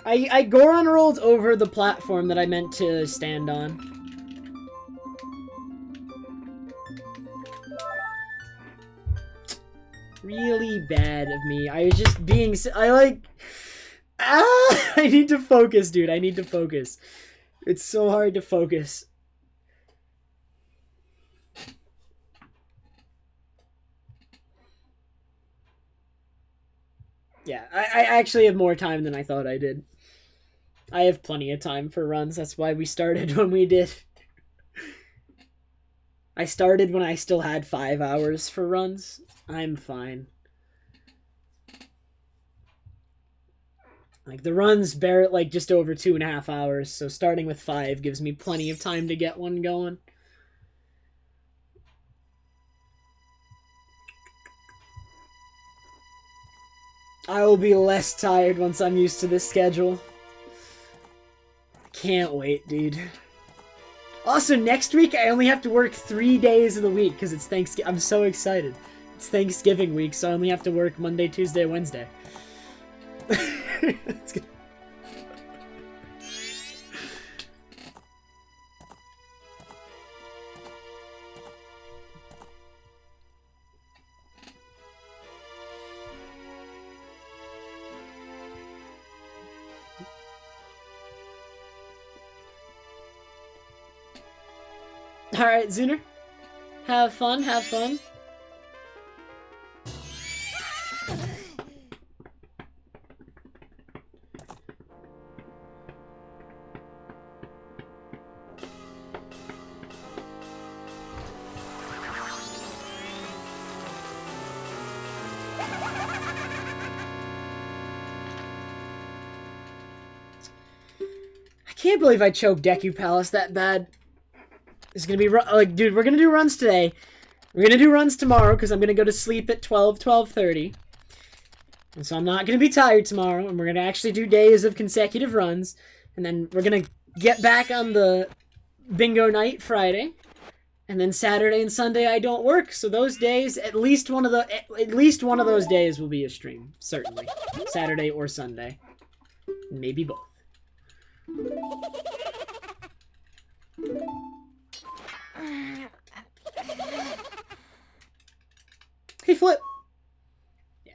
I Goron rolled over the platform that I meant to stand on. Really bad of me. I was just being... I need to focus, dude. I need to focus. It's so hard to focus. Yeah, I actually have more time than I thought I did. I have plenty of time for runs. That's why we started when we did. I started when I still had 5 hours for runs. I'm fine. Like, the runs bear like just over 2.5 hours, so starting with 5 gives me plenty of time to get one going. I will be less tired once I'm used to this schedule. Can't wait, dude. Also, next week I only have to work 3 days of the week because it's Thanksgiving. I'm so excited. It's Thanksgiving week, so I only have to work Monday, Tuesday, Wednesday. That's good. Alright, Zuner. Have fun, have fun. I can't believe I choked Deku Palace that bad. It's gonna be like, dude, we're gonna do runs today. We're gonna do runs tomorrow because I'm gonna go to sleep at 12:30. And so I'm not gonna be tired tomorrow, and we're gonna actually do days of consecutive runs, and then we're gonna get back on the bingo night Friday, and then Saturday and Sunday I don't work. So those days, at least one of those days will be a stream, certainly, Saturday or Sunday, maybe both. Hey, Flip. Yeah.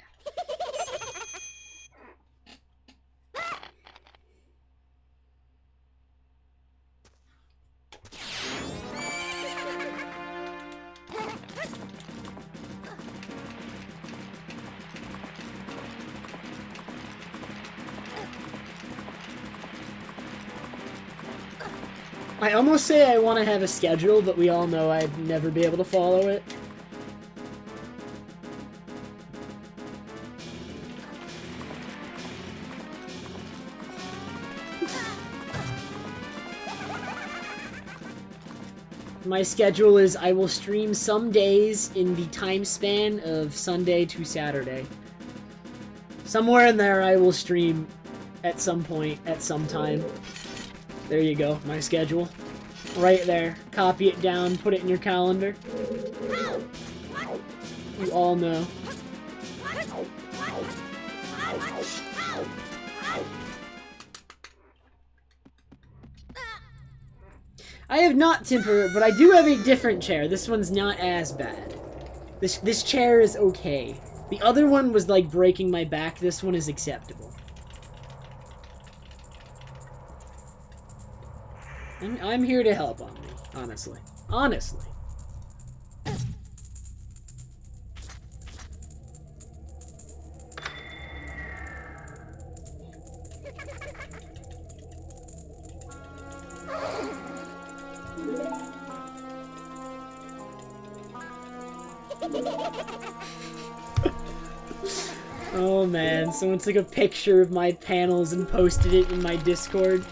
I almost say I want to have a schedule, but we all know I'd never be able to follow it. My schedule is I will stream some days in the time span of Sunday to Saturday. Somewhere in there I will stream at some point, at some time. There you go, my schedule. Right there. Copy it down, put it in your calendar. You all know. I have not temper, but I do have a different chair. This one's not as bad. This chair is okay. The other one was like breaking my back. This one is acceptable. I'm here to help on me, honestly. Honestly. Oh man, someone took a picture of my panels and posted it in my Discord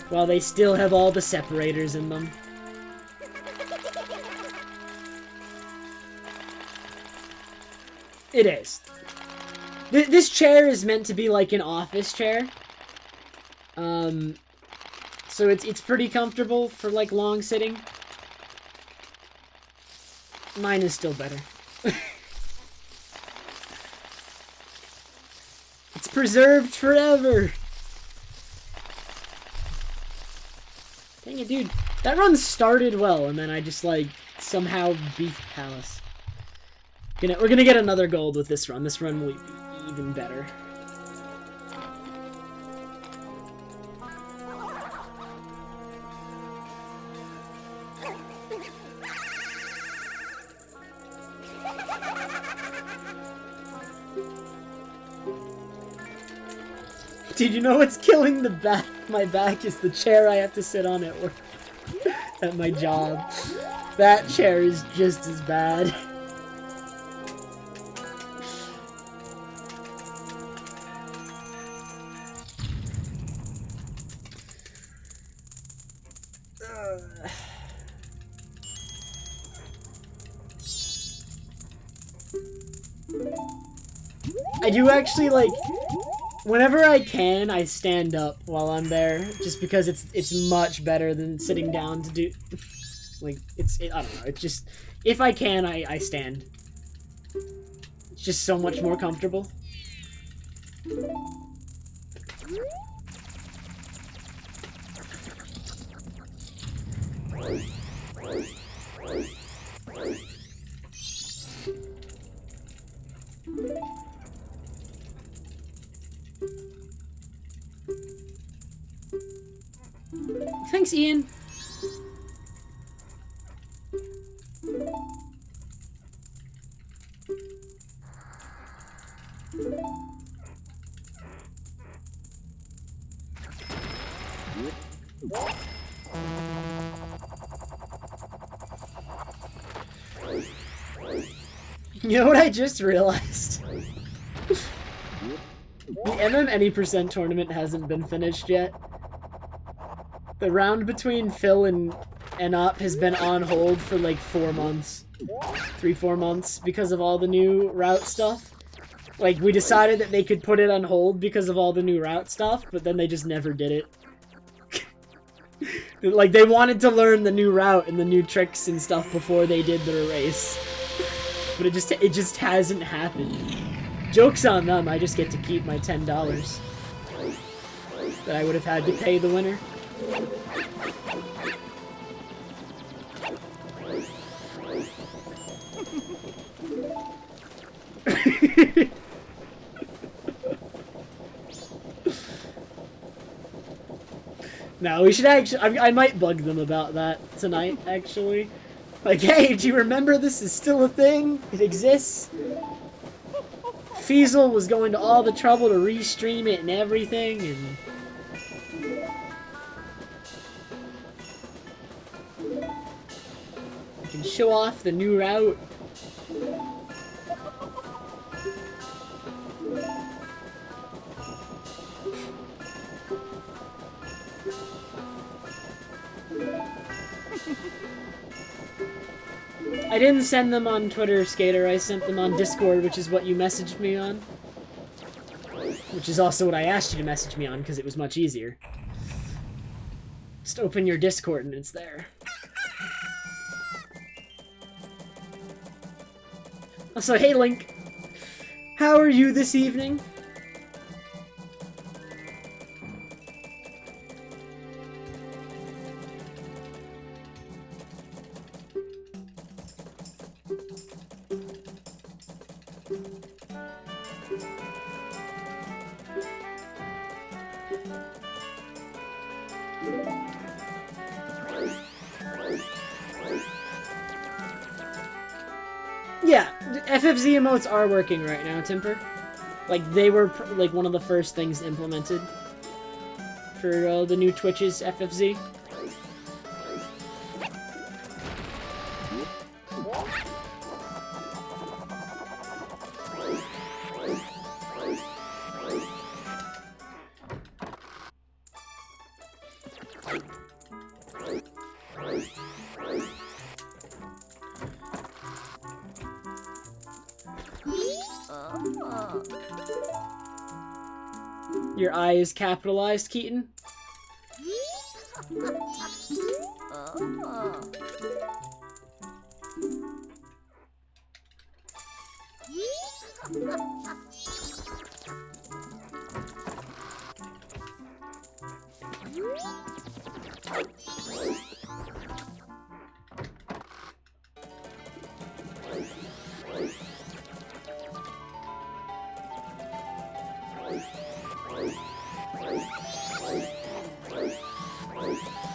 while they still have all the separators in them. It is. This chair is meant to be like an office chair. So it's pretty comfortable for like long sitting. Mine is still better. It's preserved forever. Yeah, dude, that run started well, and then I just, like, somehow beefed Palace. We're gonna get another gold with this run. This run will be even better. Dude, you know what's killing my back is the chair I have to sit on at work. At my job. That chair is just as bad. I do actually, like, whenever I can, I stand up while I'm there, just because it's much better than sitting down to do, like, I don't know, it's just, if I can, I stand. It's just so much more comfortable. Thanks, Ian. You know what I just realized? The MM% tournament hasn't been finished yet. The round between Phil and Up has been on hold for like 4 months. 3-4 months because of all the new route stuff. Like, we decided that they could put it on hold because of all the new route stuff, but then they just never did it. Like, they wanted to learn the new route and the new tricks and stuff before they did their race. But it just hasn't happened. Joke's on them, I just get to keep my $10 that I would have had to pay the winner. No, we should actually, I might bug them about that tonight, actually. Like, hey, do you remember this is still a thing? It exists? Feasel was going to all the trouble to restream it and everything, and... you can show off the new route. I didn't send them on Twitter, Skater. I sent them on Discord, which is what you messaged me on. Which is also what I asked you to message me on, because it was much easier. Just open your Discord and it's there. Also, hey Link. How are you this evening? Yeah, FFZ emotes are working right now, Timper. Like, they were, like, one of the first things implemented for the new Twitch's FFZ. Your I is capitalized, Keaton?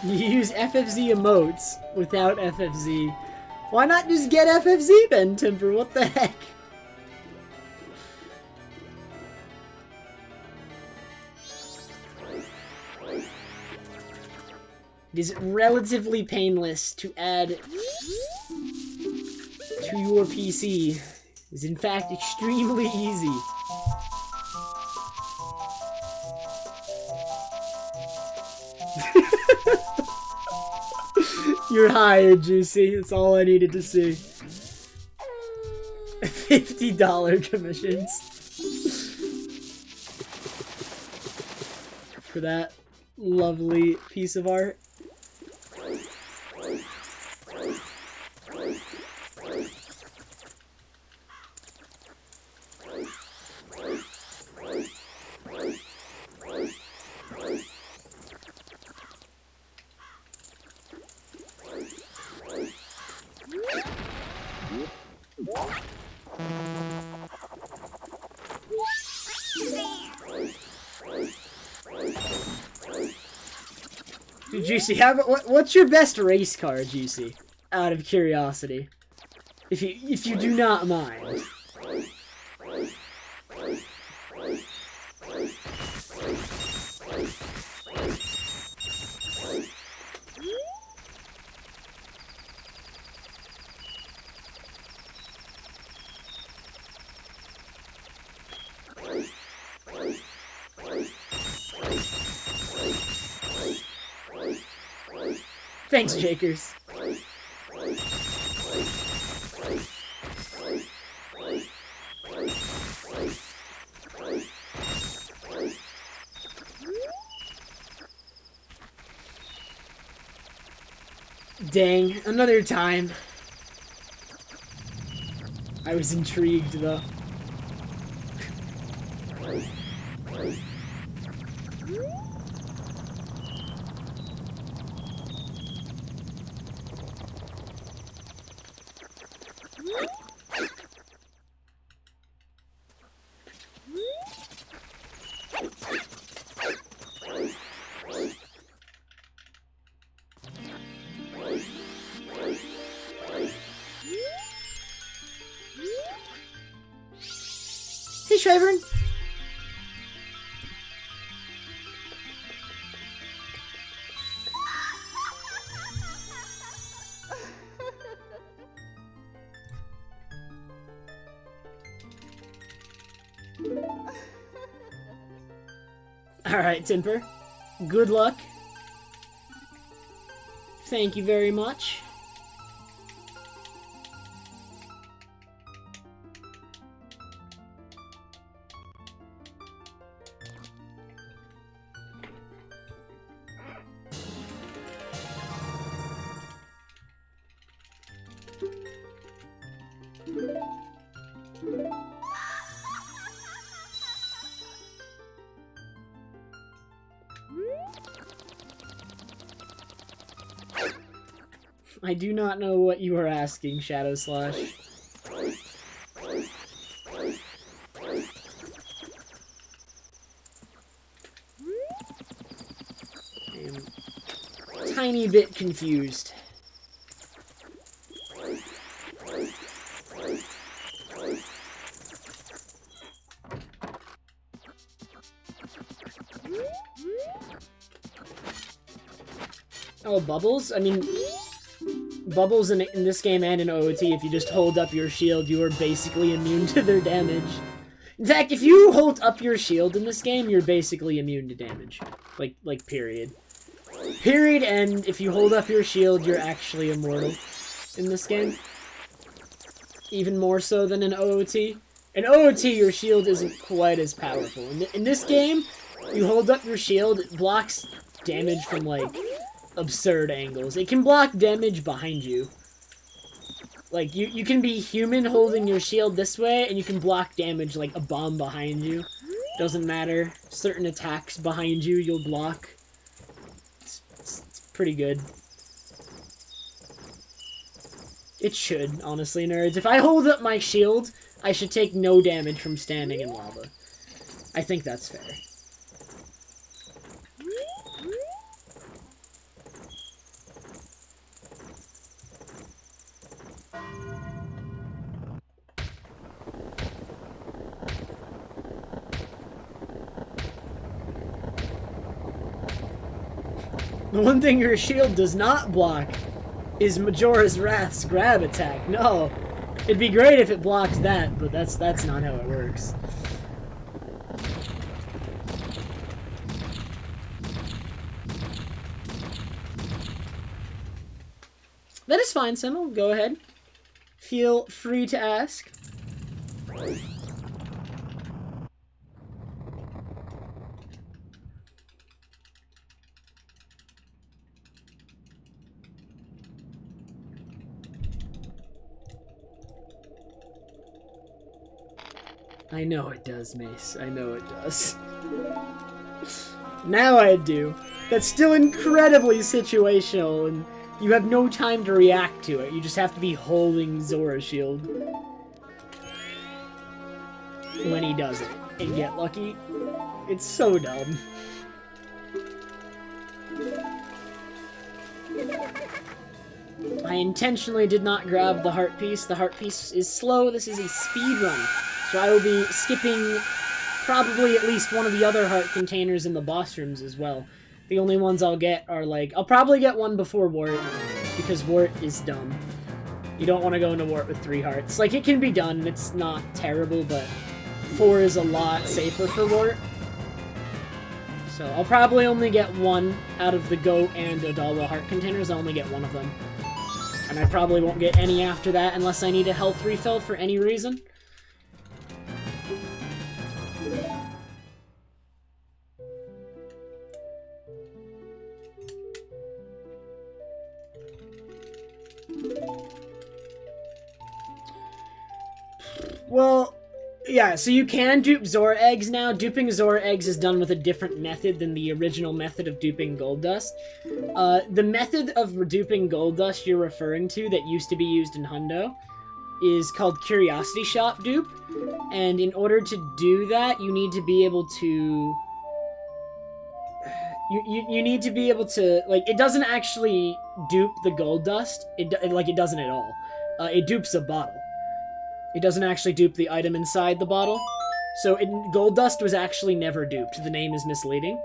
You use FFZ emotes without FFZ. Why not just get FFZ then, Timber? What the heck? It is relatively painless to add to your PC. It is in fact extremely easy. You're hired, Juicy. That's all I needed to see. $50 commissions. For that lovely piece of art. Juicy, what's your best race car, Juicy? Out of curiosity, if you do not mind. Thanks, Jakers. Dang, another time. I was intrigued, though. Hey, Trevor. Alright, Timper. Good luck. Thank you very much. I do not know what you are asking, Shadow Slash. I am a tiny bit confused. Oh, bubbles? I mean, bubbles in this game and in OOT, if you just hold up your shield, you are basically immune to their damage. In fact, if you hold up your shield in this game, you're basically immune to damage. Like period. Period, and if you hold up your shield, you're actually immortal in this game. Even more so than in OOT. In OOT, your shield isn't quite as powerful. In this game, you hold up your shield, it blocks damage from, like, absurd angles. It can block damage behind you. Like, you can be human holding your shield this way, and you can block damage like a bomb behind you. Doesn't matter. Certain attacks behind you, you'll block. It's pretty good. It should, honestly, nerds. If I hold up my shield, I should take no damage from standing in lava. I think that's fair. The one thing your shield does not block is Majora's Wrath's grab attack. No. It'd be great if it blocked that, but that's not how it works. That is fine, Simmel. Go ahead. Feel free to ask. I know it does, Mace. I know it does. Now I do. That's still incredibly situational, and you have no time to react to it. You just have to be holding Zora's shield when he does it and get lucky. It's so dumb. I intentionally did not grab the heart piece. The heart piece is slow. This is a speed run. So I will be skipping probably at least one of the other heart containers in the boss rooms as well. The only ones I'll get are like... I'll probably get one before Wart, because Wart is dumb. You don't want to go into Wart with 3 hearts. Like, it can be done. It's not terrible, but 4 is a lot safer for Wart. So I'll probably only get one out of the Goat and Odalwa heart containers. I'll only get one of them. And I probably won't get any after that unless I need a health refill for any reason. Well, yeah, so you can dupe Zora eggs now. Duping Zora eggs is done with a different method than the original method of duping gold dust. The method of duping gold dust you're referring to that used to be used in Hundo is called Curiosity Shop dupe. And in order to do that, you need to be able to... You need to be able to... Like, it doesn't actually dupe the gold dust. It doesn't at all. It dupes a bottle. It doesn't actually dupe the item inside the bottle. So gold dust was actually never duped. The name is misleading.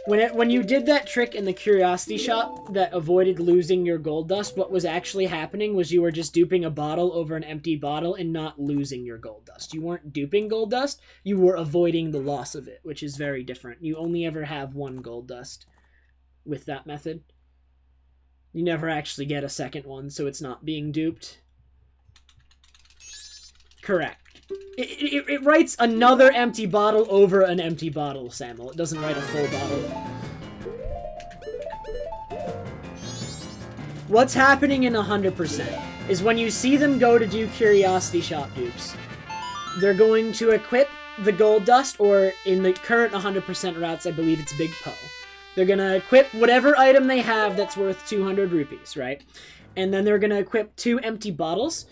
When you did that trick in the Curiosity Shop that avoided losing your gold dust, what was actually happening was you were just duping a bottle over an empty bottle and not losing your gold dust. You weren't duping gold dust, you were avoiding the loss of it, which is very different. You only ever have 1 gold dust with that method. You never actually get a second one, so it's not being duped. Correct. It writes another empty bottle over an empty bottle, Samuel. It doesn't write a full bottle. What's happening in 100% is when you see them go to do Curiosity Shop dupes, they're going to equip the gold dust, or in the current 100% routes, I believe it's Big Poe. They're going to equip whatever item they have that's worth 200 rupees, right? And then they're going to equip 2 empty bottles.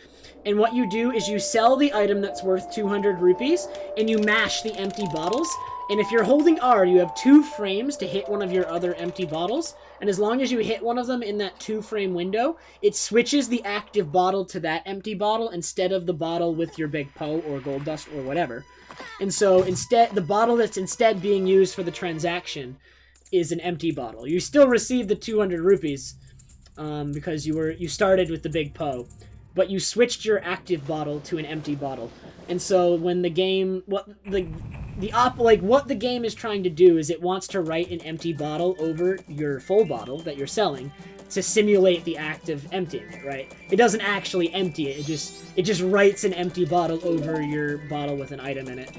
And what you do is you sell the item that's worth 200 rupees, and you mash the empty bottles. And if you're holding R, you have 2 frames to hit one of your other empty bottles. And as long as you hit one of them in that 2-frame window, it switches the active bottle to that empty bottle instead of the bottle with your Big Poe or gold dust or whatever. And so instead, the bottle that's instead being used for the transaction is an empty bottle. You still receive the 200 rupees because you started with the Big Poe, but you switched your active bottle to an empty bottle. And so when the game, what the game is trying to do is it wants to write an empty bottle over your full bottle that you're selling to simulate the act of emptying it, right? It doesn't actually empty it. It just writes an empty bottle over your bottle with an item in it.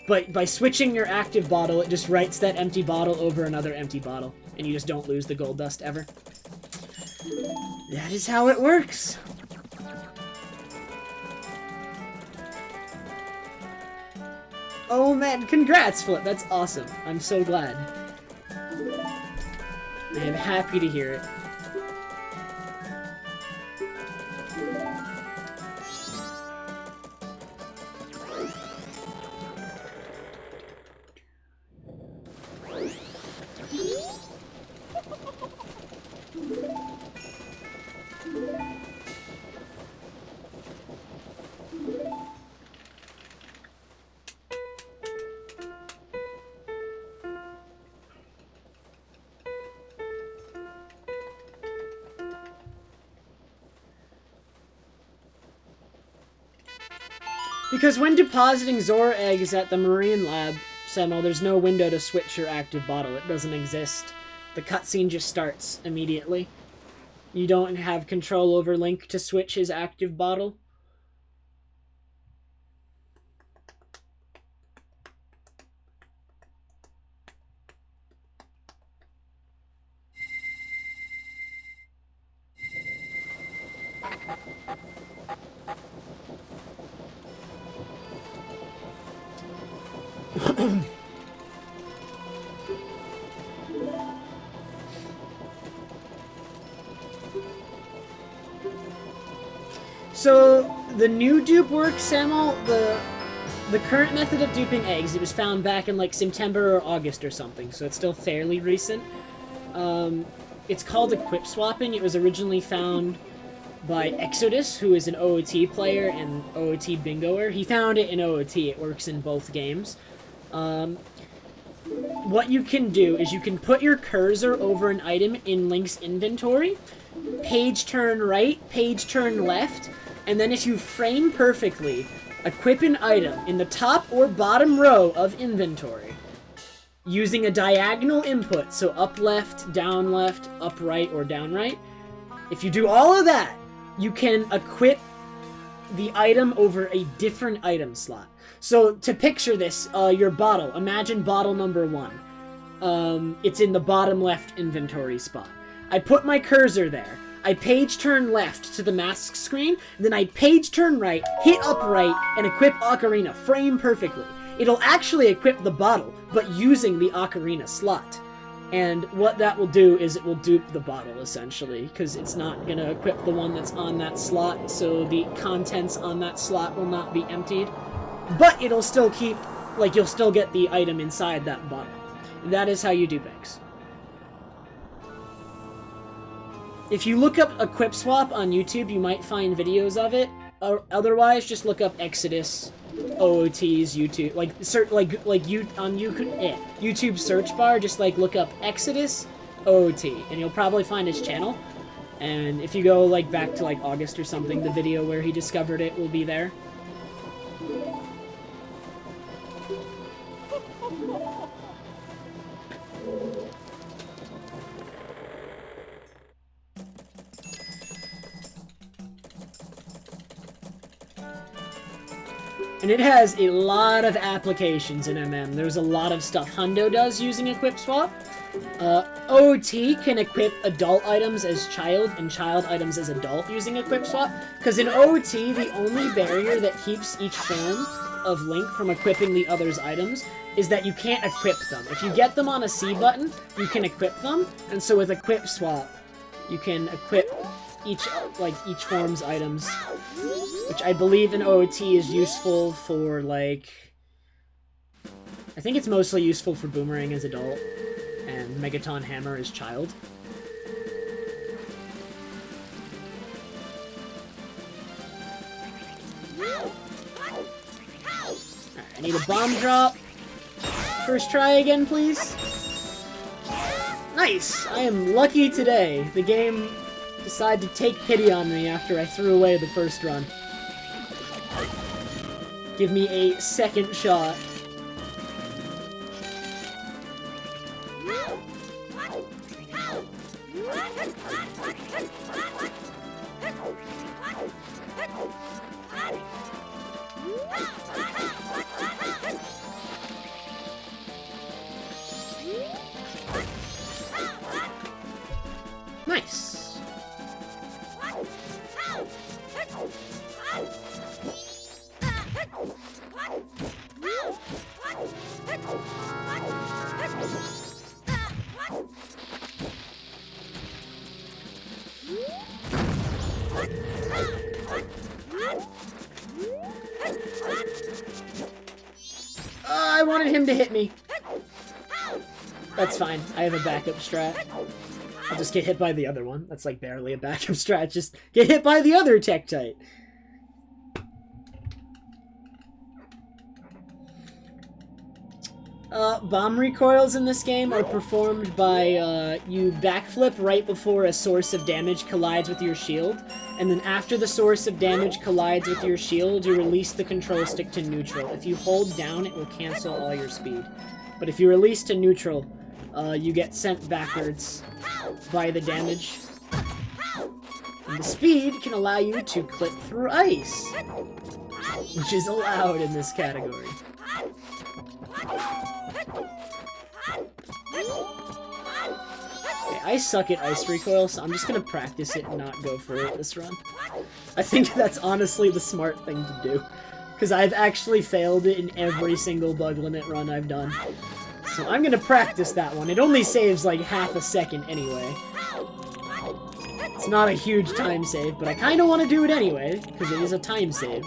But by switching your active bottle, it just writes that empty bottle over another empty bottle, and you just don't lose the gold dust ever. That is how it works. Oh man, congrats, Flip. That's awesome. I'm so glad. I am happy to hear it. Because when depositing Zora eggs at the Marine Lab, Semo, there's no window to switch your active bottle. It doesn't exist. The cutscene just starts immediately. You don't have control over Link to switch his active bottle. So, the new dupe works, Samuel, the current method of duping eggs, it was found back in like September or August or something, so it's still fairly recent. It's called equip swapping. It was originally found by Exodus, who is an OOT player and OOT bingoer. He found it in OOT. It works in both games. What you can do is you can put your cursor over an item in Link's inventory, page turn right, page turn left, and then if you frame perfectly, equip an item in the top or bottom row of inventory using a diagonal input, so up left, up right, or down right. If you do all of that, you can equip the item over a different item slot. So to picture this, your bottle, imagine bottle number 1. It's in the bottom left inventory spot. I put my cursor there. I page turn left to the mask screen, then I page turn right, hit upright, and equip Ocarina, frame perfectly. It'll actually equip the bottle, but using the Ocarina slot. And what that will do is it will dupe the bottle, essentially, because it's not going to equip the one that's on that slot, so the contents on that slot will not be emptied. But it'll still keep, like, you'll still get the item inside that bottle. That is how you dupe eggs. If you look up Equip Swap on YouTube, you might find videos of it. Otherwise, just look up Exodus, OOT's YouTube. YouTube search bar, just like look up Exodus OOT, and you'll probably find his channel. And if you go like back to like August or something, the video where he discovered it will be there. And it has a lot of applications in MM. There's a lot of stuff Hundo does using Equip Swap. OOT can equip adult items as child and child items as adult using Equip Swap. Because in OOT, the only barrier that keeps each form of Link from equipping the other's items is that you can't equip them. If you get them on a C button, you can equip them. And so with Equip Swap, you can equip each form's items, which I believe in OOT is useful for, like, I think it's mostly useful for Boomerang as adult and Megaton Hammer as child. Alright, I need a bomb drop. First try again, please. Nice! I am lucky today. The game decided to take pity on me after I threw away the first run. Give me a second shot. Nice. I wanted him to hit me. That's fine. I have a backup strat. I'll just get hit by the other one. That's like barely a backup strat. Just get hit by the other Tektite. Bomb recoils in this game are performed by, you backflip right before a source of damage collides with your shield, And then after the source of damage collides with your shield, you release the control stick to neutral. If you hold down, it will cancel all your speed. But if you release to neutral, you get sent backwards by the damage. And the speed can allow you to clip through ice, which is allowed in this category. Okay, I suck at ice recoil, so I'm just gonna practice it and not go for it this run. I think that's honestly the smart thing to do, because I've actually failed it in every single bug limit run I've done. So I'm gonna practice that one. It only saves like half a second anyway. It's not a huge time save, but I kind of want to do it anyway, because it is a time save.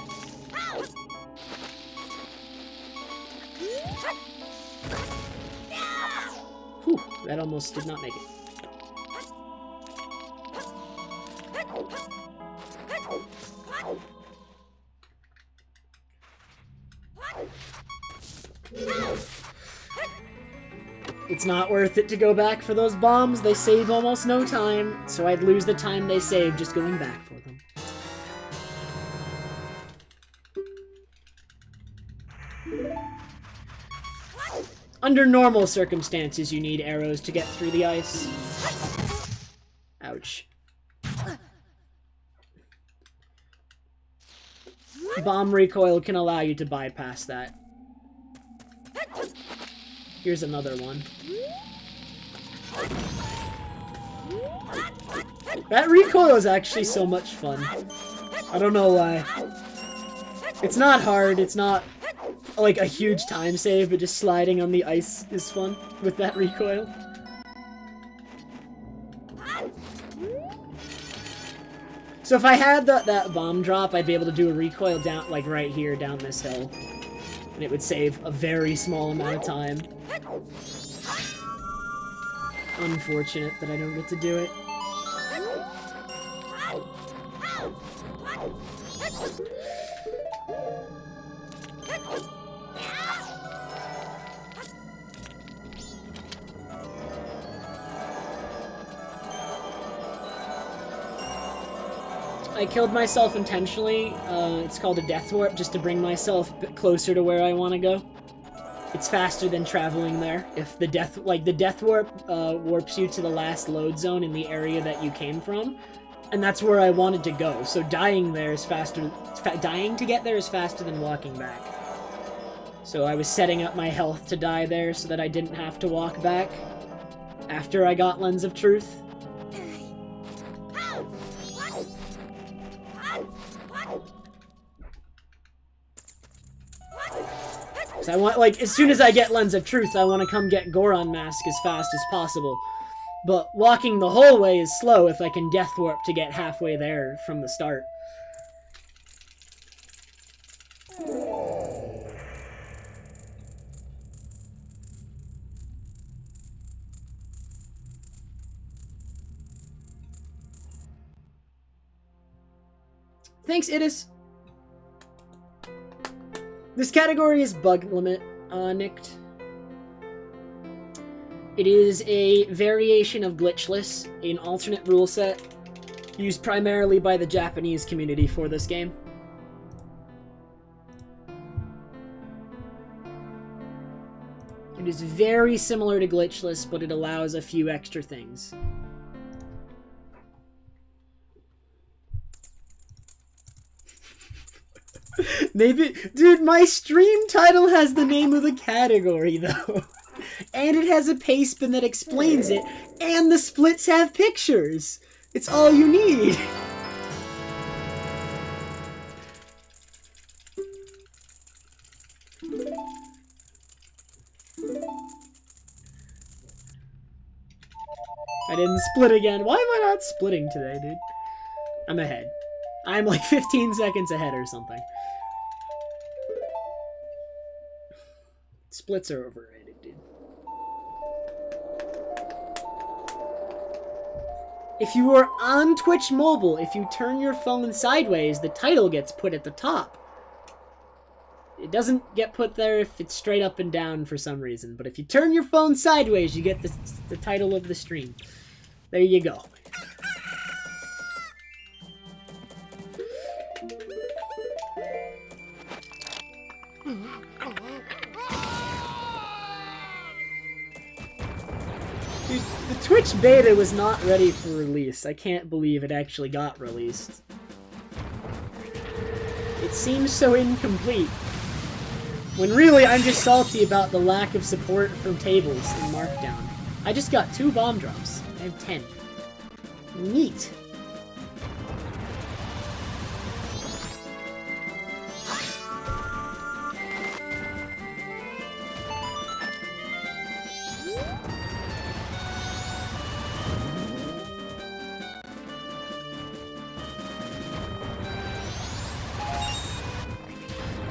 Whew, that almost did not make it. It's not worth it to go back for those bombs. They save almost no time, so I'd lose the time they save just going back for them. Under normal circumstances, you need arrows to get through the ice. Ouch. Bomb recoil can allow you to bypass that. Here's another one. That recoil is actually so much fun. I don't know why. It's not hard, it's not like a huge time save, but just sliding on the ice is fun with that recoil. So if I had that bomb drop, I'd be able to do a recoil down, like right here, down this hill. And it would save a very small amount of time. Unfortunate that I don't get to do it. I killed myself intentionally. It's called a death warp, just to bring myself a bit closer to where I want to go. It's faster than traveling there. If the death warp warps you to the last load zone in the area that you came from, and that's where I wanted to go. So dying there is faster. Dying to get there is faster than walking back. So I was setting up my health to die there so that I didn't have to walk back after I got Lens of Truth. So I want, like, as soon as I get Lens of Truth, I want to come get Goron Mask as fast as possible. But walking the whole way is slow if I can Death Warp to get halfway there from the start. Thanks, Idis. This category is bug limit, nicked. It is a variation of glitchless, an alternate rule set, used primarily by the Japanese community for this game. It is very similar to glitchless, but it allows a few extra things. Maybe, dude, my stream title has the name of the category, though. And it has a paste bin that explains it, and the splits have pictures. It's all you need. I didn't split again. Why am I not splitting today, dude? I'm ahead. I'm like 15 seconds ahead or something. Splits are overrated, dude. If you are on Twitch Mobile, if you turn your phone sideways, the title gets put at the top. It doesn't get put there if it's straight up and down for some reason, but if you turn your phone sideways, you get the title of the stream. There you go. Dude, the Twitch beta was not ready for release. I can't believe it actually got released. It seems so incomplete. When really, I'm just salty about the lack of support from tables in Markdown. I just got 2 bomb drops. I have 10. Neat.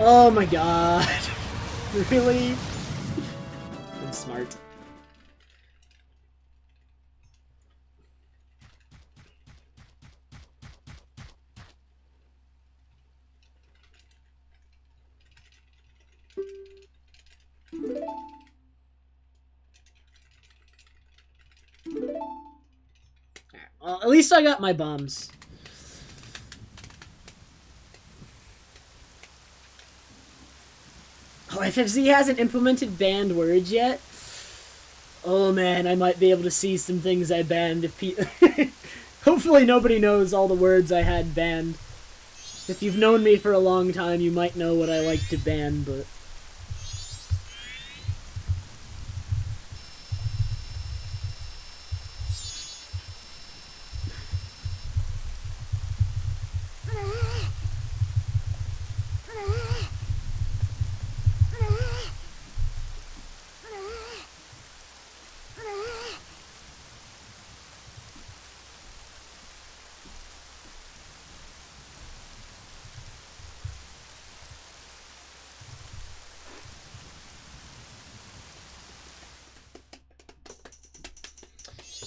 Oh my god. Really? I'm smart. Well, at least I got my bombs. Oh, FFZ hasn't implemented banned words yet? Oh man, I might be able to see some things I banned if hopefully nobody knows all the words I had banned. If you've known me for a long time, you might know what I like to ban, but...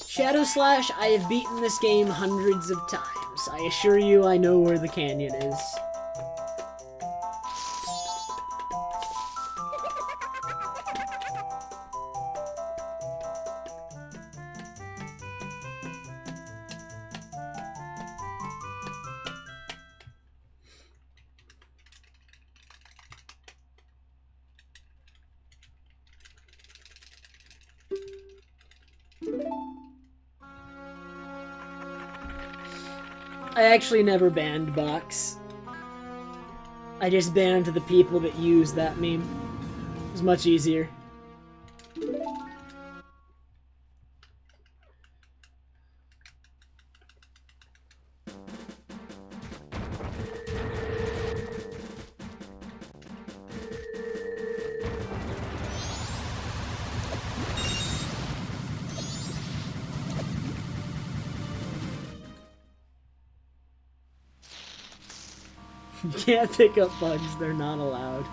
Shadow Slash, I have beaten this game hundreds of times. I assure you I know where the canyon is. I actually never banned box. I just banned the people that use that meme. It was much easier. You can't pick up bugs, they're not allowed.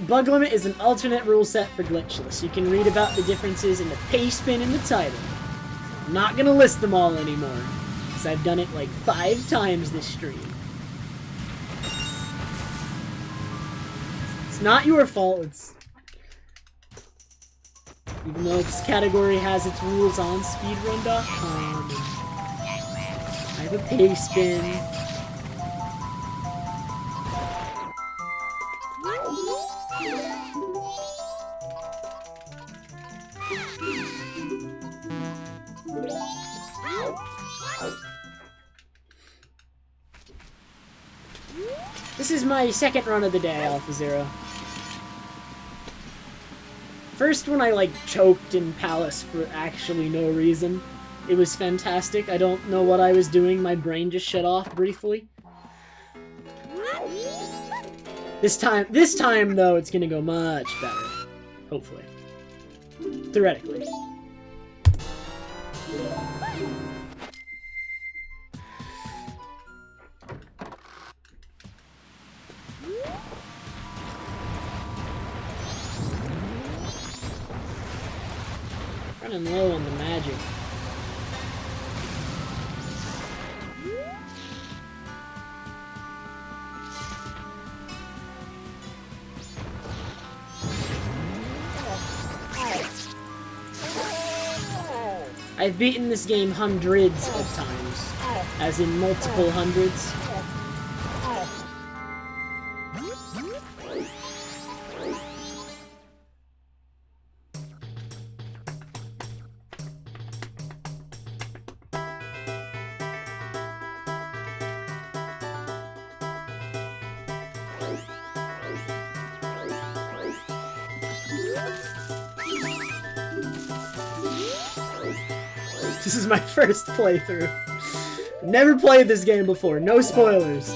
Bug limit is an alternate rule set for glitchless. You can read about the differences in the paste bin in the title. I'm not gonna list them all anymore, because I've done it like 5 times this stream. It's not your fault, it's... Even though this category has its rules on speedrun.com. I have a paste bin. This is my second run of the day, Alpha Zero. First one I like choked in Palace for actually no reason. It was fantastic. I don't know what I was doing. My brain just shut off briefly. This time though, it's gonna go much better. Hopefully. Theoretically. Running low on the magic. I've beaten this game hundreds of times, as in multiple hundreds. This is my first playthrough. Never played this game before. No spoilers.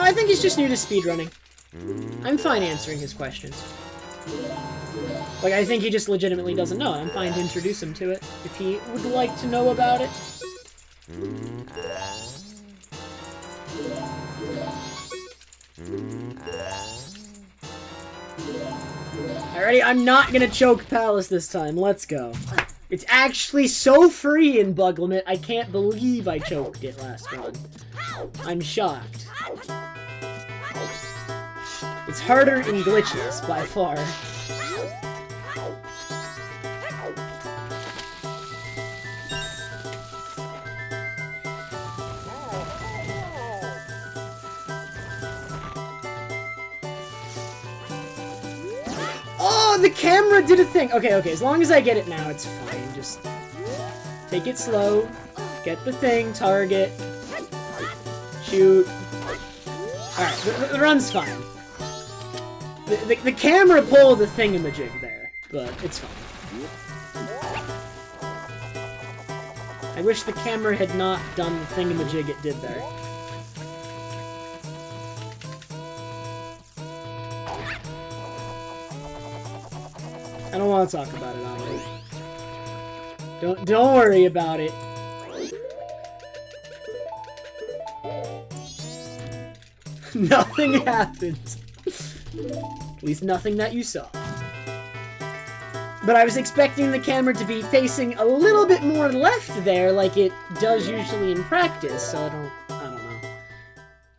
I think he's just new to speedrunning. I'm fine answering his questions. Like, I think he just legitimately doesn't know. I'm fine to introduce him to it if he would like to know about it. Alrighty, I'm not gonna choke Palace this time. Let's go. It's actually so free in Bug Limit, I can't believe I choked it last run. I'm shocked. It's harder in glitches, by far. Oh, the camera did a thing! Okay, as long as I get it now, it's fine. Just take it slow, get the thing, target, shoot. Alright, the run's fine. The camera pulled the thingamajig there, but it's fine. I wish the camera had not done the thingamajig it did there. I don't want to talk about it, honestly. Don't worry about it. Nothing happened. At least nothing that you saw. But I was expecting the camera to be facing a little bit more left there, like it does usually in practice, so I don't know.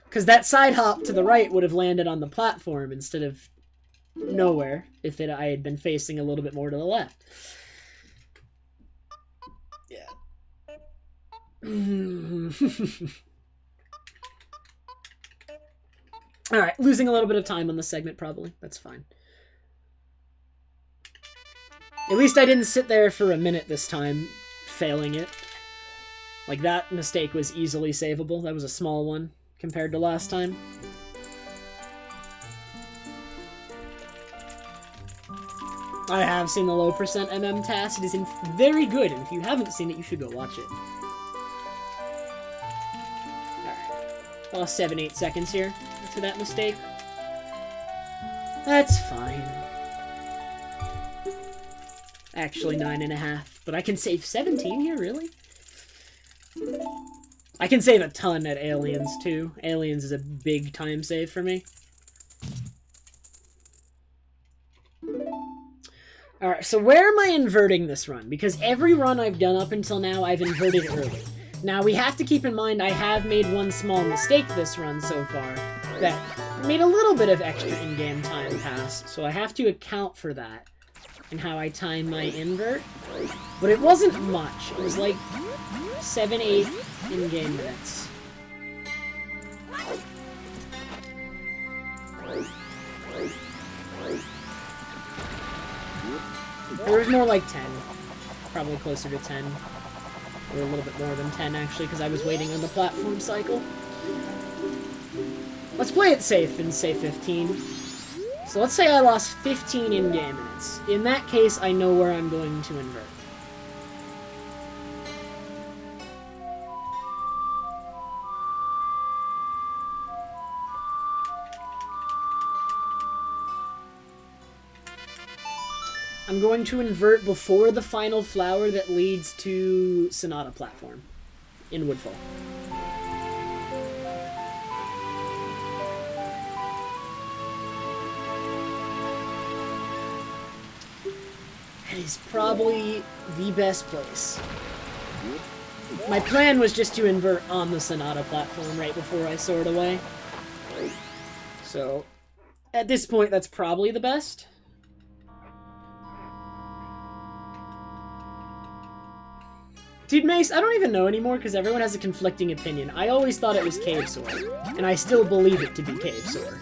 Because that side hop to the right would have landed on the platform instead of nowhere if I had been facing a little bit more to the left. Yeah. Alright, losing a little bit of time on the segment, probably. That's fine. At least I didn't sit there for a minute this time, failing it. Like, that mistake was easily savable. That was a small one, compared to last time. I have seen the low percent MM task. It is very good, and if you haven't seen it, you should go watch it. Alright. Lost 7-8 seconds here to that mistake. That's fine. Actually, 9.5. But I can save 17 here, really? I can save a ton at Aliens, too. Aliens is a big time save for me. Alright, so where am I inverting this run? Because every run I've done up until now, I've inverted early. Now, we have to keep in mind I have made one small mistake this run so far that made a little bit of extra in-game time pass, so I have to account for that in how I time my invert. But it wasn't much. It was like 7-8 in-game minutes. It was more like 10. Probably closer to 10. Or a little bit more than 10, actually, because I was waiting on the platform cycle. Let's play it safe and say 15. So let's say I lost 15 in-game minutes. In that case, I know where I'm going to invert. I'm going to invert before the final flower that leads to Sonata platform in Woodfall. That is probably the best place. My plan was just to invert on the Sonata platform right before I soared away. So, at this point, that's probably the best. Dude, Mace, I don't even know anymore because everyone has a conflicting opinion. I always thought it was Cave Soar, and I still believe it to be Cave Soar.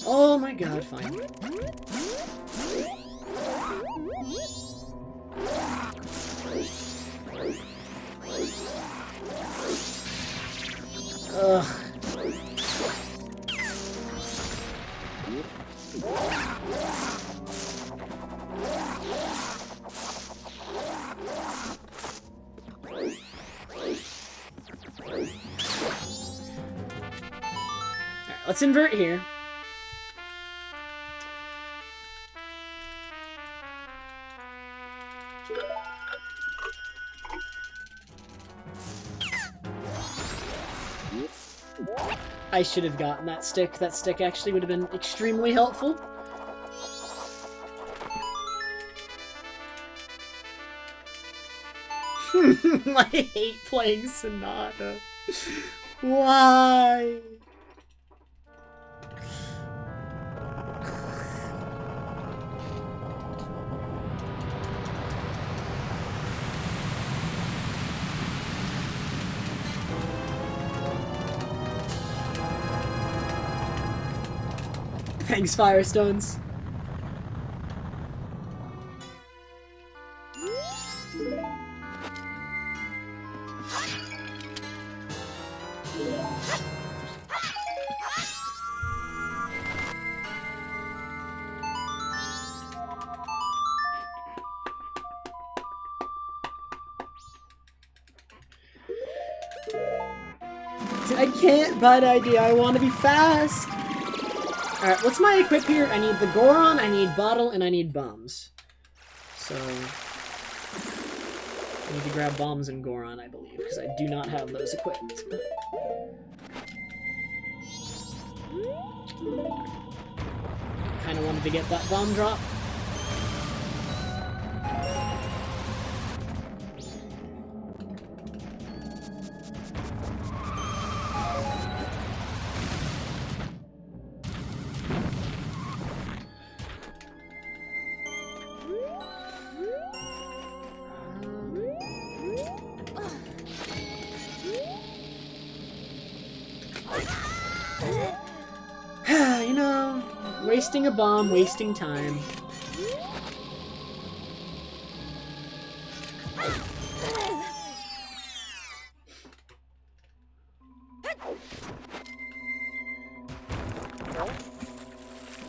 Oh my god, fine. Ugh. Alright, let's invert here. I should have gotten that stick. That stick actually would have been extremely helpful. I hate playing Sonata. Why? Thanks, Firestones. I can't, bad idea. I want to be fast. Alright, what's my equip here? I need the Goron, I need Bottle, and I need Bombs. So... I need to grab Bombs and Goron, I believe, because I do not have those equipped. Kinda wanted to get that bomb drop. You know, wasting a bomb, wasting time.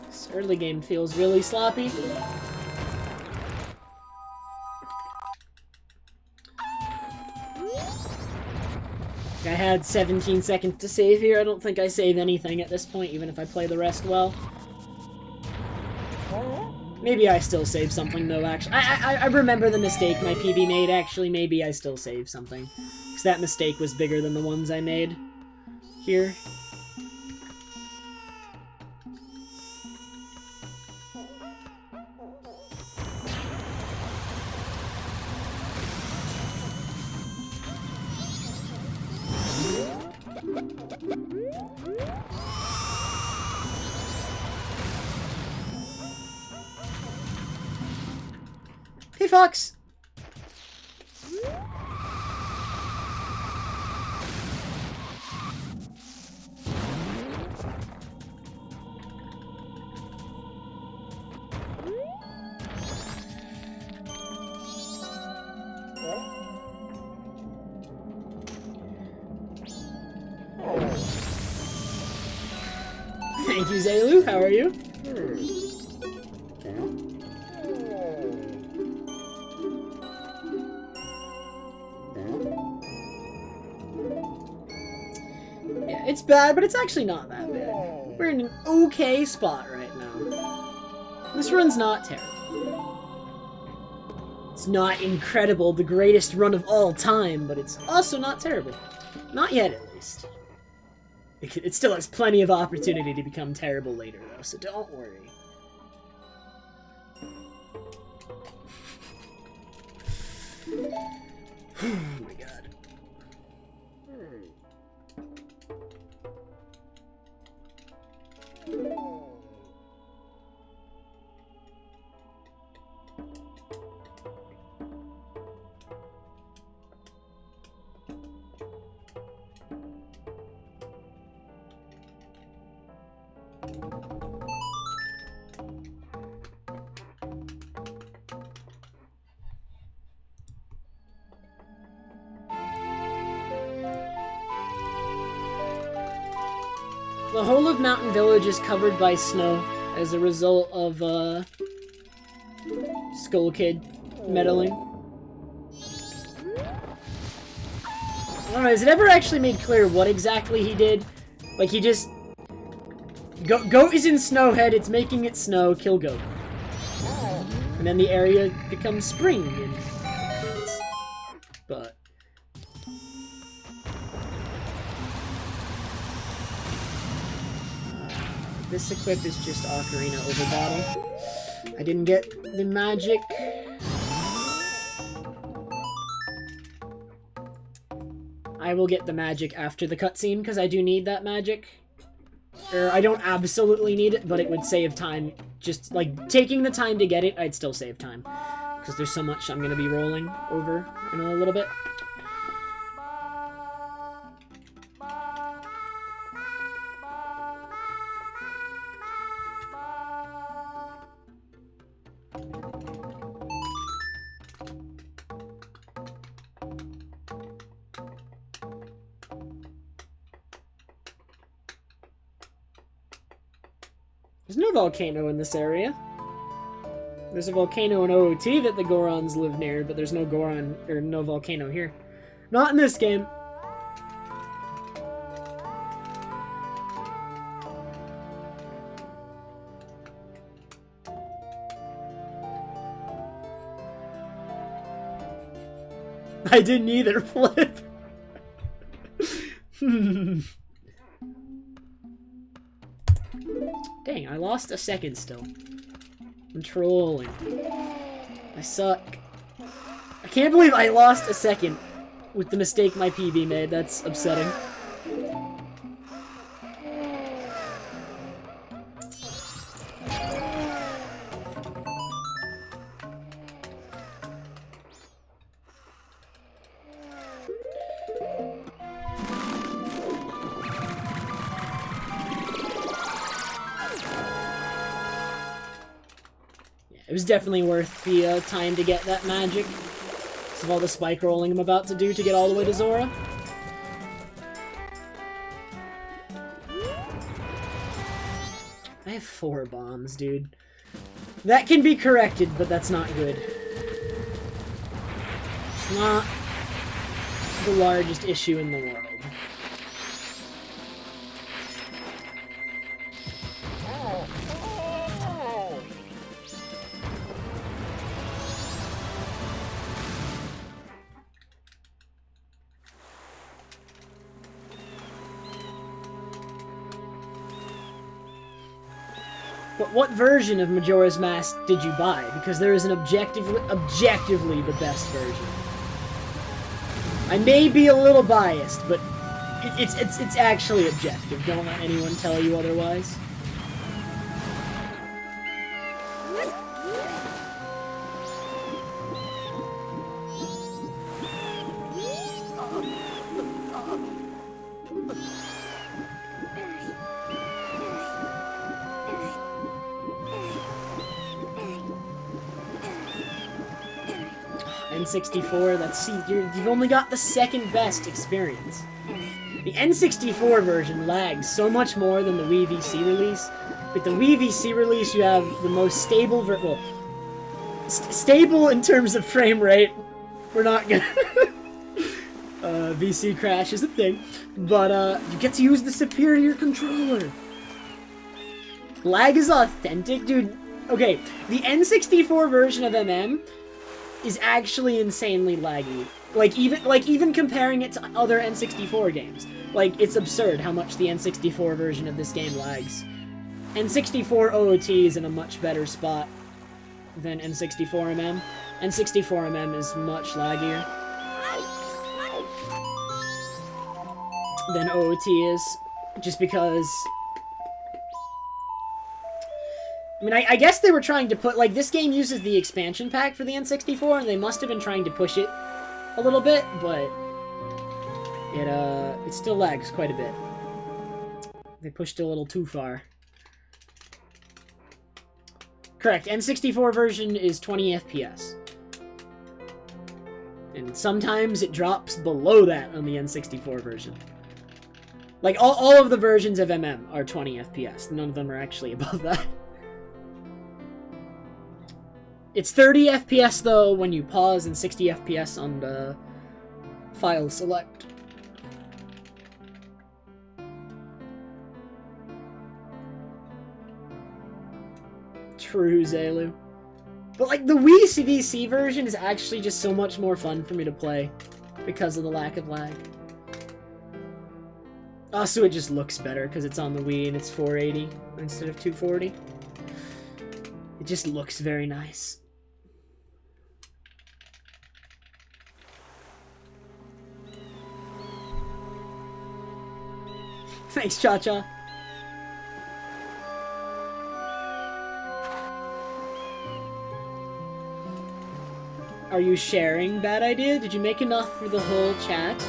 This early game feels really sloppy. I had 17 seconds to save here. I don't think I save anything at this point, even if I play the rest well. Maybe I still save something, though, actually. I remember the mistake my PB made, actually. Maybe I still save something. Because that mistake was bigger than the ones I made here. Hey, Fox! Thank you, Zaylu. How are you? Yeah, it's bad, but it's actually not that bad. We're in an okay spot right now. This run's not terrible. It's not incredible, the greatest run of all time, but it's also not terrible. Not yet, at least. It still has plenty of opportunity to become terrible later, though, so don't worry. Oh my god. The whole of Mountain Village is covered by snow as a result of, Skull Kid meddling. I don't know, is it ever actually made clear what exactly he did? Like, he just... Goat is in Snowhead, it's making it snow, kill Goat. And then the area becomes spring, and... But... This equip is just Ocarina over battle. I didn't get the magic. I will get the magic after the cutscene, because I do need that magic. Or, I don't absolutely need it, but it would save time. Just, like, taking the time to get it, I'd still save time. Because there's so much I'm going to be rolling over in a little bit. There's no volcano in this area. There's a volcano in OOT that the Gorons live near, but there's no Goron, or no volcano here. Not in this game. I didn't either, Flip. Dang, I lost a second still. I'm trolling. I suck. I can't believe I lost a second with the mistake my PB made. That's upsetting. It was definitely worth the time to get that magic. Because of all the spike rolling I'm about to do to get all the way to Zora. I have 4 bombs, dude. That can be corrected, but that's not good. It's not the largest issue in the world. But what version of Majora's Mask did you buy? Because there is an objectively the best version. I may be a little biased, but it's actually objective. Don't let anyone tell you otherwise. N64, that's you've only got the second best experience. The N64 version lags so much more than the Wii VC release. With the Wii VC release, you have the most stable stable in terms of frame rate. We're not gonna VC crash is a thing, but you get to use the superior controller. Lag is authentic, dude. Okay, the N64 version of MM is actually insanely laggy. Like even comparing it to other N64 games. Like, it's absurd how much the N64 version of this game lags. N64 OOT is in a much better spot than N64MM. N64MM is much laggier than OOT is, just because... I mean, I guess they were trying to put, like, this game uses the expansion pack for the N64, and they must have been trying to push it a little bit, but it still lags quite a bit. They pushed it a little too far. Correct, N64 version is 20 FPS. And sometimes it drops below that on the N64 version. Like, all of the versions of MM are 20 FPS. None of them are actually above that. It's 30 FPS, though, when you pause, and 60 FPS on the file select. True, Zelu. But, like, the Wii CVC version is actually just so much more fun for me to play because of the lack of lag. Also, it just looks better because it's on the Wii and it's 480 instead of 240. It just looks very nice. Thanks, Cha-Cha. Are you sharing? Bad idea? Did you make enough for the whole chat?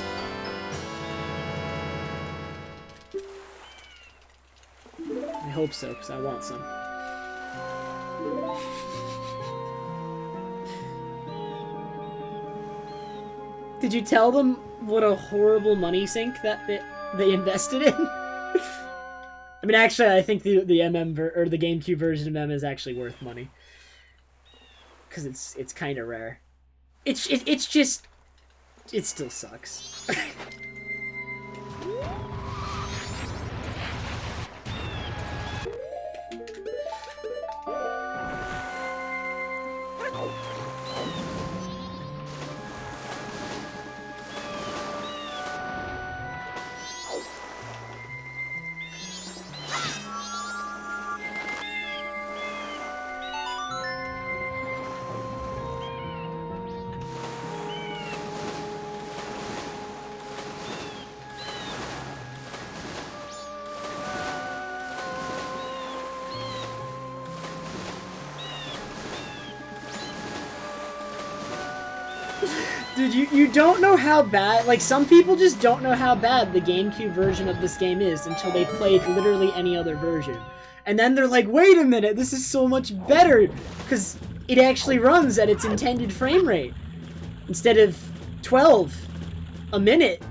I hope so, because I want some. Did you tell them what a horrible money sink that they invested in? I mean, actually, I think the MM or the GameCube version of MM is actually worth money, because it's kind of rare. It's just, it still sucks. Dude, you don't know how bad, like, some people just don't know how bad the GameCube version of this game is until they played literally any other version. And then they're like, wait a minute, this is so much better, because it actually runs at its intended frame rate, instead of 12 a minute.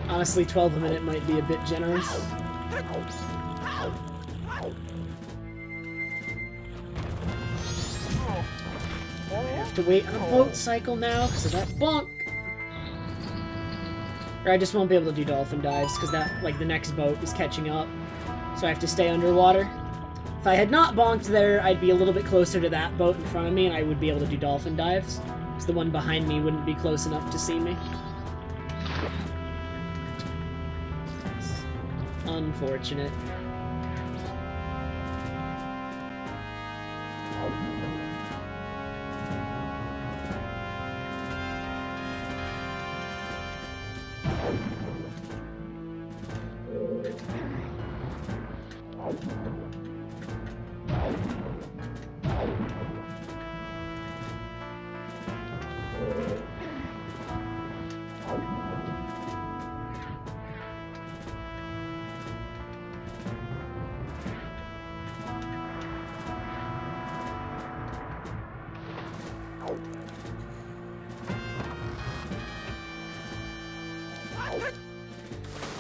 Honestly, 12 a minute might be a bit generous. I have to wait on a boat cycle now because of that bonk. Or I just won't be able to do dolphin dives because that, like, the next boat is catching up. So I have to stay underwater. If I had not bonked there, I'd be a little bit closer to that boat in front of me and I would be able to do dolphin dives. Because the one behind me wouldn't be close enough to see me. Unfortunate.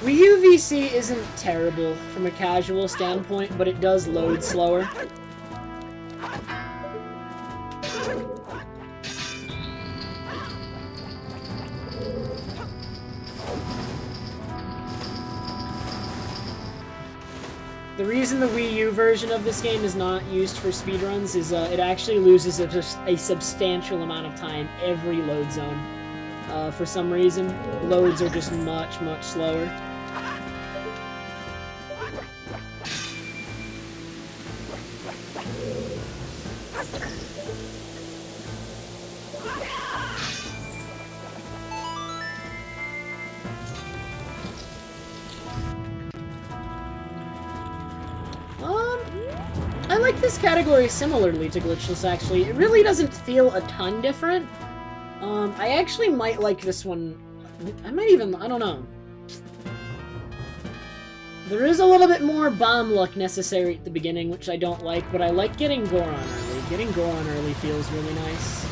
Wii U VC isn't terrible from a casual standpoint, but it does load slower. The reason the Wii U version of this game is not used for speedruns is it actually loses a substantial amount of time every load zone. For some reason, loads are just much, much slower. I like this category similarly to Glitchless, actually. It really doesn't feel a ton different. I actually might like this one. I might even, I don't know. There is a little bit more bomb luck necessary at the beginning, which I don't like, but I like getting Goron early. Getting Goron early feels really nice.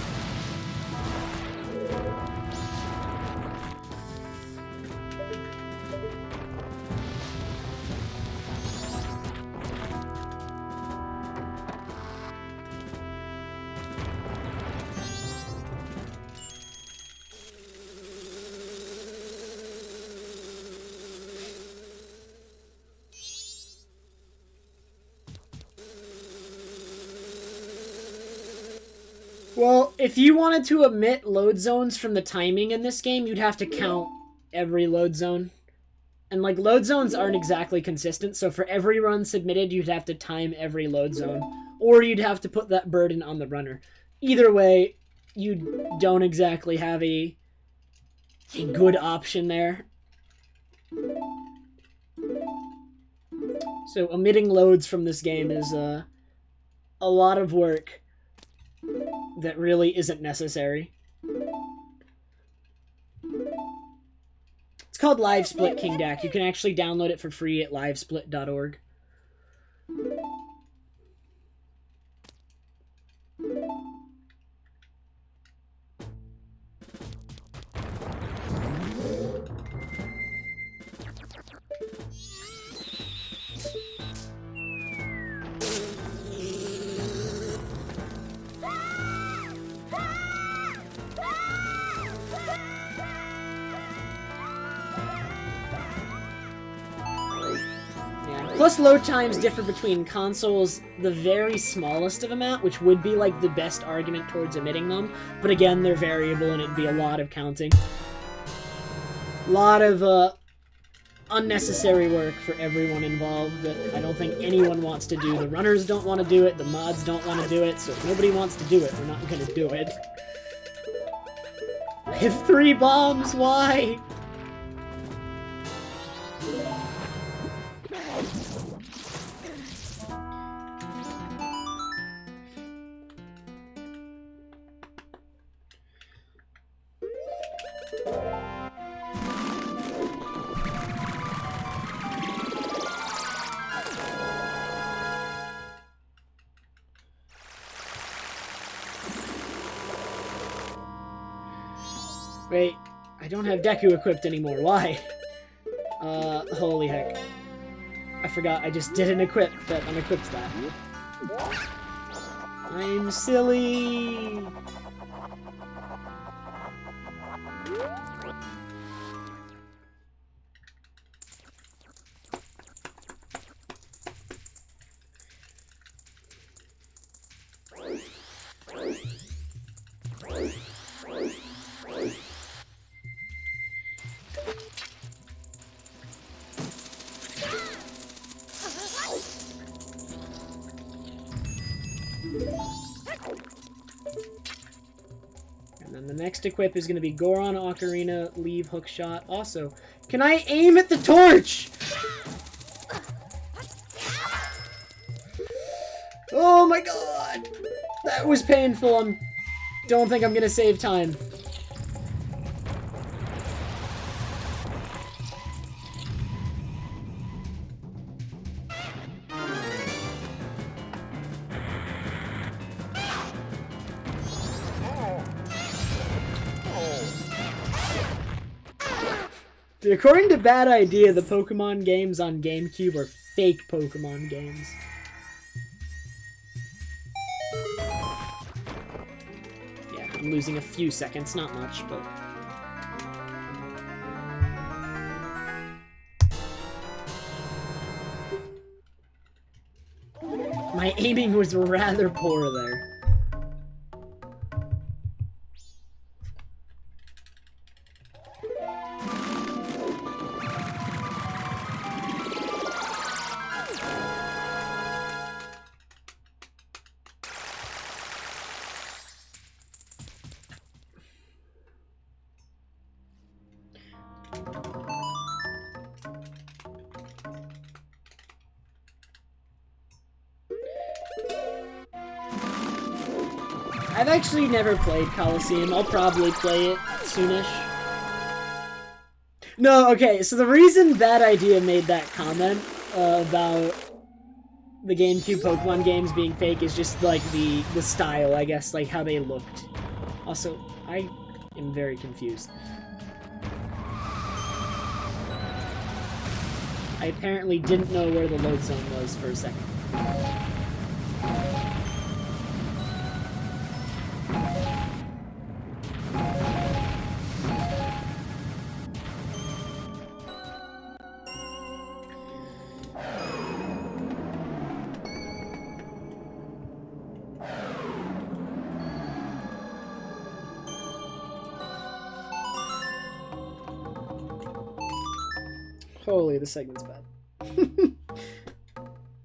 Well, if you wanted to omit load zones from the timing in this game, you'd have to count every load zone. And, like, load zones aren't exactly consistent, so for every run submitted, you'd have to time every load zone. Or you'd have to put that burden on the runner. Either way, you don't exactly have a good option there. So omitting loads from this game is a lot of work that really isn't necessary. It's called LiveSplit, King Dak. You can actually download it for free at livesplit.org. Plus, load times differ between consoles the very smallest of amount, which would be, like, the best argument towards omitting them. But again, they're variable, and it'd be a lot of counting. A lot of, unnecessary work for everyone involved that I don't think anyone wants to do. The runners don't want to do it, the mods don't want to do it, so if nobody wants to do it, we're not going to do it. I have 3 bombs, why? Wait, I don't have Deku equipped anymore. Why? Holy heck. I forgot I just didn't equip that unequipped that. I'm silly! And then the next equip is going to be Goron, Ocarina, Leave, Hookshot. Also, can I aim at the torch? Oh my god! That was painful. I don't think I'm going to save time. According to Bad Idea, the Pokemon games on GameCube are fake Pokemon games. Yeah, I'm losing a few seconds, not much, but... My aiming was rather poor there. I've actually never played Coliseum. I'll probably play it soonish. No, okay, so the reason Bad Idea made that comment about the GameCube Pokemon games being fake is just, like, the style, I guess, like, how they looked. Also, I am very confused. I apparently didn't know where the load zone was for a second. Holy, this segment's bad.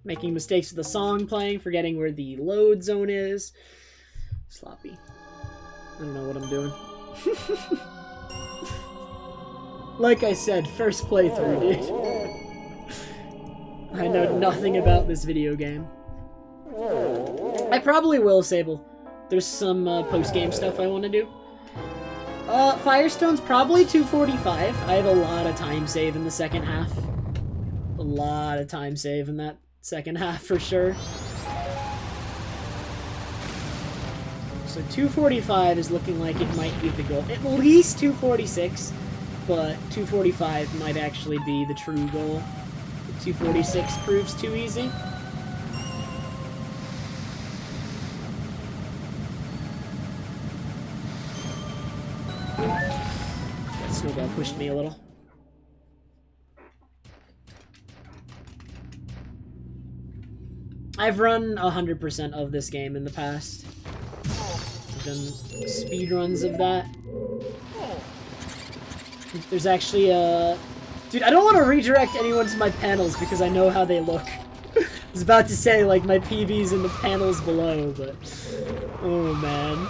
Making mistakes with the song playing, forgetting where the load zone is. Sloppy. I don't know what I'm doing. Like I said, first playthrough, dude. I know nothing about this video game. I probably will, Sable. There's some post-game stuff I want to do. Firestone's probably 245. I have a lot of time save in the second half. A lot of time save in that second half for sure. So 245 is looking like it might be the goal. At least 246, but 245 might actually be the true goal. If 246 proves too easy. That snowball pushed me a little. I've run 100% of this game in the past. I've done speedruns of that. There's actually a... Dude, I don't want to redirect anyone to my panels because I know how they look. I was about to say, like, my PB's in the panels below, but... Oh, man.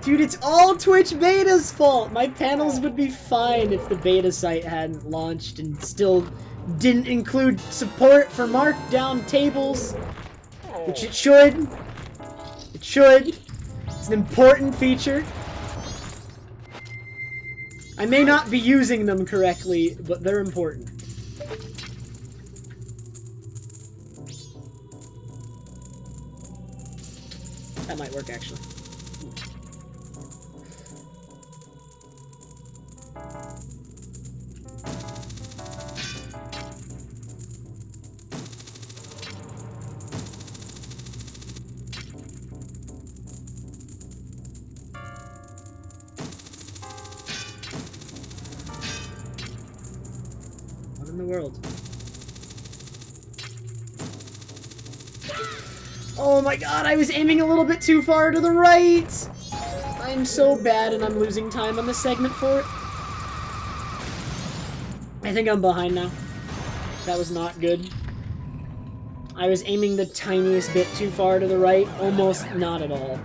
Dude, it's all Twitch Beta's fault! My panels would be fine if the beta site hadn't launched and still didn't include support for markdown tables. Which it should. It should. It's an important feature. I may not be using them correctly, but they're important. That might work, actually. What in the world? Oh my god, I was aiming a little bit too far to the right! I'm so bad and I'm losing time on this segment for it. I think I'm behind now. That was not good. I was aiming the tiniest bit too far to the right. Almost not at all.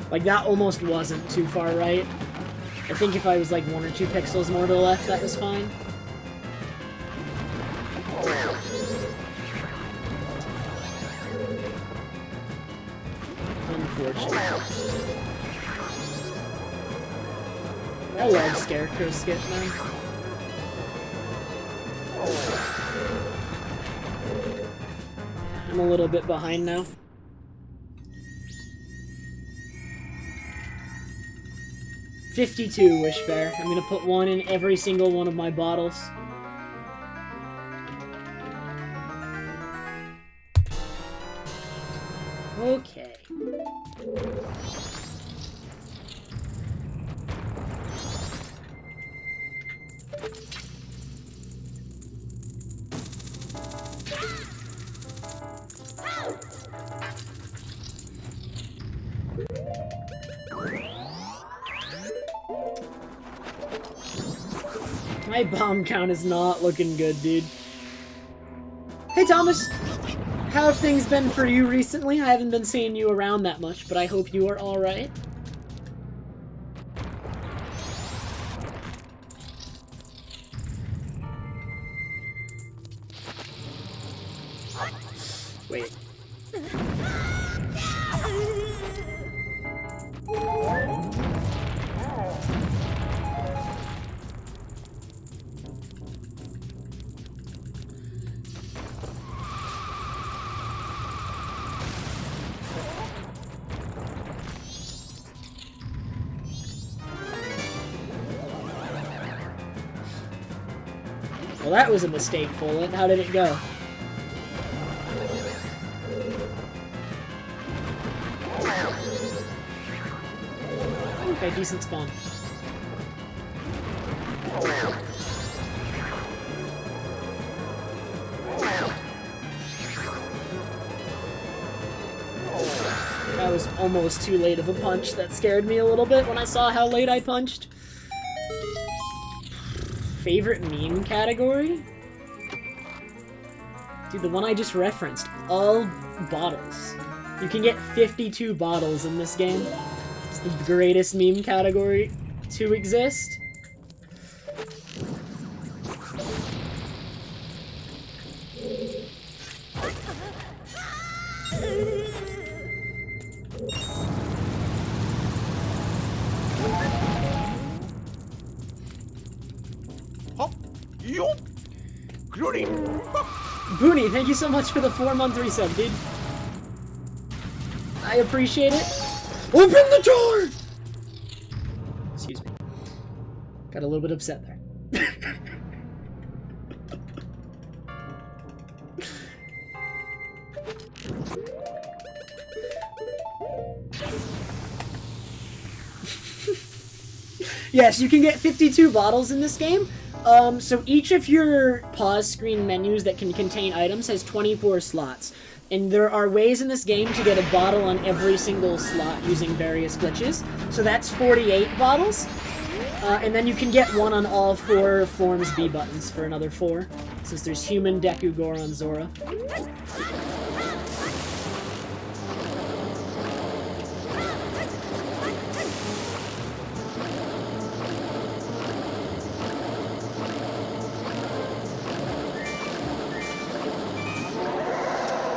Like, that almost wasn't too far right. I think if I was like 1 or 2 pixels more to the left, that was fine. Unfortunate. I love Scarecrow skip, man. I'm a little bit behind now. $52 Wish Bear. I'm gonna put 1 in every single one of my bottles. Okay. My bomb count is not looking good, dude. Hey, Thomas! How have things been for you recently? I haven't been seeing you around that much, but I hope you are alright. Wait. Well, that was a mistake, Follett. How did it go? Okay, decent spawn. That was almost too late of a punch. That scared me a little bit when I saw how late I punched. Favorite meme category? Dude, the one I just referenced. All bottles. You can get 52 bottles in this game. It's the greatest meme category to exist. Booney, thank you so much for the 4-month resub, dude. I appreciate it. Open the door! Excuse me. Got a little bit upset there. Yes, you can get 52 bottles in this game. So each of your pause screen menus that can contain items has 24 slots. And there are ways in this game to get a bottle on every single slot using various glitches. So that's 48 bottles. And then you can get one on all 4 Forms B buttons for another 4. Since there's Human, Deku, Goron, Zora.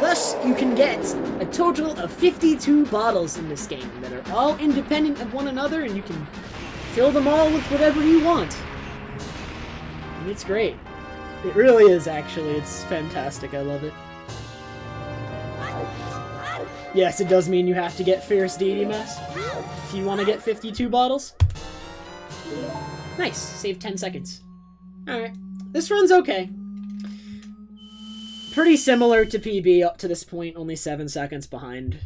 Thus, you can get a total of 52 bottles in this game that are all independent of one another, and you can fill them all with whatever you want. And it's great. It really is, actually. It's fantastic. I love it. Yes, it does mean you have to get Fierce Deity Mask if you want to get 52 bottles. Nice. Save 10 seconds. Alright. This run's okay. Pretty similar to PB up to this point, only 7 seconds behind.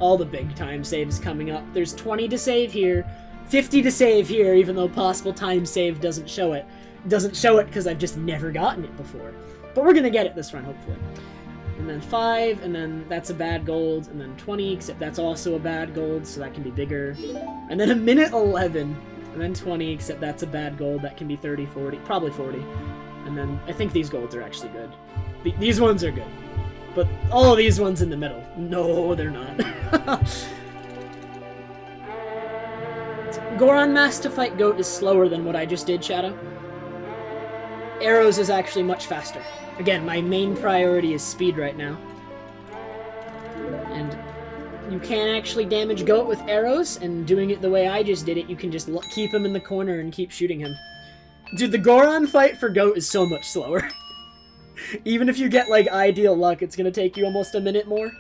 All the big time saves coming up. There's 20 to save here, 50 to save here, even though possible time save doesn't show it. It doesn't show it because I've just never gotten it before. But we're gonna get it this run, hopefully. And then 5, and then that's a bad gold, and then 20, except that's also a bad gold, so that can be bigger. And then a minute 11, and then 20, except that's a bad gold, that can be 30, 40, probably 40. And then I think these golds are actually good. These ones are good. But all of these ones in the middle. No, they're not. Goron Mask to fight Goat is slower than what I just did, Shadow. Arrows is actually much faster. Again, my main priority is speed right now. And you can actually damage Goat with arrows, and doing it the way I just did it, you can just keep him in the corner and keep shooting him. Dude, the Goron fight for Goat is so much slower. Even if you get, like, ideal luck, it's gonna take you almost a minute more.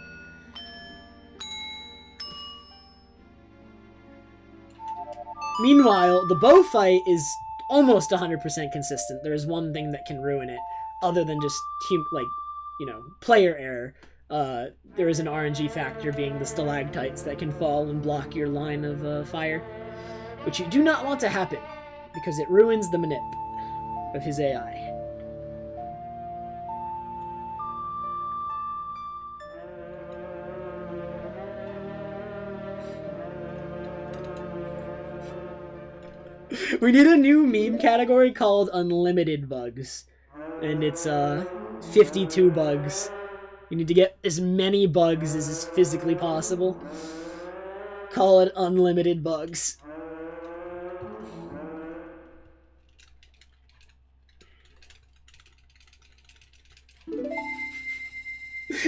Meanwhile, the bow fight is almost 100% consistent. There is one thing that can ruin it, other than just, player error. There is an RNG factor, being the stalactites that can fall and block your line of fire, which you do not want to happen, because it ruins the manip of his AI. We need a new meme category called Unlimited Bugs. And it's 52 bugs. You need to get as many bugs as is physically possible. Call it Unlimited Bugs.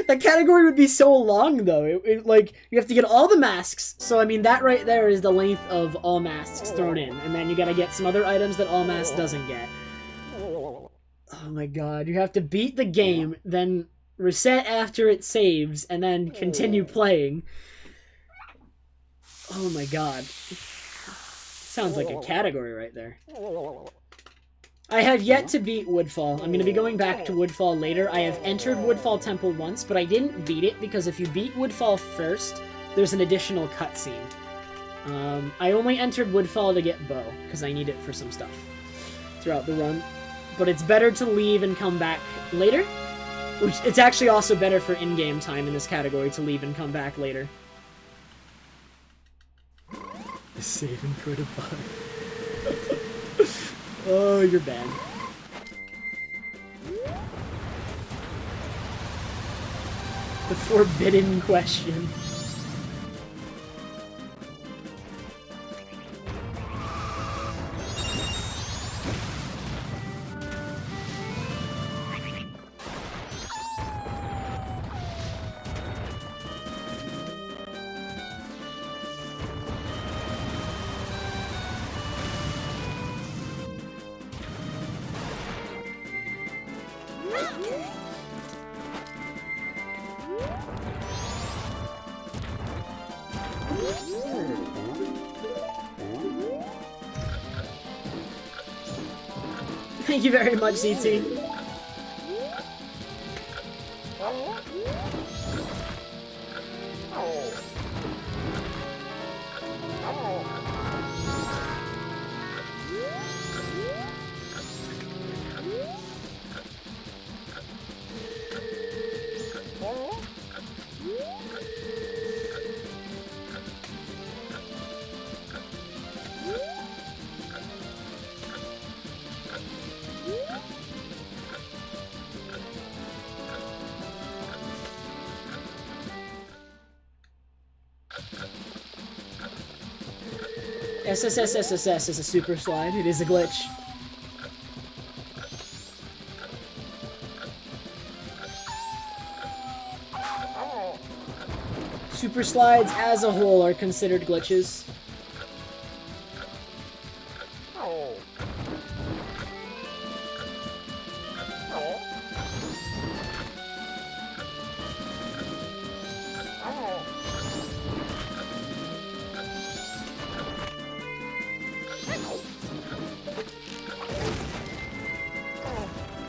That category would be so long, though. Like, you have to get all the masks. So, I mean, that right there is the length of all masks thrown in. And then you gotta get some other items that all masks doesn't get. Oh my god. You have to beat the game, then reset after it saves, and then continue playing. Oh my god. Sounds like a category right there. I have yet to beat Woodfall. I'm going to be going back to Woodfall later. I have entered Woodfall Temple once, but I didn't beat it because if you beat Woodfall first, there's an additional cutscene. I only entered Woodfall to get Bow, because I need it for some stuff throughout the run. But it's better to leave and come back later. Which, it's actually also better for in-game time in this category to leave and come back later. The save and go to bug. Oh, you're bad. The forbidden question. Thank you very much, CT. SSS is a super slide. It is a glitch. Super slides as a whole are considered glitches.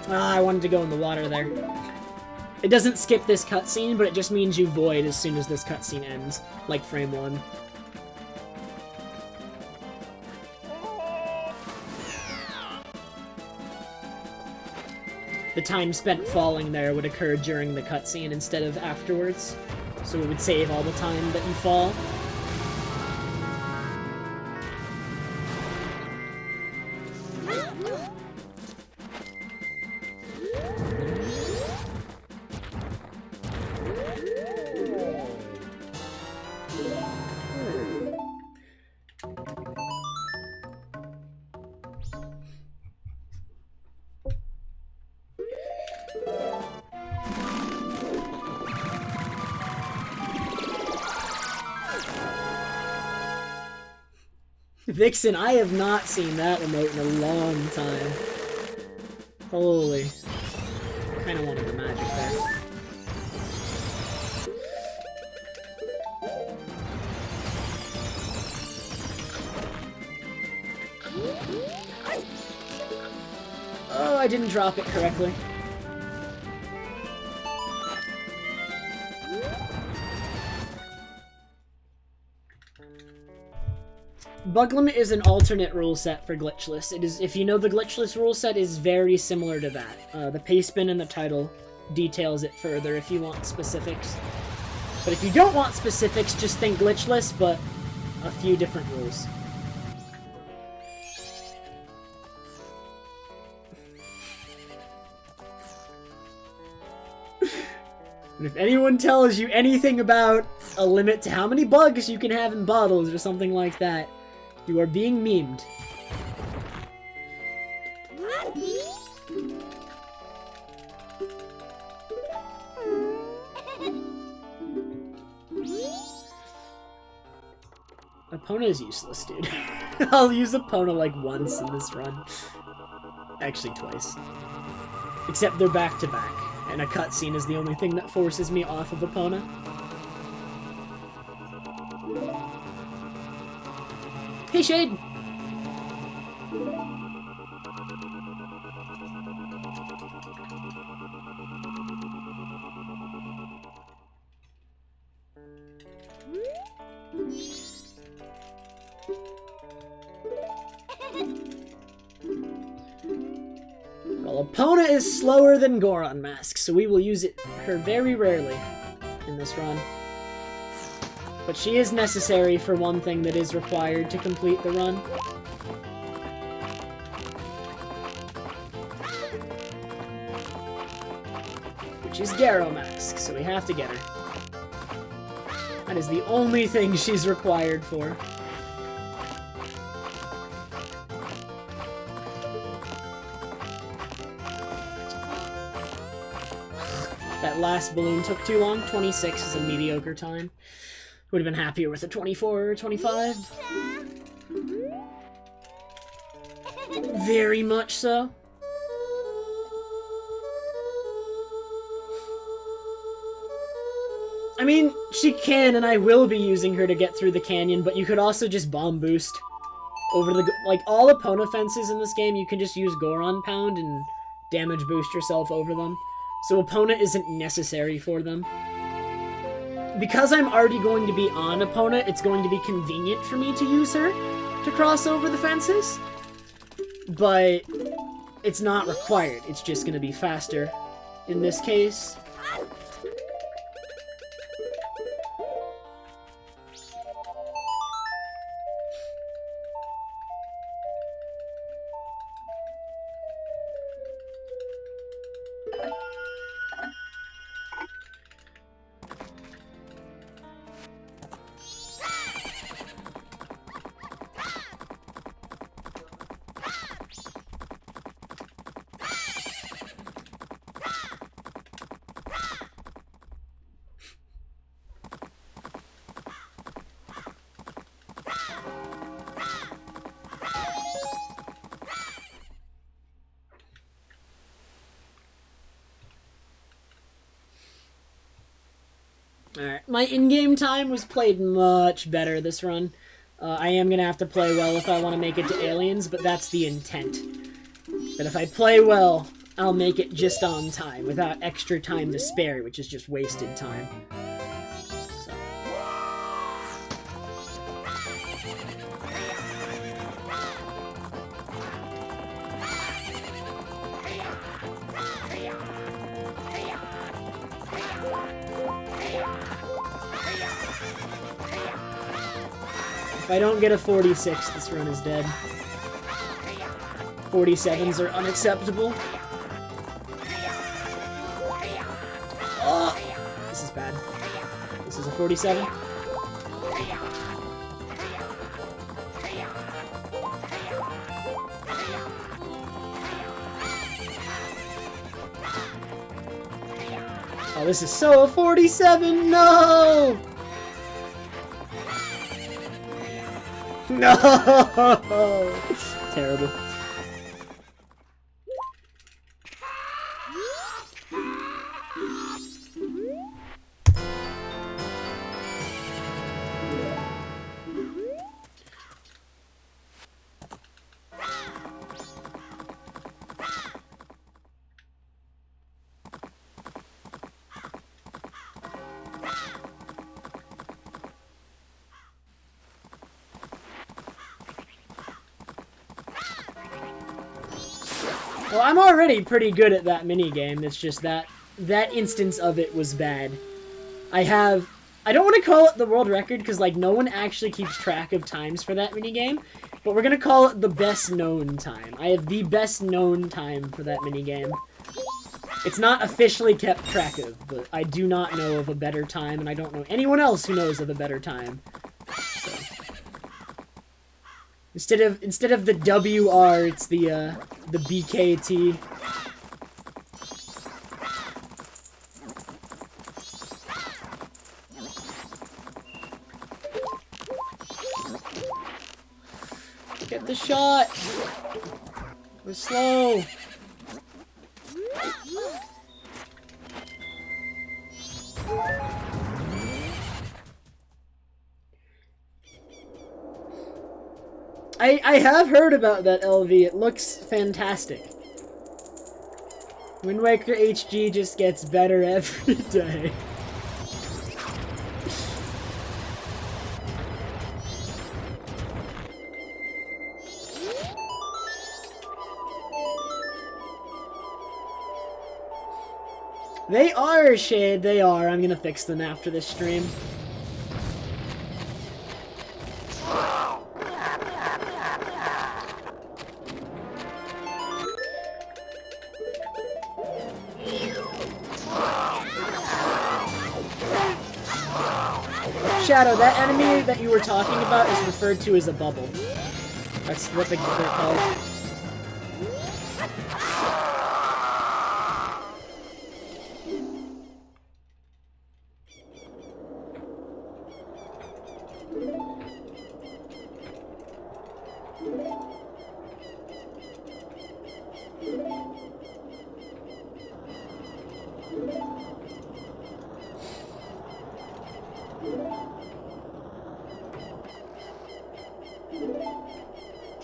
I wanted to go in the water there. It doesn't skip this cutscene, but it just means you void as soon as this cutscene ends, like frame 1. The time spent falling there would occur during the cutscene instead of afterwards, so it would save all the time that you fall. Vixen, I have not seen that remote in a long time. Holy. Kinda wanted the magic there. Oh, I didn't drop it correctly. Bug Limit is an alternate rule set for Glitchless. It is, if you know, the Glitchless rule set is very similar to that. The pastebin in the title details it further if you want specifics. But if you don't want specifics, just think Glitchless, but a few different rules. And if anyone tells you anything about a limit to how many bugs you can have in bottles or something like that, you are being memed. Epona is useless, dude. I'll use Epona like once in this run. Actually, twice. Except they're back-to-back, and a cutscene is the only thing that forces me off of Epona. Hey, Shade! Well, Epona is slower than Goron Mask, so we will use her very rarely in this run. But she is necessary for one thing that is required to complete the run. Which is Garo Mask, so we have to get her. That is the only thing she's required for. That last balloon took too long. 26 is a mediocre time. Would have been happier with a 24 or 25. Very much so. I mean, she can, and I will be using her to get through the canyon, but you could also just bomb boost over the... Like, all Epona fences in this game, you can just use Goron Pound and damage boost yourself over them. So Epona isn't necessary for them. Because I'm already going to be on Epona, it's going to be convenient for me to use her to cross over the fences. But it's not required. It's just going to be faster in this case. Alright, my in-game time was played much better this run. I am going to have to play well if I want to make it to aliens, but that's the intent. That if I play well, I'll make it just on time, without extra time to spare, which is just wasted time. So. If I don't get a 46, this run is dead. 47s are unacceptable. Oh, this is bad. This is a 47. Oh, this is so a 47. No! No! Terrible. Well, I'm already pretty good at that minigame, it's just that instance of it was bad. I don't want to call it the world record, because, like, no one actually keeps track of times for that minigame, but we're gonna call it the best known time. I have the best known time for that minigame. It's not officially kept track of, but I do not know of a better time, and I don't know anyone else who knows of a better time. So. Instead of the WR, it's the BKT. Get the shot. We're slow. I have heard about that LV. It looks fantastic. Wind Waker HG just gets better every day. They are, Shade, they are. I'm gonna fix them after this stream. Shadow, that enemy that you were talking about is referred to as a bubble. That's what they're called.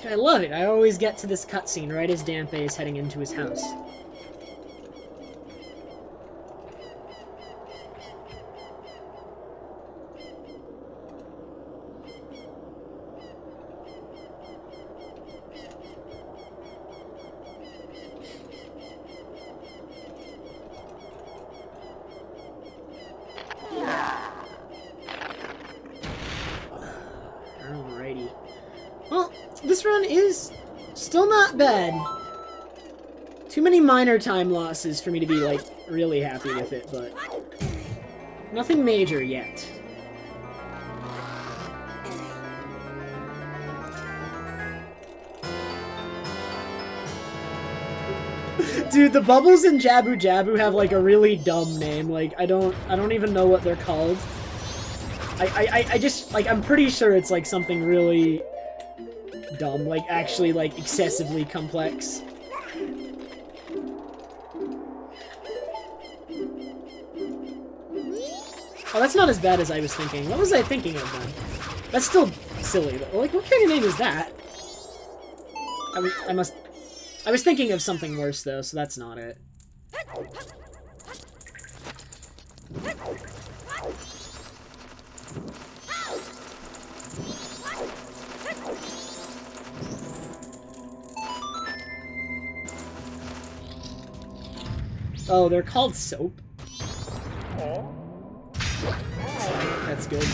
I love it. I always get to this cutscene right as Dampe is heading into his house. Alrighty. Well, this run is still not bad. Too many minor time losses for me to be, like, really happy with it, but nothing major yet. Dude, the bubbles in Jabu Jabu have, like, a really dumb name. Like, I don't even know what they're called. I just, like, I'm pretty sure it's, like, something really dumb. Like, actually, like, excessively complex. Oh, that's not as bad as I was thinking. What was I thinking of then? That's still silly. Like, what kind of name is that? I was thinking of something worse, though, so that's not it. Oh, they're called soap? That's good.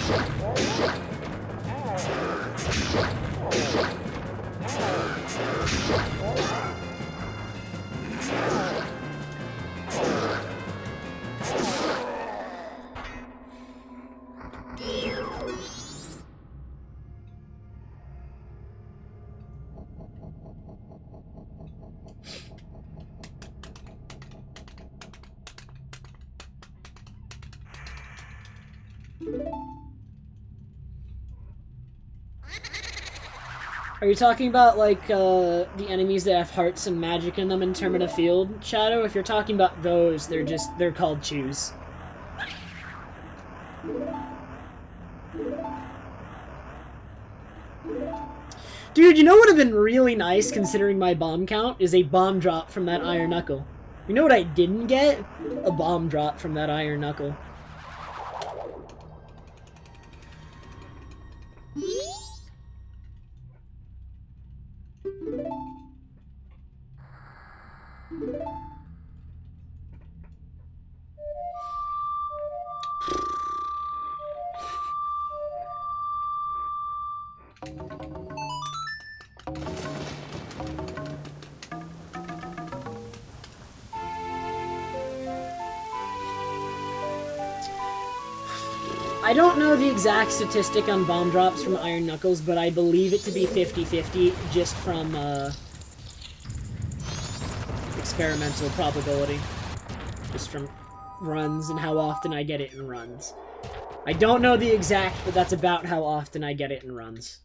Are you talking about, like, the enemies that have hearts and magic in them in Termina Field, Shadow? If you're talking about those, they're called chews. Dude, you know what would have been really nice, considering my bomb count, is a bomb drop from that Iron Knuckle. You know what I didn't get? A bomb drop from that Iron Knuckle. I don't know the exact statistic on bomb drops from Iron Knuckles, but I believe it to be 50-50 just from experimental probability. Just from runs and how often I get it in runs. I don't know the exact, but that's about how often I get it in runs.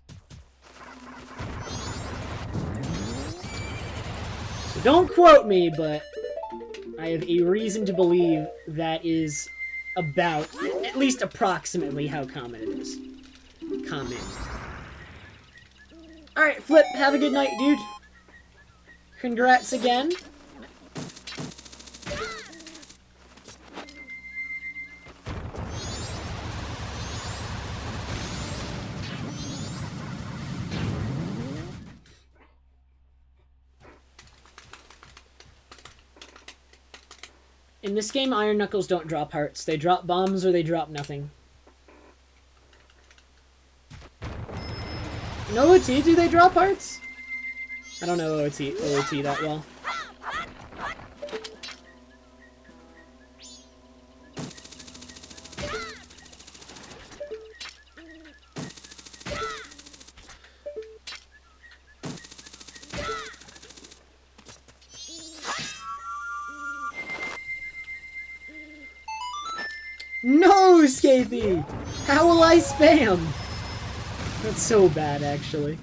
So don't quote me, but I have a reason to believe that is about, at least approximately, how common it is. Common. Alright, Flip, have a good night, dude. Congrats again. In this game, Iron Knuckles don't drop hearts. They drop bombs or they drop nothing. In OOT, do they drop hearts? I don't know OOT that well. No, Scathy! How will I spam? That's so bad, actually.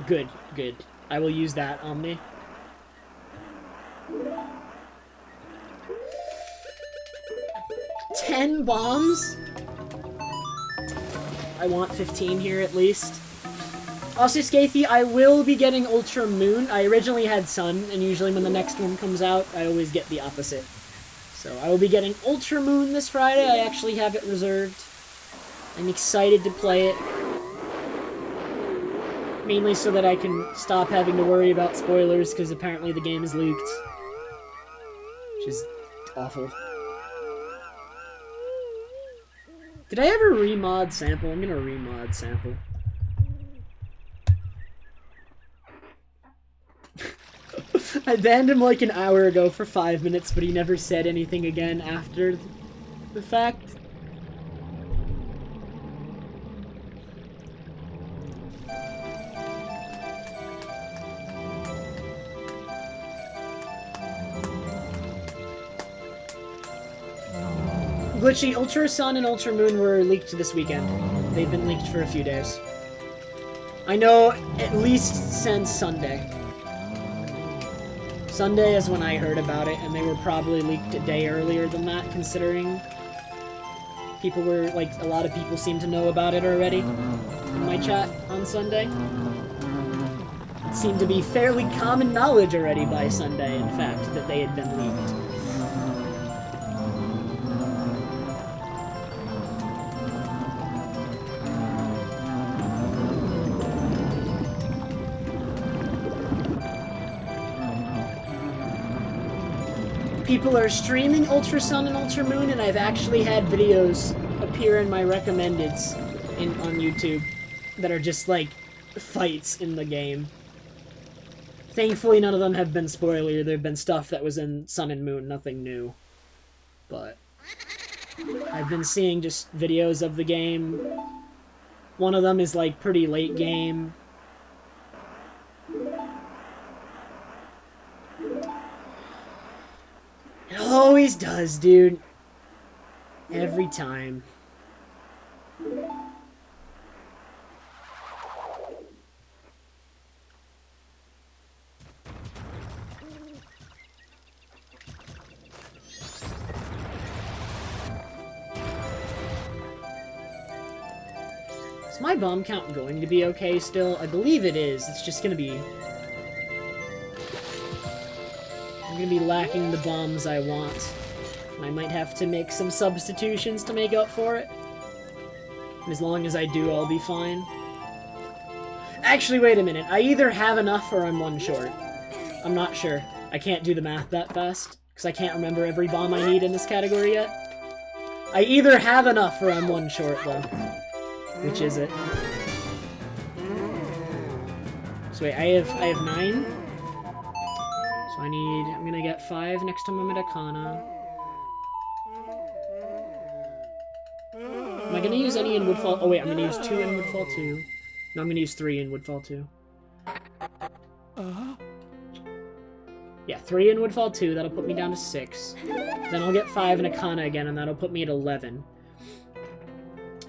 Good, good. I will use that, Omni. $10 bombs? I want 15 here at least. Also, Scathy, I will be getting Ultra Moon. I originally had Sun, and usually when the next one comes out, I always get the opposite. So I will be getting Ultra Moon this Friday. I actually have it reserved. I'm excited to play it. Mainly so that I can stop having to worry about spoilers, because apparently the game is leaked. Which is awful. Did I ever remod Sample? I'm gonna remod Sample. I banned him like an hour ago for 5 minutes, but he never said anything again after the fact. Glitchy, Ultra Sun and Ultra Moon were leaked this weekend. They've been leaked for a few days. I know at least since Sunday. Sunday is when I heard about it, and they were probably leaked a day earlier than that, considering people were, like, a lot of people seem to know about it already in my chat on Sunday. It seemed to be fairly common knowledge already by Sunday, in fact, that they had been leaked. People are streaming Ultra Sun and Ultra Moon, and I've actually had videos appear in my recommendeds on YouTube that are just, like, fights in the game. Thankfully, none of them have been spoiler. There have been stuff that was in Sun and Moon, nothing new. But I've been seeing just videos of the game. One of them is, like, pretty late game. It always does, dude. Every time. Is my bomb count going to be okay still? I believe it is. It's just gonna be... I'm gonna be lacking the bombs I want. I might have to make some substitutions to make up for it. And as long as I do, I'll be fine. Actually, wait a minute. I either have enough or I'm one short. I'm not sure. I can't do the math that fast, because I can't remember every bomb I need in this category yet. I either have enough or I'm one short, though. Which is it? So wait, I have 9. So I'm gonna get 5 next time I'm at Akana. Am I gonna use any in Woodfall? Oh wait, I'm gonna use 2 in Woodfall 2. No, I'm gonna use 3 in Woodfall 2. Yeah, 3 in Woodfall 2, that'll put me down to 6. Then I'll get 5 in Akana again, and that'll put me at 11.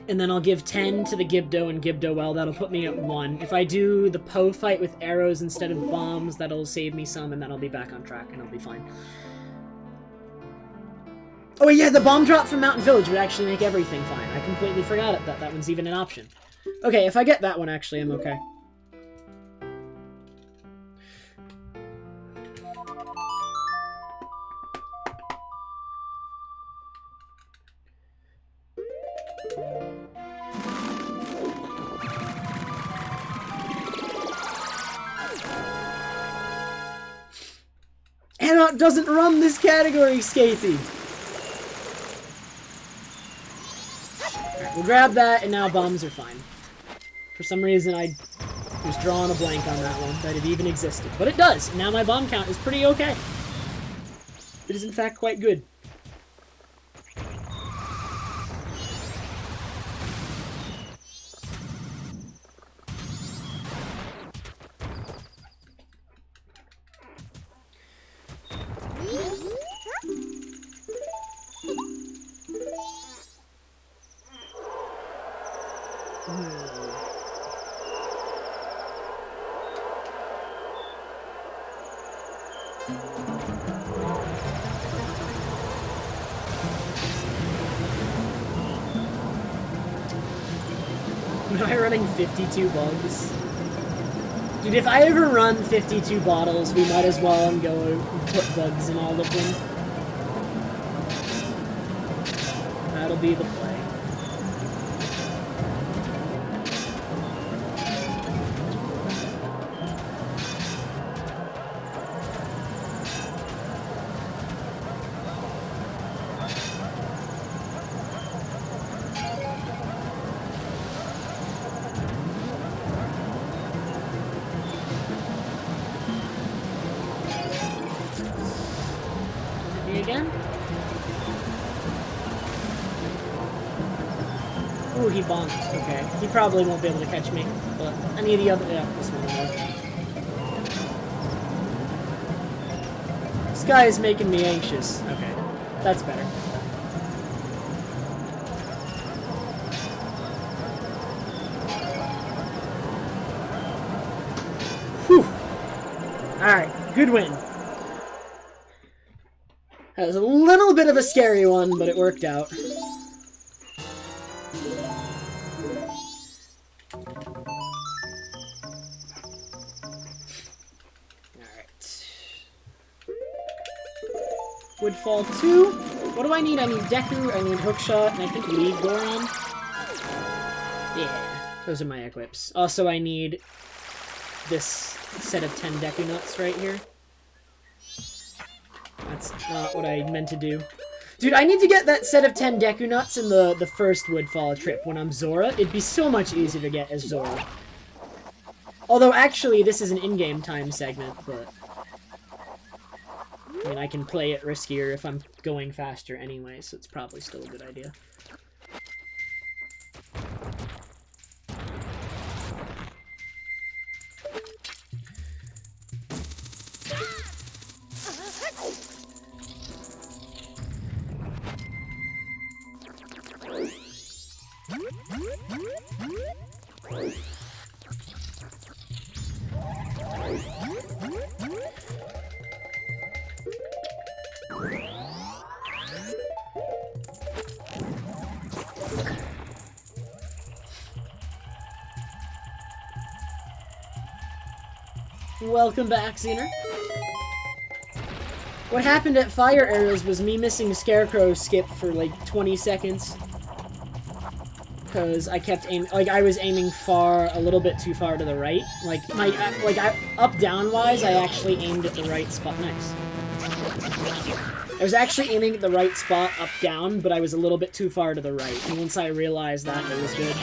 And then I'll give 10 to the Gibdo and Gibdo Well, that'll put me at 1. If I do the Poe fight with arrows instead of bombs, that'll save me some, and then I'll be back on track, and I'll be fine. Oh yeah, the bomb drop from Mountain Village would actually make everything fine. I completely forgot that that one's even an option. Okay, if I get that one, actually, I'm okay. Anot doesn't run this category, Skatey! Alright, we'll grab that, and now bombs are fine. For some reason, I was drawing a blank on that one, that it even existed. But it does, and now my bomb count is pretty okay. It is, in fact, quite good. Am I running 52 bugs? Dude, if I ever run 52 bottles, we might as well go and put bugs in all of them. That'll be the play. Again? Ooh, he bonked. Okay. He probably won't be able to catch me. But any of the other... Yeah, this one will. This guy is making me anxious. Okay. That's better. Whew. Alright. Good win. That was a little bit of a scary one, but it worked out. Alright. Woodfall 2. What do I need? I need Deku, I need Hookshot, and I think Leave Goron. Yeah, those are my equips. Also, I need this set of 10 Deku Nuts right here. That's not what I meant to do. Dude, I need to get that set of 10 Deku Nuts in the first Woodfall trip when I'm Zora. It'd be so much easier to get as Zora. Although, actually, this is an in-game time segment, but... I mean, I can play it riskier if I'm going faster anyway, so it's probably still a good idea. Welcome back, Xener. What happened at Fire Arrows was me missing Scarecrow skip for like 20 seconds. because I kept aiming, like, I was aiming a little bit too far to the right. Like, up-down wise, I actually aimed at the right spot. Nice. I was actually aiming at the right spot up-down, but I was a little bit too far to the right. And once I realized that, it was good.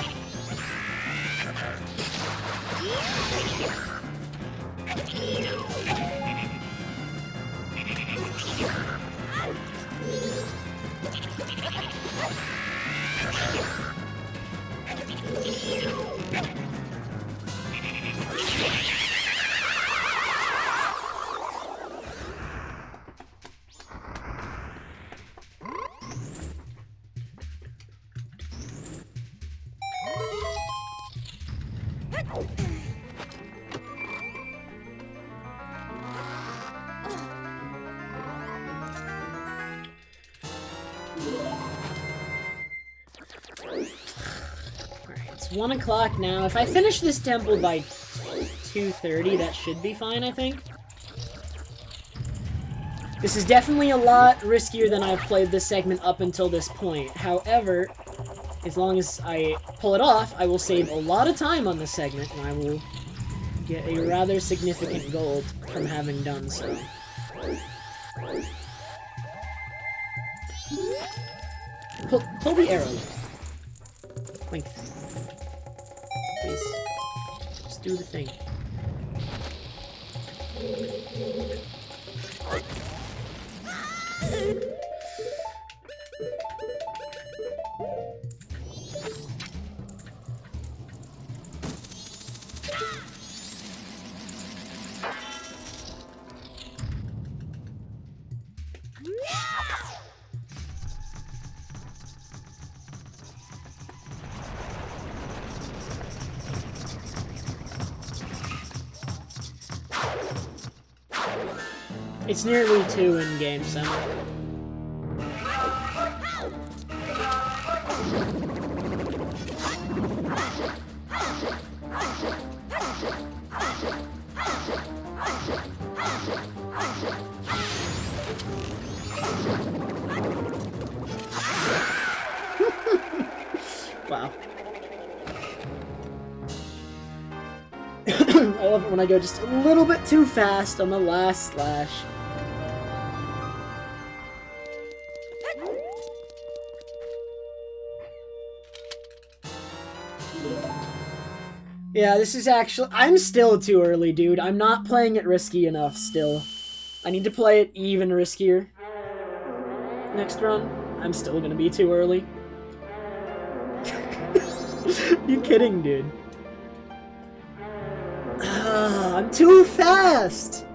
It's 1 o'clock now. If I finish this temple by 2:30, that should be fine, I think. This is definitely a lot riskier than I've played this segment up until this point. However, as long as I pull it off, I will save a lot of time on this segment, and I will get a rather significant gold from having done so. Pull the arrow. Length. Please. Just do the thing. It's nearly 2 in game, so. Wow. I love it when I go just a little bit too fast on the last slash. Yeah, this is actually... I'm still too early, dude. I'm not playing it risky enough still. I need to play it even riskier. Next run. I'm still gonna be too early. You kidding, dude? I'm too fast!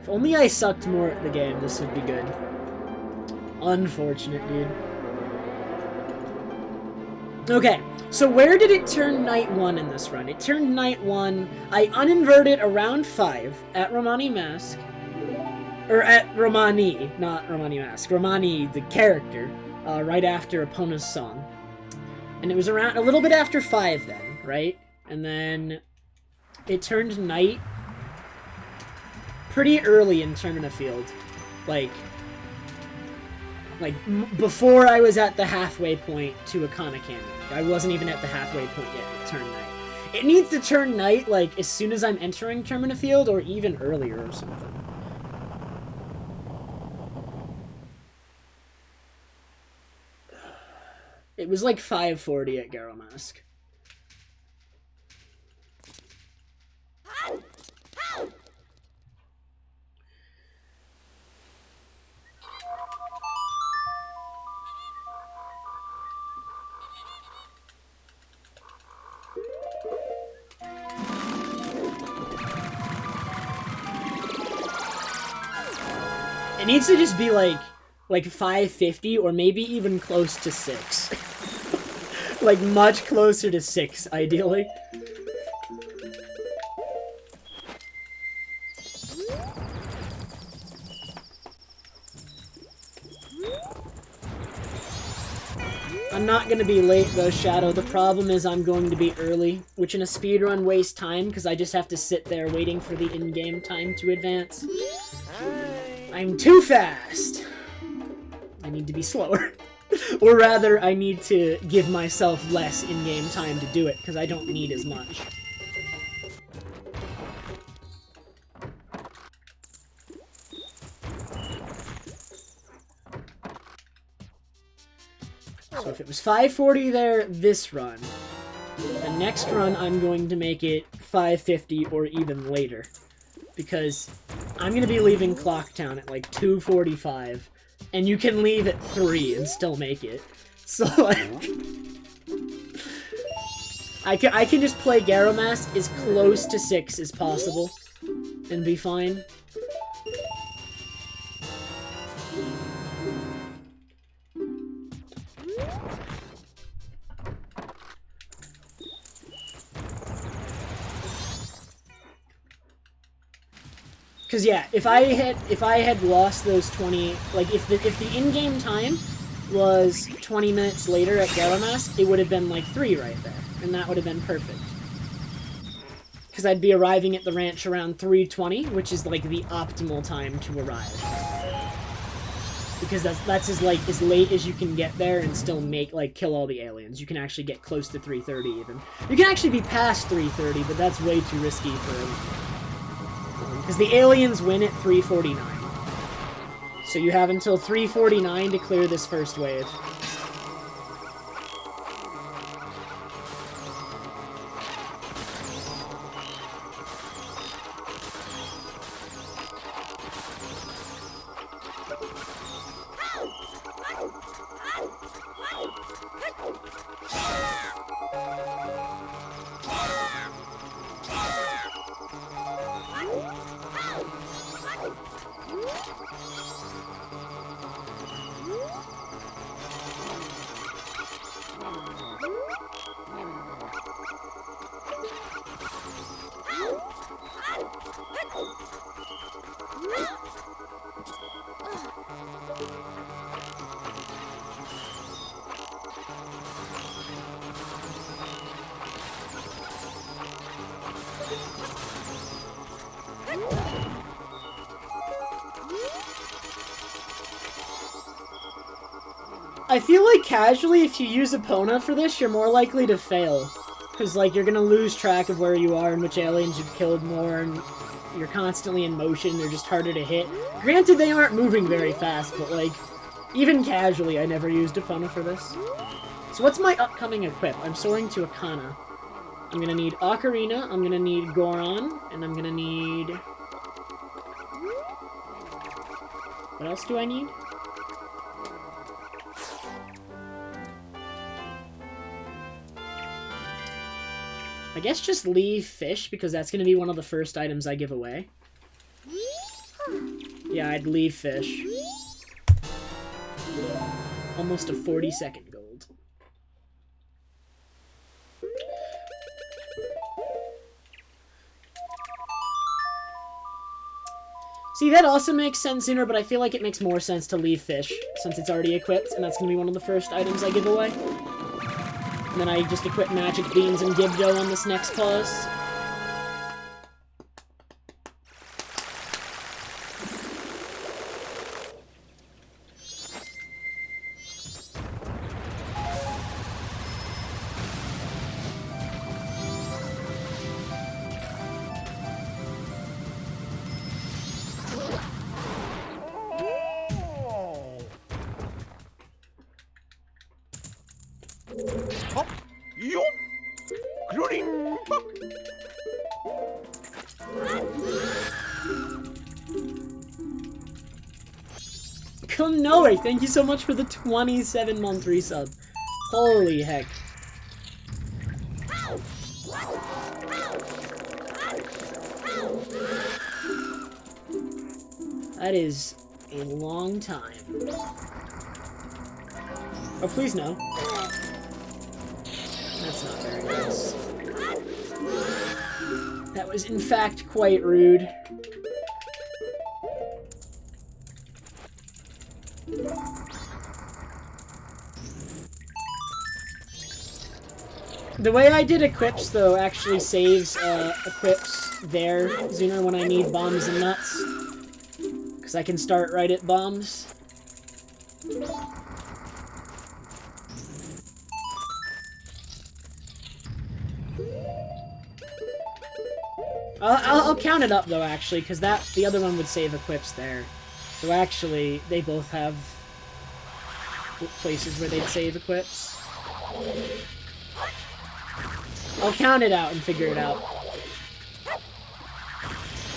If only I sucked more at the game, this would be good. Unfortunate, dude. Okay, so where did it turn night 1 in this run? It turned night 1. I uninverted around 5 at Romani Mask. Or at Romani, not Romani Mask. Romani, the character, right after Epona's song. And it was around a little bit after 5 then, right? And then it turned night pretty early in Termina Field. Like before I was at the halfway point to Akana Canyon. I wasn't even at the halfway point yet. It turned night. It needs to turn night, like, as soon as I'm entering Termina Field, or even earlier or something. It was like 5:40 at Garo Mask. It needs to just be like 550 or maybe even close to 6. Like much closer to 6, ideally. I'm not gonna be late though, Shadow. The problem is I'm going to be early, which in a speedrun wastes time because I just have to sit there waiting for the in-game time to advance. I'm too fast. I need to be slower. Or rather, I need to give myself less in-game time to do it, because I don't need as much. So if it was 5:40 there, this run, the next run I'm going to make it 5:50 or even later. Because I'm going to be leaving Clocktown at like 2:45, and you can leave at 3 and still make it. So, like, I can just play Garomask as close to 6 as possible and be fine. Cause yeah, if I had lost those 20, like if the in-game time was 20 minutes later at Garomask, it would have been like 3 right there, and that would have been perfect. Because I'd be arriving at the ranch around 3:20, which is like the optimal time to arrive. Because that's as late as you can get there and still kill all the aliens. You can actually get close to 3:30 even. You can actually be past 3:30, but that's way too risky for. Because the aliens win at 3:49. So you have until 3:49 to clear this first wave. I feel like casually, if you use Epona for this, you're more likely to fail. Because, like, you're gonna lose track of where you are and which aliens you've killed more, and you're constantly in motion, they're just harder to hit. Granted, they aren't moving very fast, but, like, even casually, I never used Epona for this. So what's my upcoming equip? I'm soaring to Akana. I'm gonna need Ocarina, I'm gonna need Goron, and I'm gonna need... What else do I need? I guess just leave fish, because that's going to be one of the first items I give away. Yeah, I'd leave fish. Almost a 40-second gold. See, that also makes sense sooner, but I feel like it makes more sense to leave fish, since it's already equipped, and that's going to be one of the first items I give away. And then I just equip Magic Beans and Gibdo on this next pause. Noe, thank you so much for the 27-month resub. Holy heck. That is a long time. Oh, please no. That's not very nice. That was, in fact, quite rude. The way I did equips, though, actually saves equips there, Zuner, when I need bombs and nuts. Because I can start right at bombs. I'll count it up though, actually, because the other one would save equips there. So actually, they both have places where they'd save equips. I'll count it out and figure it out.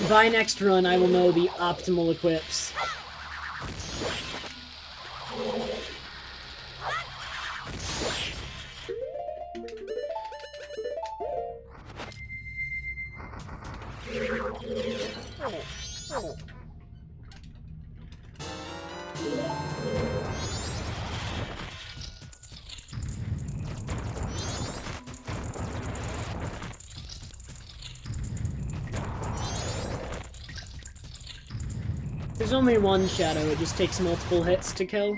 By next run, I will know the optimal equips. There's only one shadow, it just takes multiple hits to kill.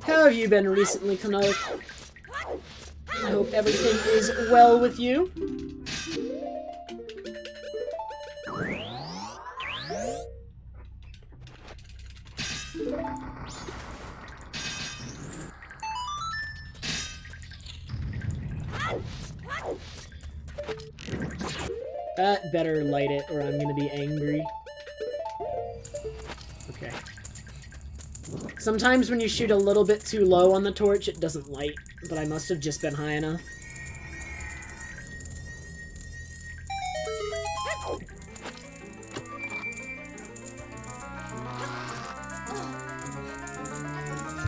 How have you been recently, Kanoik? I hope everything is well with you. That better light it or I'm gonna be angry. Okay. Sometimes when you shoot a little bit too low on the torch, it doesn't light, but I must have just been high enough.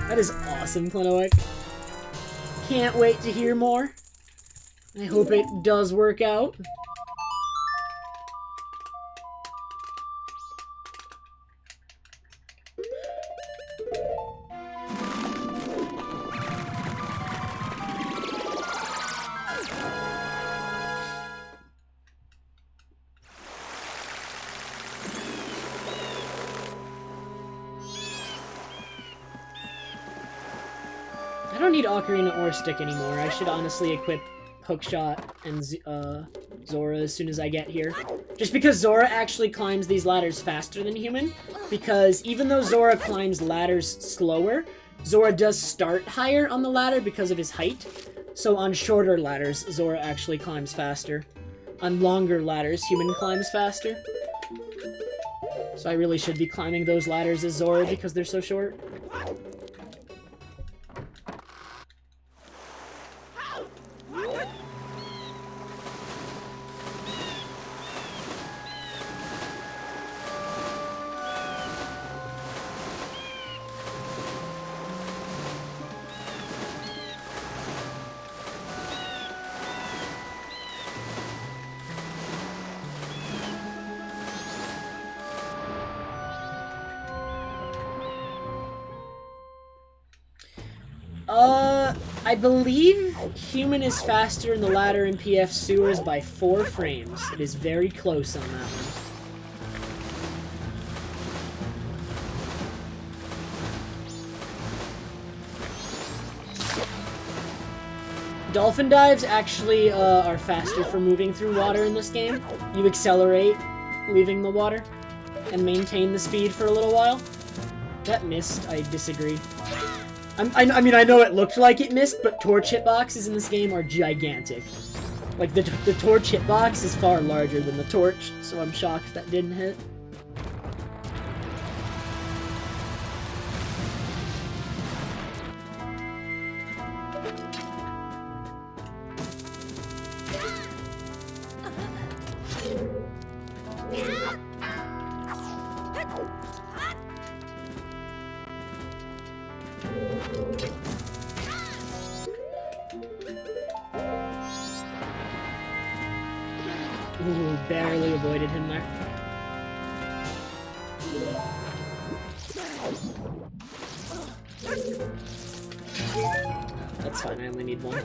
That is awesome, Planoic. Can't wait to hear more. I hope it does work out. I don't need Ocarina or Stick anymore. I should honestly equip Hookshot and Zora as soon as I get here. Just because Zora actually climbs these ladders faster than human. Because even though Zora climbs ladders slower, Zora does start higher on the ladder because of his height. So on shorter ladders, Zora actually climbs faster. On longer ladders, human climbs faster. So I really should be climbing those ladders as Zora because they're so short. I believe human is faster in the ladder in PF Sewers by 4 frames. It is very close on that one. Dolphin dives actually are faster for moving through water in this game. You accelerate leaving the water and maintain the speed for a little while. That missed. I disagree. I mean, I know it looked like it missed, but torch hitboxes in this game are gigantic. Like, the torch hitbox is far larger than the torch, so I'm shocked that didn't hit. Ooh, barely avoided him there. That's fine, I only need one.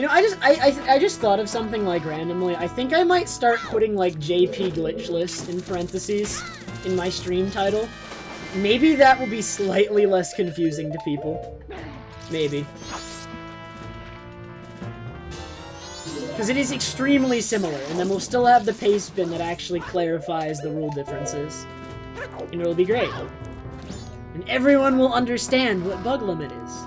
You know, I just thought of something like randomly. I think I might start putting like JP glitchless in parentheses in my stream title. Maybe that will be slightly less confusing to people. Maybe. Because it is extremely similar, and then we'll still have the paste bin that actually clarifies the rule differences. And it'll be great. And everyone will understand what bug limit is.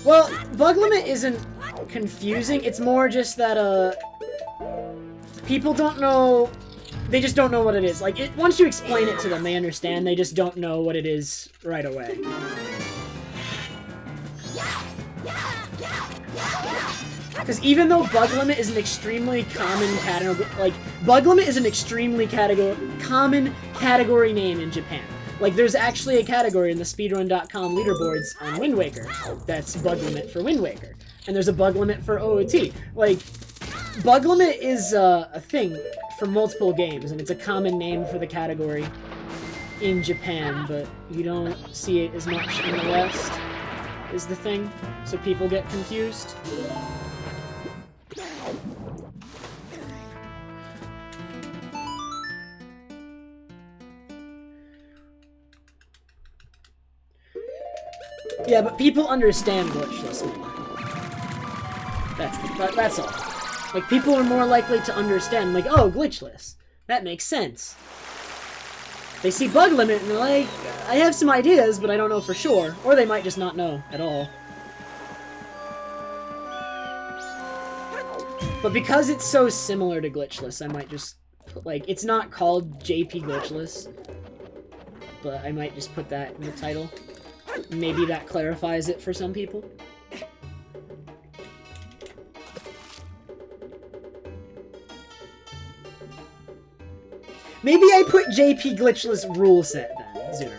Well, bug limit isn't confusing, it's more just that, people don't know, they just don't know what it is. Like, once you explain it to them, they understand, they just don't know what it is right away. Because even though bug limit is an extremely common category, like, bug limit is an extremely common category name in Japan. Like, there's actually a category in the Speedrun.com leaderboards on Wind Waker that's bug limit for Wind Waker. And there's a bug limit for OOT. Like, bug limit is a thing for multiple games, and it's a common name for the category in Japan, but you don't see it as much in the West, is the thing. So people get confused. Yeah, but people understand glitchless more. That's all. Like, people are more likely to understand, like, oh, glitchless. That makes sense. They see bug limit and they're like, I have some ideas, but I don't know for sure. Or they might just not know at all. But because it's so similar to glitchless, I might just put, like, it's not called JP glitchless, but I might just put that in the title. Maybe that clarifies it for some people. Maybe I put JP glitchless rule set then, Zuner.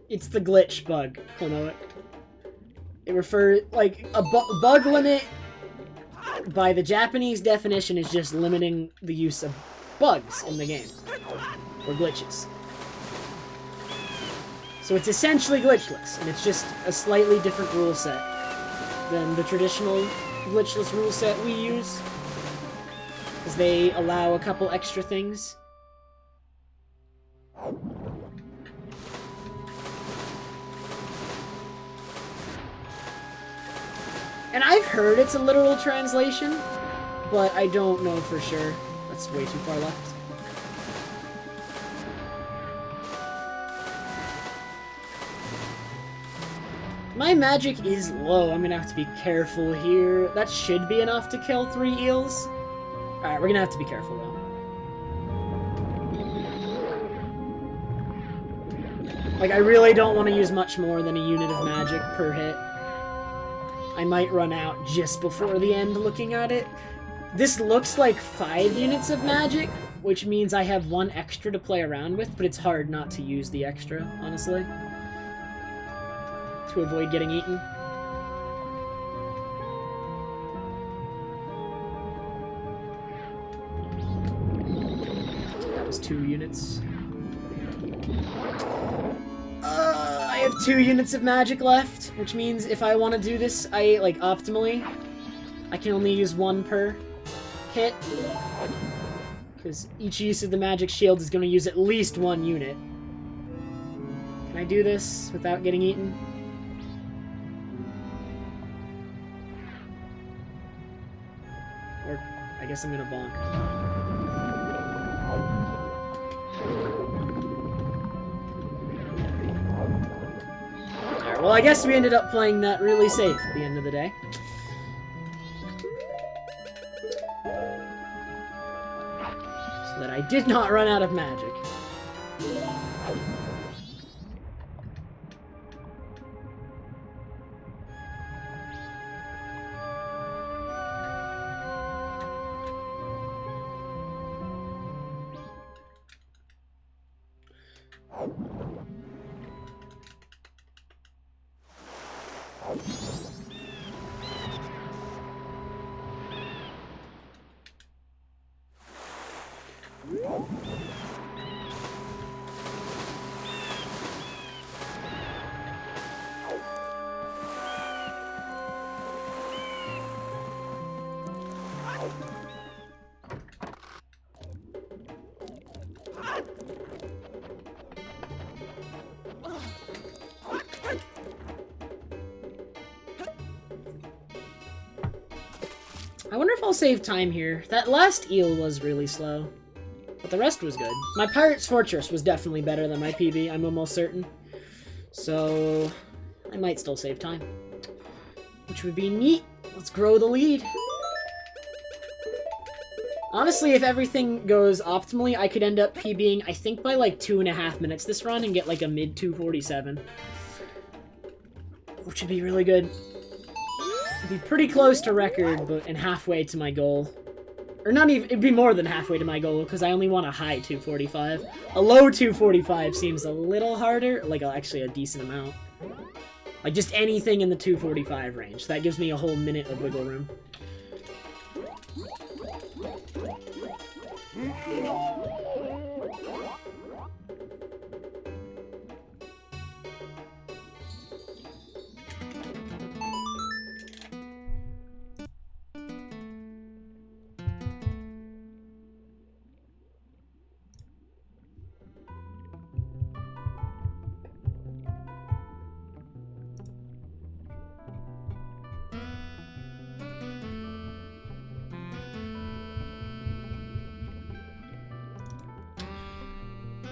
It's the glitch bug, Klonoic. It refers, like, a bug limit, by the Japanese definition, is just limiting the use of bugs in the game. Or glitches. So it's essentially glitchless, and it's just a slightly different rule set than the traditional glitchless rule set we use. Because they allow a couple extra things. And I've heard it's a literal translation, but I don't know for sure. That's way too far left. My magic is low. I'm gonna have to be careful here. That should be enough to kill 3 eels. Alright, we're gonna have to be careful though. Like, I really don't want to use much more than a unit of magic per hit. I might run out just before the end looking at it. This looks like 5 units of magic, which means I have 1 extra to play around with, but it's hard not to use the extra, honestly. To avoid getting eaten. That was 2 units. I have 2 units of magic left, which means if I want to do this, like, optimally, I can only use 1 per hit. Because each use of the magic shield is going to use at least 1 unit. Can I do this without getting eaten? Or, I guess I'm going to bonk. Well, I guess we ended up playing that really safe at the end of the day. So that I did not run out of magic. I wonder if I'll save time here. That last eel was really slow, but the rest was good. My Pirate's Fortress was definitely better than my PB, I'm almost certain. So, I might still save time, which would be neat. Let's grow the lead. Honestly, if everything goes optimally, I could end up PBing, I think, by like 2.5 minutes this run and get like a mid 247. Which would be really good. It'd be pretty close to record, but and halfway to my goal. Or not even, it'd be more than halfway to my goal, because I only want a high 245. A low 245 seems a little harder, like actually a decent amount. Like just anything in the 245 range. That gives me a whole minute of wiggle room.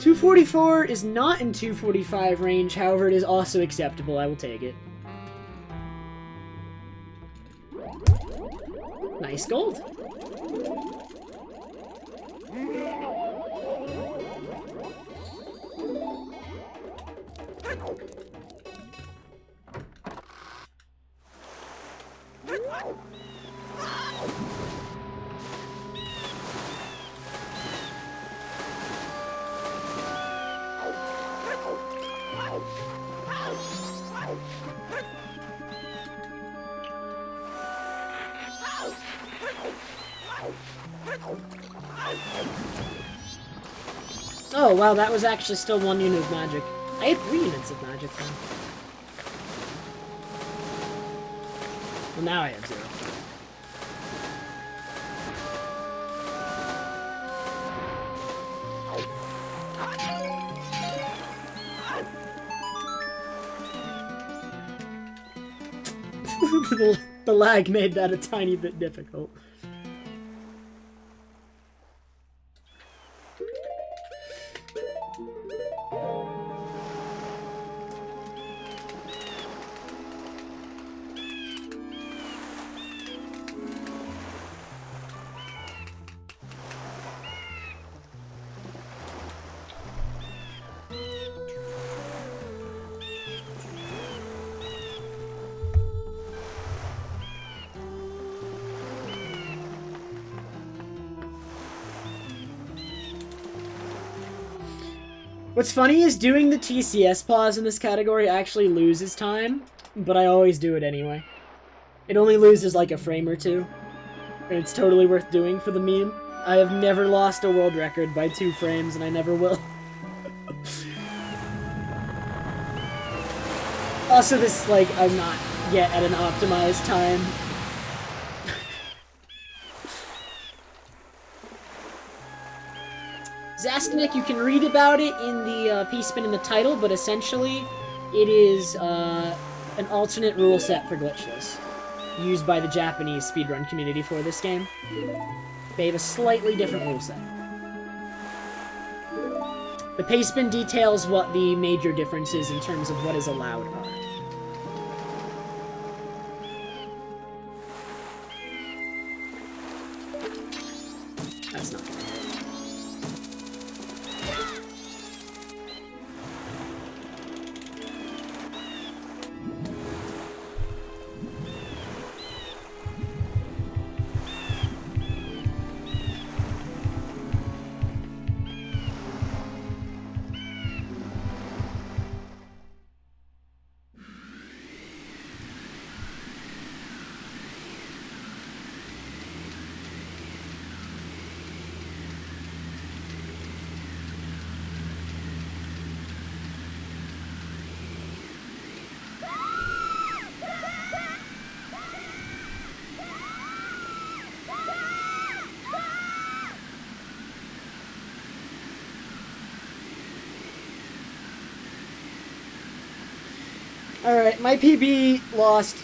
244 is not in 245 range, however it is also acceptable. I will take it. Nice gold. Oh, wow, that was actually still 1 unit of magic. I had 3 units of magic then. Well, now I have 0. The lag made that a tiny bit difficult. What's funny is doing the TCS pause in this category actually loses time, but I always do it anyway. It only loses like a frame or 2, and it's totally worth doing for the meme. I have never lost a world record by 2 frames, and I never will. Also, this, like, I'm not yet at an optimized time. Zastanik, you can read about it in the piece spin in the title, but essentially it is an alternate rule set for glitchless, used by the Japanese speedrun community for this game. They have a slightly different rule set. The pace spin details what the major differences in terms of what is allowed are. That's not gonna hit. Alright, my PB lost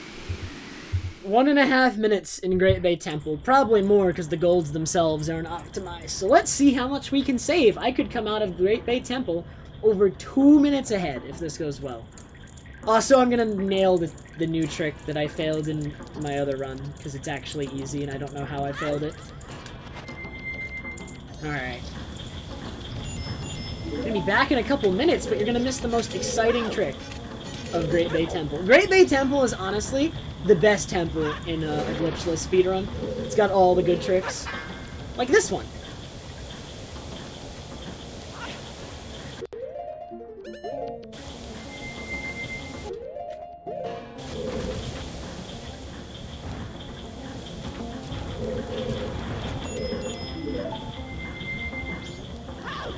1.5 minutes in Great Bay Temple. Probably more because the golds themselves aren't optimized. So let's see how much we can save. I could come out of Great Bay Temple over 2 minutes ahead if this goes well. Also, I'm going to nail the new trick that I failed in my other run because it's actually easy and I don't know how I failed it. Alright. You're going to be back in a couple minutes, but you're going to miss the most exciting trick of Great Bay Temple. Great Bay Temple is honestly the best temple in a glitchless speedrun. It's got all the good tricks. Like this one.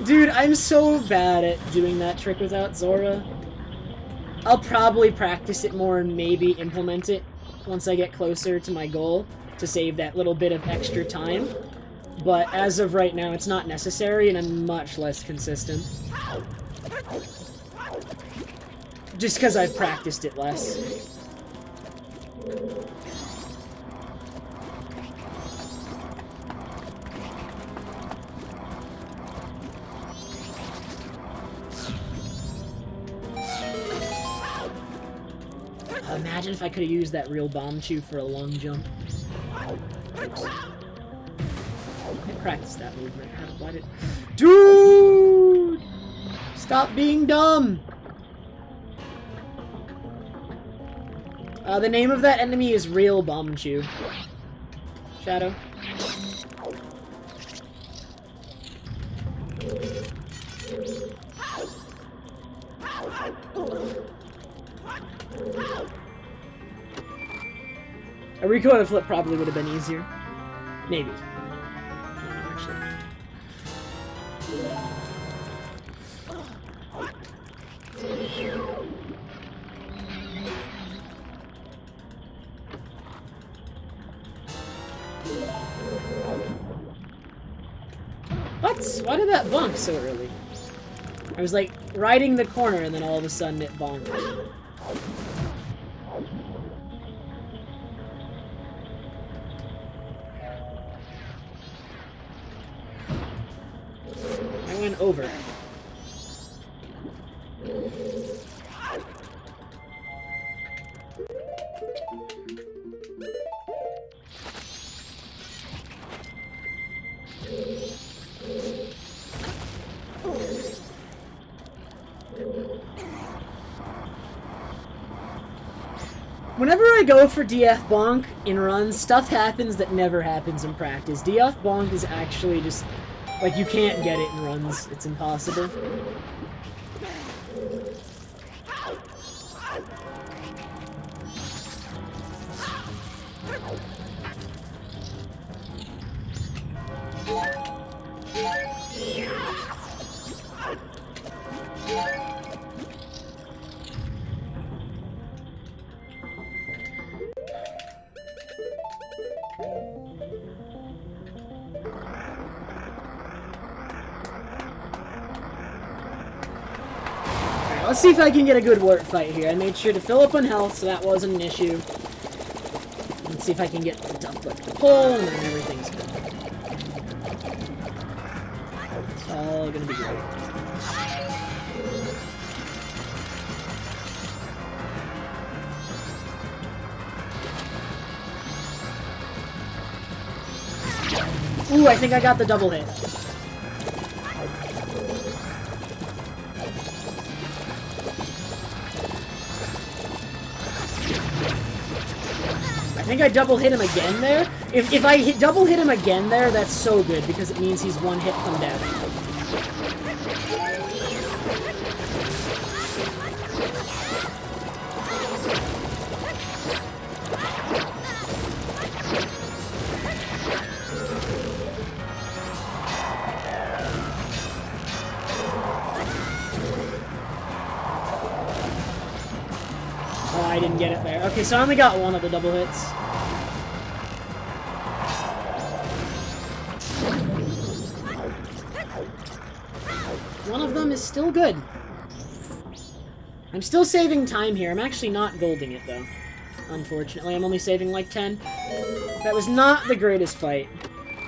Dude, I'm so bad at doing that trick without Zora. I'll probably practice it more and maybe implement it once I get closer to my goal to save that little bit of extra time. But as of right now, it's not necessary and I'm much less consistent. Just because I've practiced it less. Imagine if I could have used that real bomb chew for a long jump. Oops. I practiced that movement. Why did... Dude! Stop being dumb! The name of that enemy is Real Bomb Chew. Shadow. A recoil flip probably would have been easier. Maybe. I don't know, actually. What? Why did that bonk so early? I was like riding the corner and then all of a sudden it bonked. I went over. Whenever I go for DF bonk in runs, stuff happens that never happens in practice. DF bonk is actually just, like, you can't get it in runs. It's impossible. Let's see if I can get a good wart fight here. I made sure to fill up on health, so that wasn't an issue. Let's see if I can get the dump like the pull, and then everything's good. It's all gonna be great. Ooh, I think I got the double hit. I think I double hit him again there. If I double hit him again there, that's so good because it means he's one hit from death. Oh, I didn't get it there. Okay, so I only got one of the double hits. One of them is still good. I'm still saving time here. I'm actually not golding it, though. Unfortunately, I'm only saving like 10. That was not the greatest fight.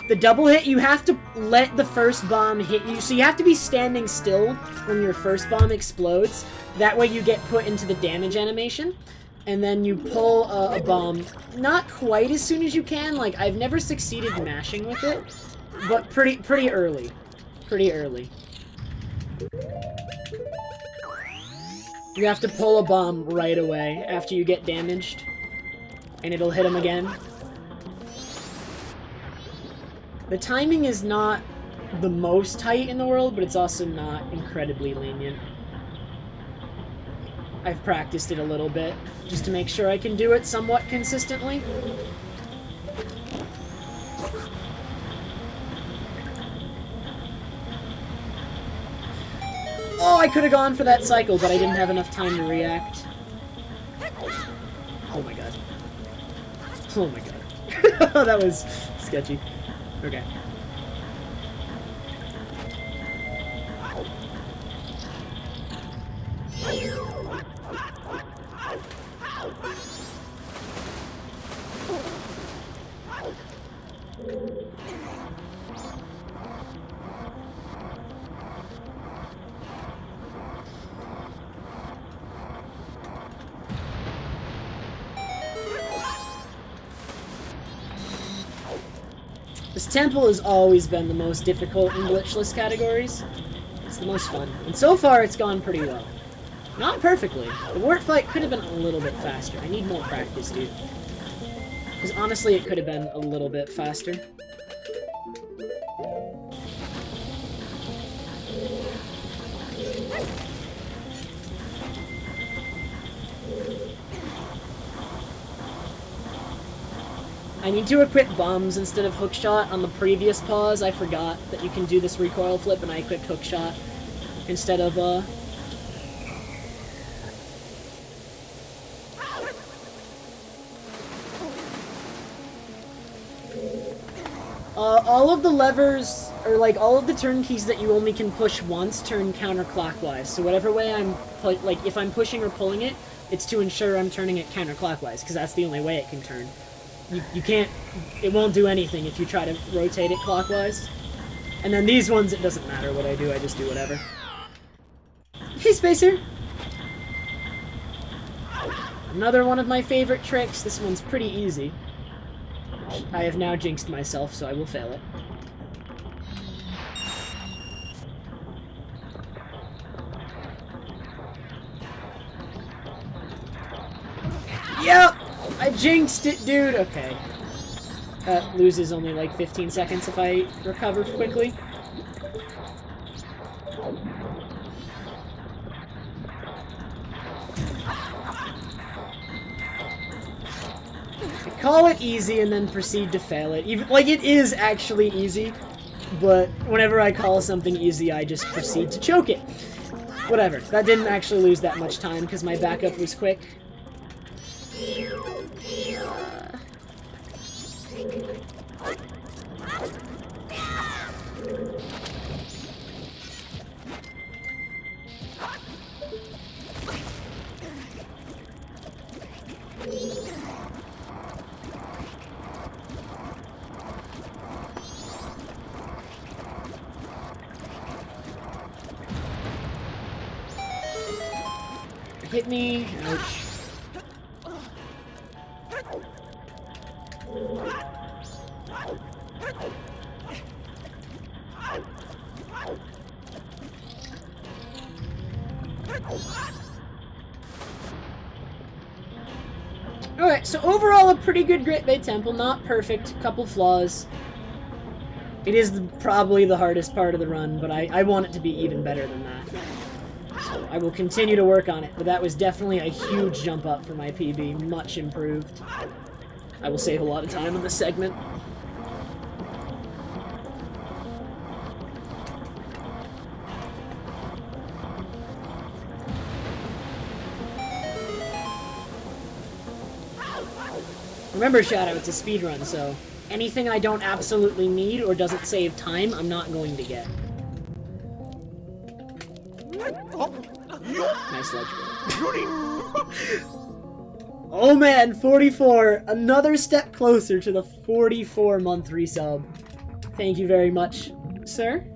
The double hit, you have to let the first bomb hit you. So you have to be standing still when your first bomb explodes. That way you get put into the damage animation. And then you pull a bomb not quite as soon as you can. Like, I've never succeeded mashing with it. But pretty early. Pretty early. You have to pull a bomb right away after you get damaged. And it'll hit him again. The timing is not the most tight in the world, but it's also not incredibly lenient. I've practiced it a little bit, just to make sure I can do it somewhat consistently. Oh, I could have gone for that cycle, but I didn't have enough time to react. Oh my god. Oh my god. That was sketchy. Okay. This temple has always been the most difficult in glitchless categories. It's the most fun. And so far, it's gone pretty well. Not perfectly. The wart fight could have been a little bit faster. I need more practice, dude. Because honestly, it could have been a little bit faster. I need to equip bombs instead of hookshot. On the previous pause, I forgot that you can do this recoil flip, and I equipped hookshot instead of, all of the levers, or like all of the turn keys that you only can push once turn counterclockwise. So whatever way I'm, like if I'm pushing or pulling it, it's to ensure I'm turning it counterclockwise, because that's the only way it can turn. You can't, it won't do anything if you try to rotate it clockwise. And then these ones, it doesn't matter what I do, I just do whatever. Hey, Spacer! Another one of my favorite tricks. This one's pretty easy. I have now jinxed myself, so I will fail it. Yep! I jinxed it, dude! Okay. That loses only like 15 seconds if I recover quickly. I call it easy and then proceed to fail it. Even, like, it is actually easy, but whenever I call something easy, I just proceed to choke it. Whatever. That didn't actually lose that much time because my backup was quick. Hit me. Ouch. Alright, so overall a pretty good Grit Bay Temple. Not perfect, couple flaws. It is probably the hardest part of the run, but I want it to be even better than that. So I will continue to work on it, but that was definitely a huge jump up for my PB. Much improved. I will save a lot of time on this segment. Remember, Shadow, it's a speedrun, so anything I don't absolutely need or doesn't save time, I'm not going to get. Nice ledge. Oh man, 44. Another step closer to the 44-month resub. Thank you very much, sir.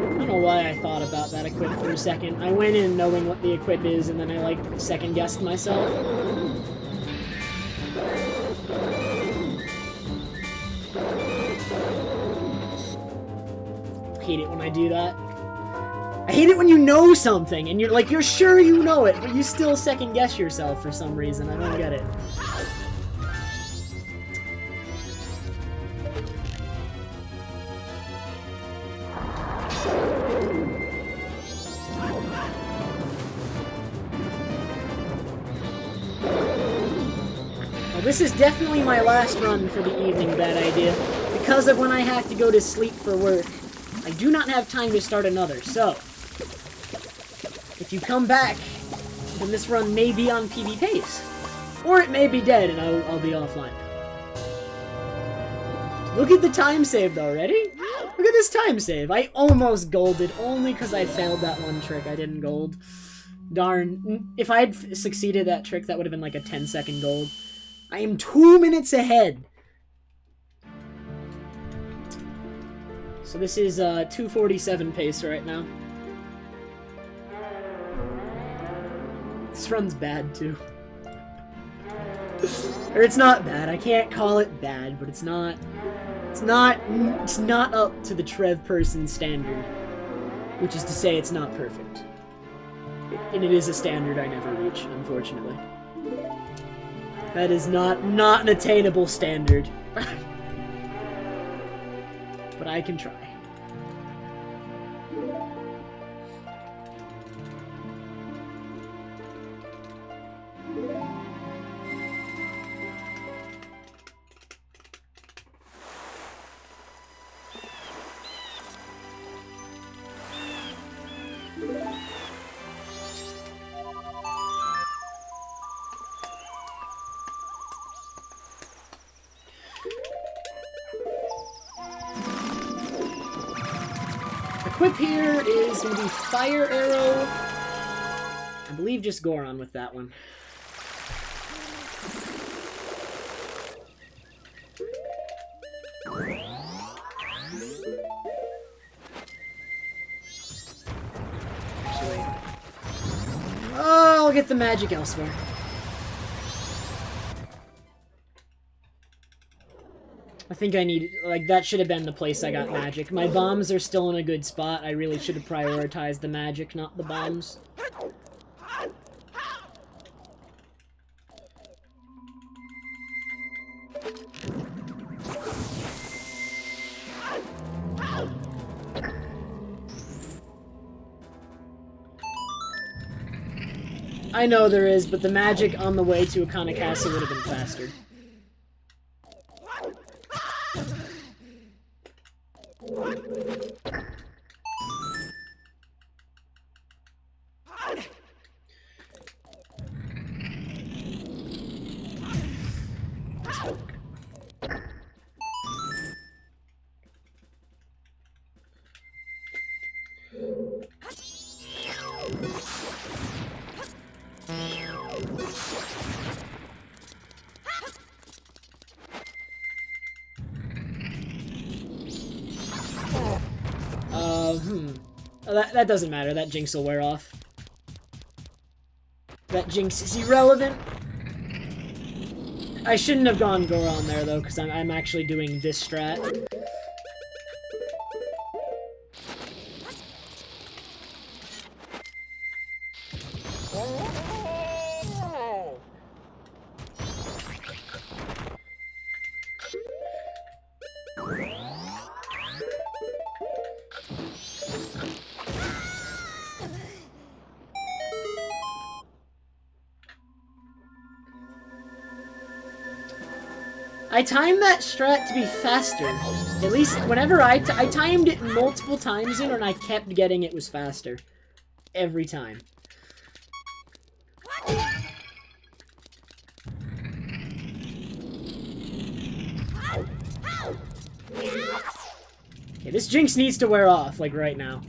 I don't know why I thought about that equip for a second. I went in knowing what the equip is, and then I, like, second-guessed myself. I hate it when I do that. I hate it when you know something, and you're sure you know it, but you still second-guess yourself for some reason. I don't get it. This is definitely my last run for the evening, bad idea. Because of when I have to go to sleep for work, I do not have time to start another, so... if you come back, then this run may be on PB pace. Or it may be dead and I'll be offline. Look at the time saved already. Look at this time save. I almost golded, only because I failed that one trick. I didn't gold. Darn. If I had succeeded that trick, that would have been like a 10-second gold. I am 2 minutes ahead. So this is 2:47 pace right now. This run's bad too. Or it's not bad. I can't call it bad, but it's not up to the Trevperson standard, which is to say it's not perfect. And it is a standard I never reach, unfortunately. That is not an attainable standard. But I can try. Equip here is going to be Fire Arrow. I believe just Goron with that one. Actually, I'll get the magic elsewhere. I think I need, like, that should have been the place I got magic. My bombs are still in a good spot. I really should have prioritized the magic, not the bombs. I know there is, but the magic on the way to Akana Castle would have been faster. That doesn't matter. That jinx will wear off. That jinx is irrelevant. I shouldn't have gone Goron there, though, because I'm actually doing this strat. I timed that strat to be faster. At least whenever I timed it multiple times in, and I kept getting it was faster. Every time. Okay, this jinx needs to wear off, like right now.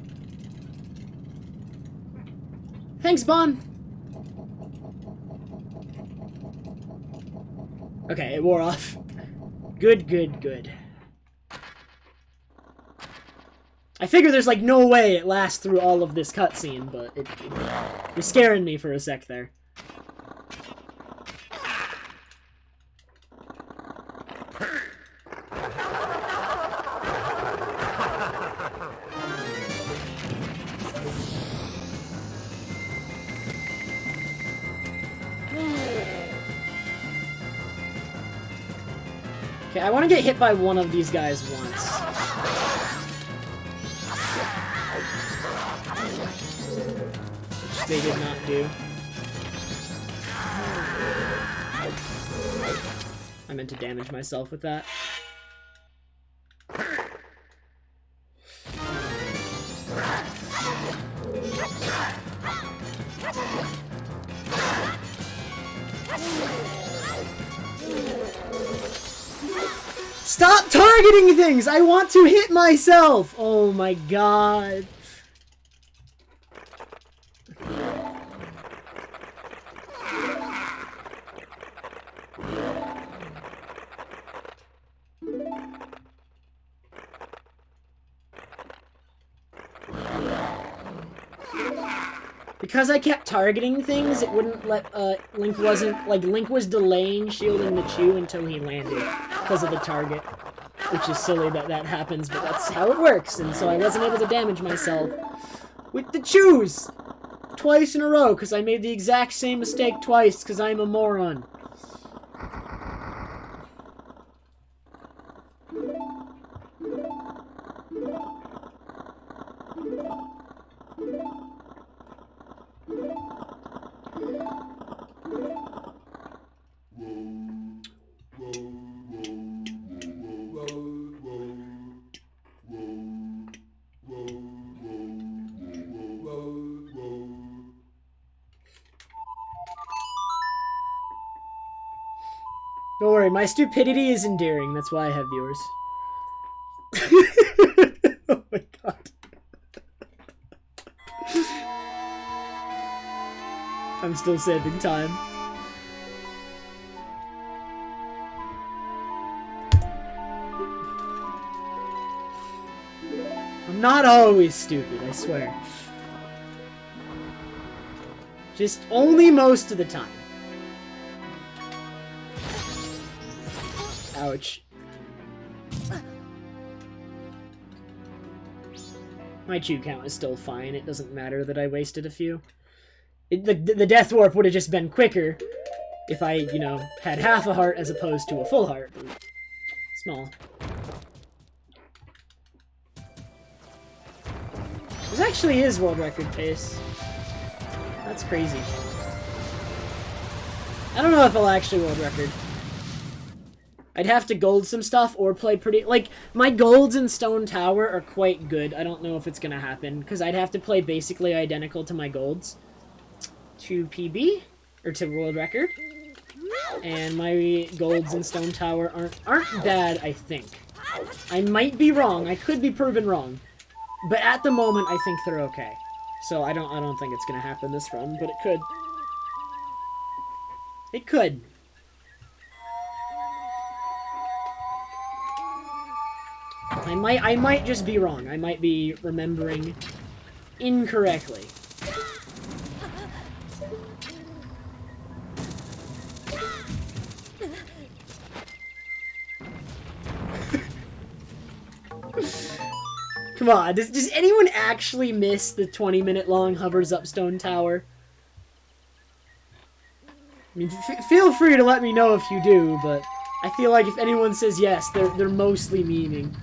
Thanks, Bon! Okay, it wore off. Good, good, good. I figure there's like no way it lasts through all of this cutscene, but it was scaring me for a sec there. Okay, I want to get hit by one of these guys once. Which they did not do. I meant to damage myself with that. Stop targeting things! I want to hit myself! Oh my god. Because I kept targeting things, it wouldn't let, Link was delaying shielding the Chew until he landed, because of the target. Which is silly that that happens, but that's how it works, and so I wasn't able to damage myself with the Chews! Twice in a row, because I made the exact same mistake twice, because I'm a moron. Don't worry, my stupidity is endearing. That's why I have viewers. Oh my god. I'm still saving time. I'm not always stupid, I swear. Just only most of the time. Ouch. My Chew count is still fine. It doesn't matter that I wasted a few. The Death Warp would have just been quicker if I, you know, had half a heart as opposed to a full heart. Small. This actually is world record pace. That's crazy. I don't know if I'll actually world record. I'd have to gold some stuff or play pretty... Like, my golds in Stone Tower are quite good. I don't know if it's gonna happen, because I'd have to play basically identical to my golds. To PB, or to world record. And my golds in Stone Tower aren't bad, I think. I might be wrong. I could be proven wrong. But at the moment, I think they're okay. So I don't think it's gonna happen this run, but it could. It could. I might just be wrong. I might be remembering incorrectly. Come on, does anyone actually miss the 20-minute long hovers up Stone Tower? I mean, feel free to let me know if you do, but I feel like if anyone says yes, they're mostly memeing.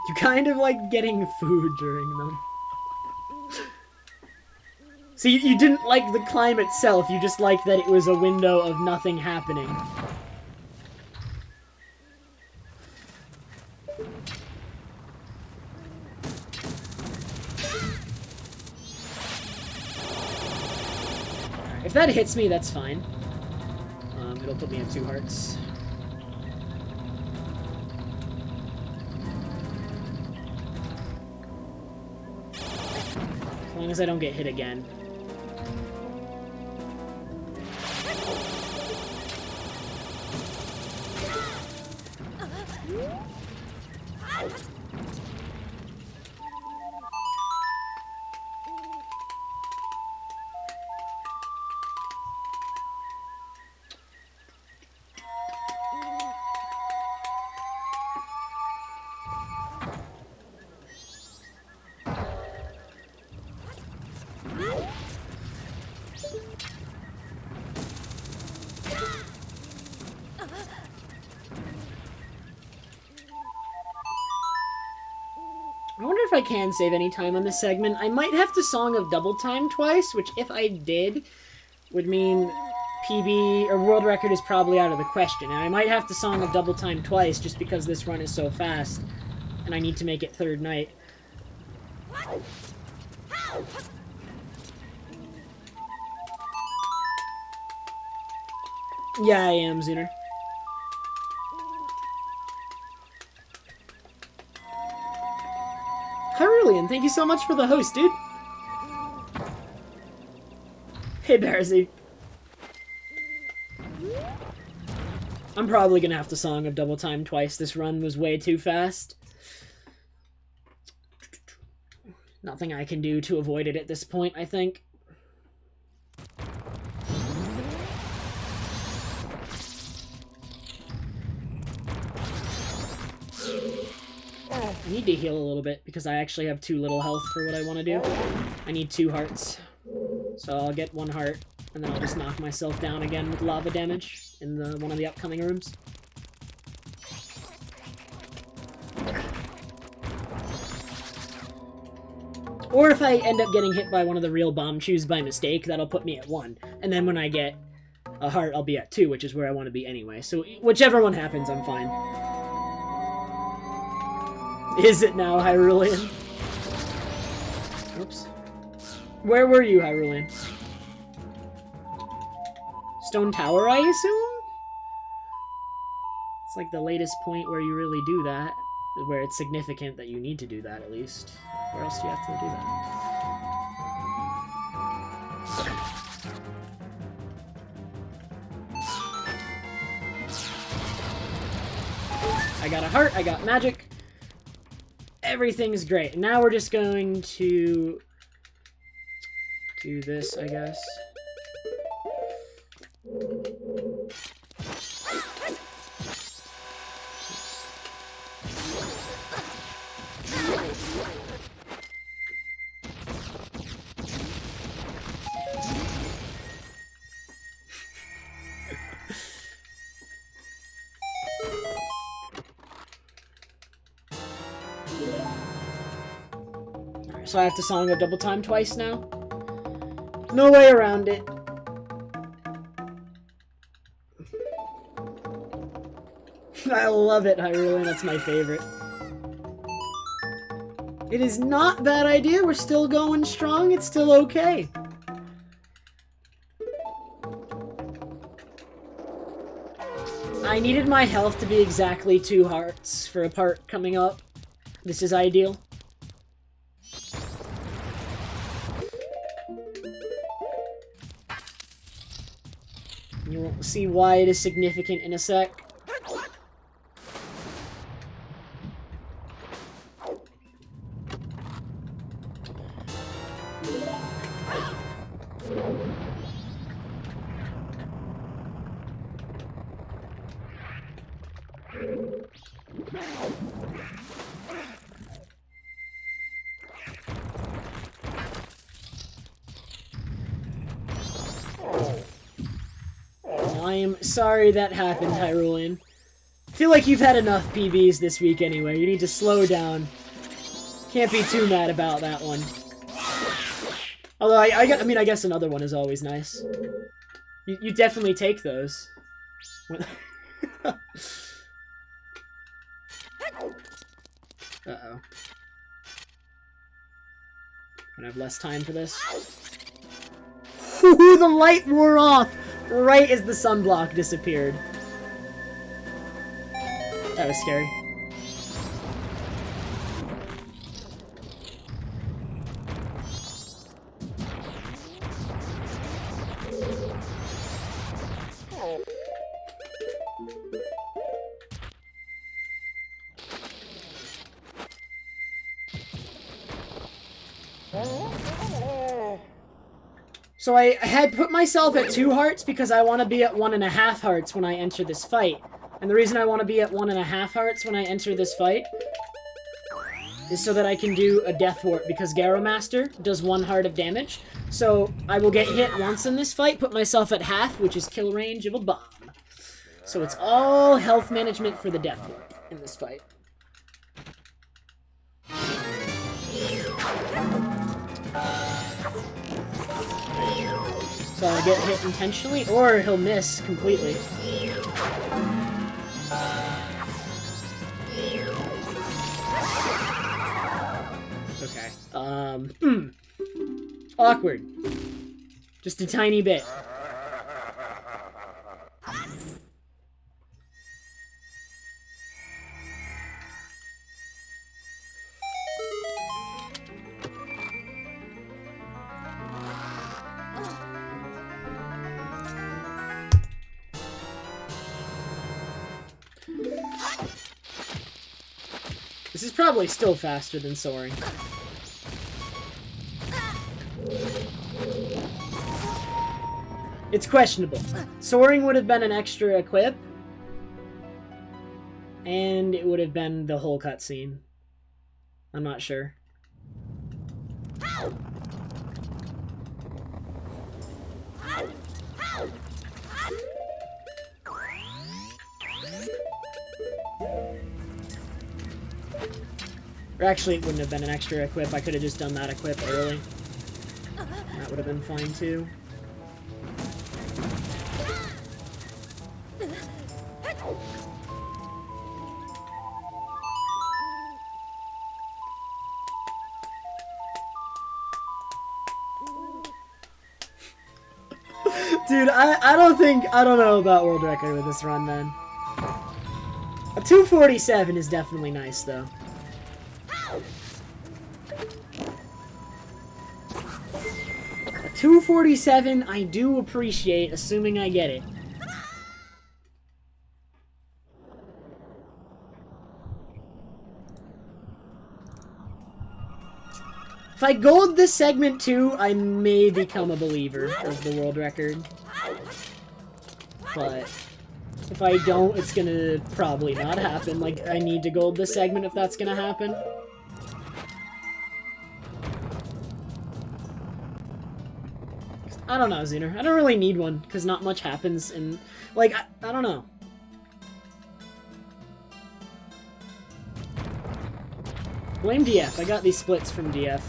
You kind of like getting food during them. See, you didn't like the climb itself, you just liked that it was a window of nothing happening. If that hits me, that's fine. It'll put me at 2 hearts. As long as I don't get hit again. I wonder if I can save any time on this segment. I might have to Song of Double Time twice, which if I did, would mean PB, or world record is probably out of the question. And I might have to Song of Double Time twice just because this run is so fast, and I need to make it 3rd night. Yeah, I am, Zuner. Hyrulean, thank you so much for the host, dude. Hey, Barzy. I'm probably gonna have to Song of Double Time twice. This run was way too fast. Nothing I can do to avoid it at this point, I think. I need to heal a little bit because I actually have too little health for what I want to do. I need 2 hearts. So I'll get 1 heart, and then I'll just knock myself down again with lava damage in one of the upcoming rooms. Or if I end up getting hit by one of the real bomb shoes by mistake, that'll put me at 1. And then when I get a heart, I'll be at 2, which is where I want to be anyway. So whichever one happens, I'm fine. Is it now, Hyrulean? Oops. Where were you, Hyrulean? Stone Tower, I assume? It's like the latest point where you really do that. Where it's significant that you need to do that, at least. Where else do you have to do that? I got a heart, I got magic. Everything's great. Now we're just going to do this, I guess. So I have to Song of Double Time twice now? No way around it. I love it, Hyrulean. That's my favorite. It is not a bad idea. We're still going strong. It's still okay. I needed my health to be exactly 2 hearts for a part coming up. This is ideal. You'll see why it is significant in a sec. I am sorry that happened, Hyrulean. feel like you've had enough PBs this week anyway. You need to slow down. Can't be too mad about that one. Although, I mean, I guess another one is always nice. You definitely take those. Uh-oh. Gonna have less time for this. Ooh, the light wore off right as the sunblock disappeared. That was scary. So I had put myself at 2 hearts because I want to be at 1.5 hearts when I enter this fight. And the reason I want to be at 1.5 hearts when I enter this fight is so that I can do a death warp, because Master does 1 heart of damage. So I will get hit once in this fight, put myself at half, which is kill range of a bomb. So it's all health management for the death warp in this fight. So I'll get hit intentionally, or he'll miss completely. Okay. Awkward. Just a tiny bit. This is probably still faster than soaring. It's questionable. Soaring would have been an extra equip, and it would have been the whole cutscene. I'm not sure. Or actually, it wouldn't have been an extra equip. I could have just done that equip early. That would have been fine, too. Dude, I don't know about world record with this run, man. A 247 is definitely nice, though. A 247 I do appreciate, assuming I get it. If I gold this segment too, I may become a believer of the world record. But if I don't, it's gonna probably not happen. Like, I need to gold this segment if that's gonna happen. I don't know, Zuner. I don't really need one, because not much happens in... Like, I don't know. Blame DF. I got these splits from DF.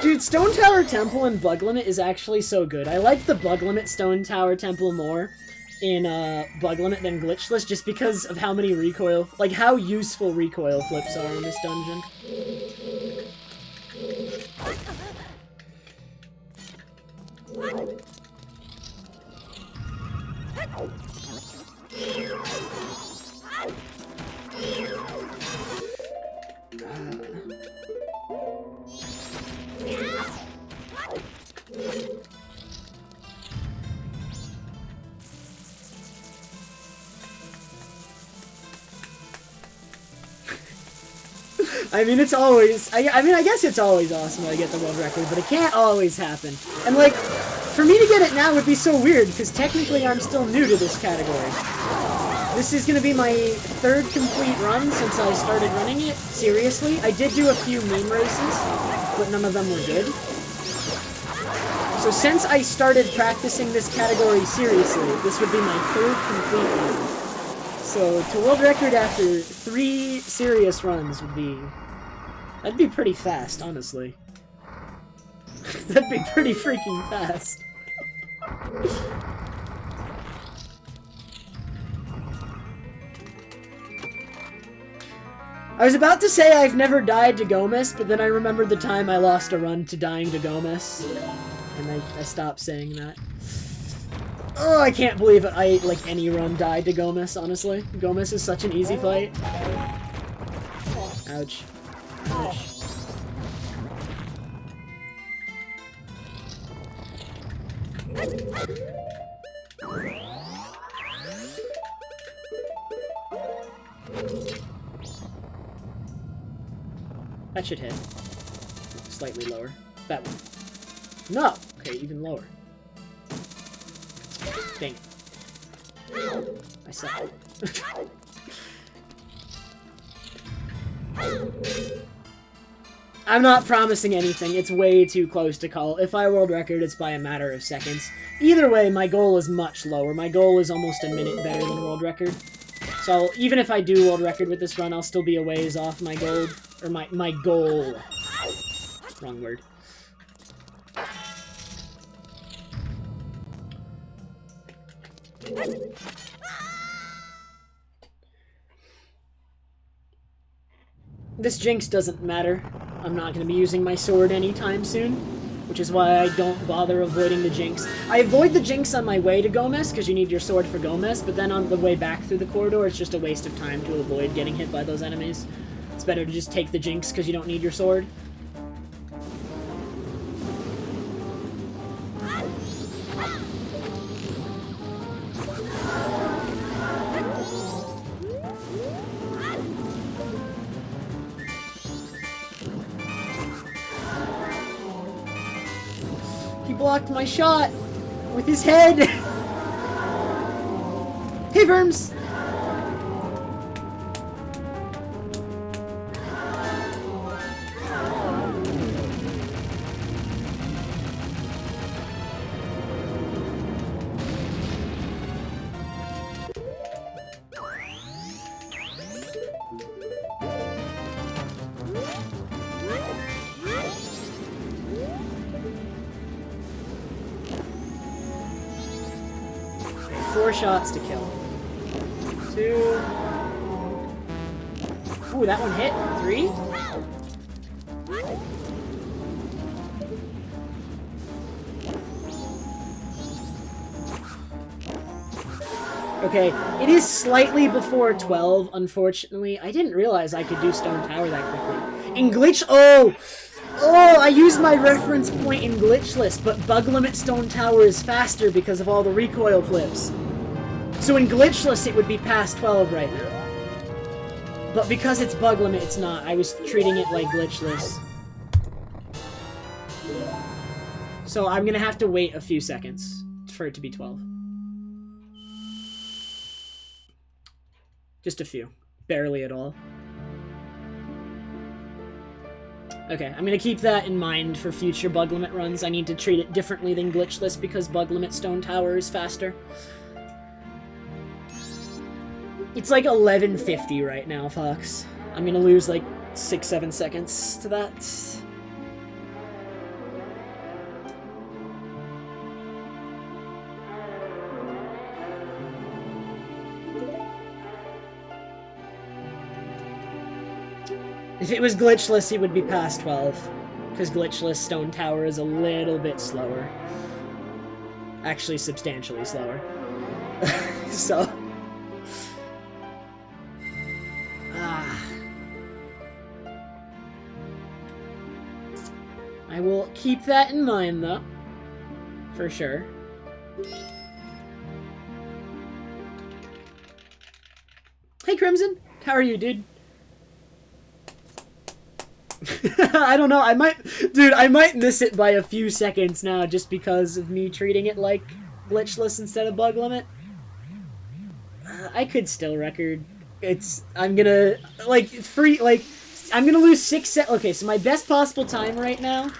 Dude, Stone Tower Temple in Bug Limit is actually so good. I like the Bug Limit Stone Tower Temple more in Bug Limit than Glitchless, just because of how many recoil, like how useful recoil flips are in this dungeon. I mean, it's always... I mean, I guess it's always awesome when I get the world record, but it can't always happen. And, like, for me to get it now would be so weird, because technically I'm still new to this category. This is going to be my 3rd complete run since I started running it. Seriously. I did do a few meme races, but none of them were good. So since I started practicing this category seriously, this would be my 3rd complete run. So to world record after 3 serious runs would be... That'd be pretty fast, honestly. That'd be pretty freaking fast. I was about to say I've never died to Gomez, but then I remembered the time I lost a run to dying to Gomez. And I stopped saying that. Oh, I can't believe I, like, any run died to Gomez, honestly. Gomez is such an easy fight. Ouch. Ouch. That should hit. Slightly lower. That one. No! Okay, even lower. Dang it. I suck. I'm not promising anything. It's way too close to call. If I world record, it's by a matter of seconds. Either way, my goal is much lower. My goal is almost a minute better than world record. So even if I do world record with this run, I'll still be a ways off my goal. Or my goal. Wrong word. This Jinx doesn't matter. I'm not going to be using my sword anytime soon, which is why I don't bother avoiding the Jinx. I avoid the Jinx on my way to Gomez, because you need your sword for Gomez, but then on the way back through the corridor, it's just a waste of time to avoid getting hit by those enemies. It's better to just take the Jinx because you don't need your sword. He blocked my shot with his head. Hey, Verms! Four shots to kill. 2. Ooh, that one hit. 3. Okay, it is slightly before 12, unfortunately. I didn't realize I could do Stone Tower that quickly. In Glitch... Oh! Oh, I used my reference point in Glitchless, but Bug Limit Stone Tower is faster because of all the recoil flips. So in Glitchless, it would be past 12 right now. But because it's Bug Limit, it's not. I was treating it like Glitchless. So I'm gonna have to wait a few seconds for it to be 12. Just a few. Barely at all. Okay, I'm gonna keep that in mind for future Bug Limit runs. I need to treat it differently than Glitchless because Bug Limit Stone Tower is faster. It's like 11:50 right now, Fox. I'm gonna lose like 6-7 seconds to that. If it was Glitchless, it would be past 12. Because Glitchless Stone Tower is a little bit slower. Actually, substantially slower. So... I will keep that in mind, though. For sure. Hey, Crimson! How are you, dude? I don't know. I might... Dude, I might miss it by a few seconds now just because of me treating it like glitchless instead of bug limit. I could still record. I'm gonna... Like, I'm gonna lose 6 seconds. Okay, so my best possible time right now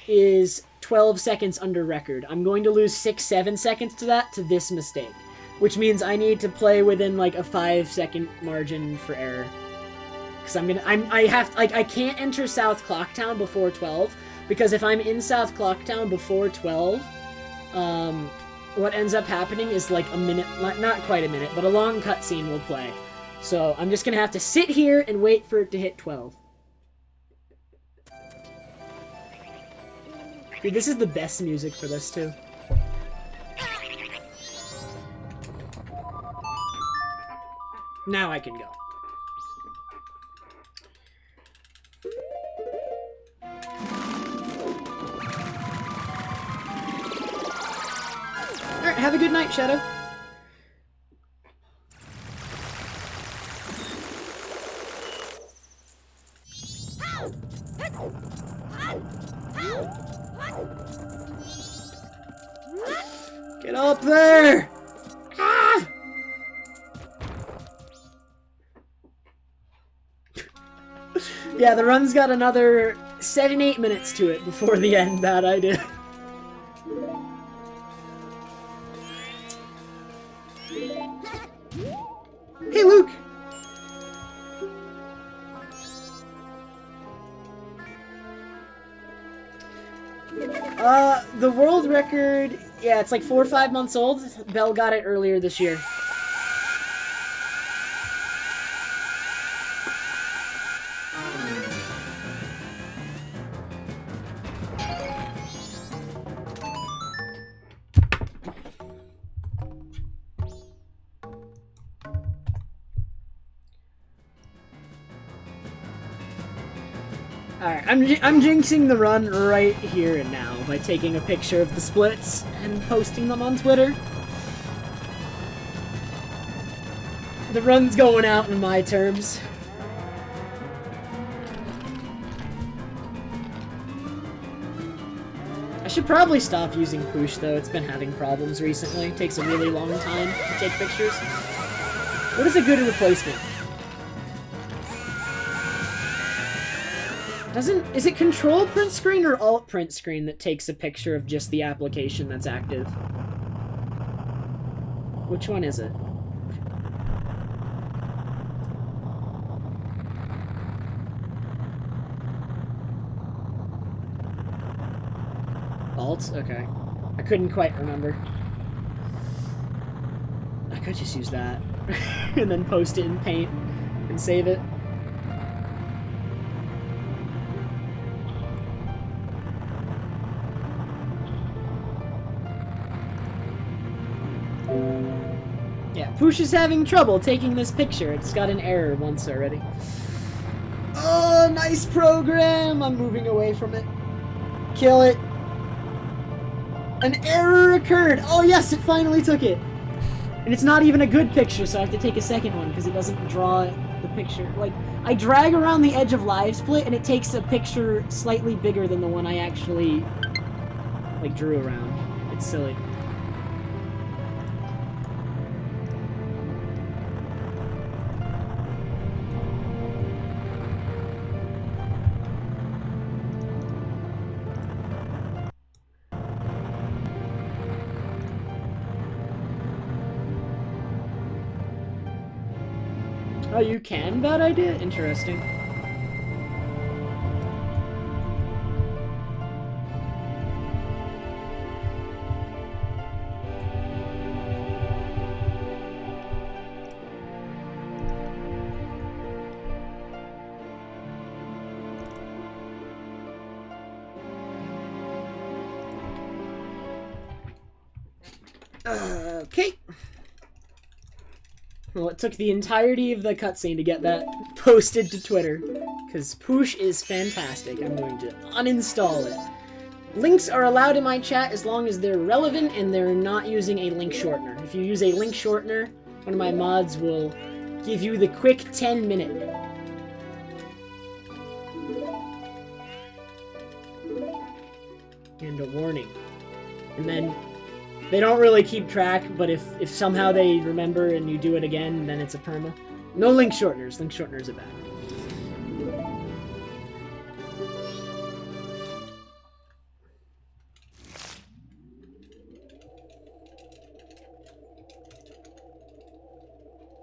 is 12 seconds under record. I'm going to lose 6-7 seconds to that to this mistake. Which means I need to play within, like, a 5-second margin for error. Because I can't enter South Clocktown before 12, because if I'm in South Clocktown before 12, what ends up happening is like a minute, not quite a minute, but a long cutscene will play. So I'm just gonna have to sit here and wait for it to hit 12. Dude, this is the best music for this, too. Now I can go. Alright, have a good night, Shadow. Get up there! Ah! Yeah, the run's got another 7-8 minutes to it before the end. Bad idea. Hey, Luke! The world record, yeah, it's like 4 or 5 months old. Belle got it earlier this year. Alright, I'm jinxing the run right here and now by taking a picture of the splits and posting them on Twitter. The run's going out in my terms. I should probably stop using Poosh, though. It's been having problems recently. It takes a really long time to take pictures. What is a good replacement? Is it control print screen or alt print screen that takes a picture of just the application that's active? Which one is it? Alt? Okay. I couldn't quite remember. I could just use that. And then post it in Paint and save it. Yeah, Poosh is having trouble taking this picture. It's got an error once already. Oh, nice program! I'm moving away from it. Kill it. An error occurred! Oh yes, it finally took it! And it's not even a good picture, so I have to take a second one, because it doesn't draw the picture. Like, I drag around the edge of Live Split, and it takes a picture slightly bigger than the one I actually, like, drew around. It's silly. Oh, you can? Bad idea? Interesting. Okay. Well, it took the entirety of the cutscene to get that posted to Twitter, because Poosh is fantastic. I'm going to uninstall it. Links are allowed in my chat as long as they're relevant and they're not using a link shortener. If you use a link shortener, one of my mods will give you the quick 10-minute. And a warning. And then they don't really keep track, but if somehow they remember and you do it again, then it's a perma. No link shorteners. Link shorteners are bad.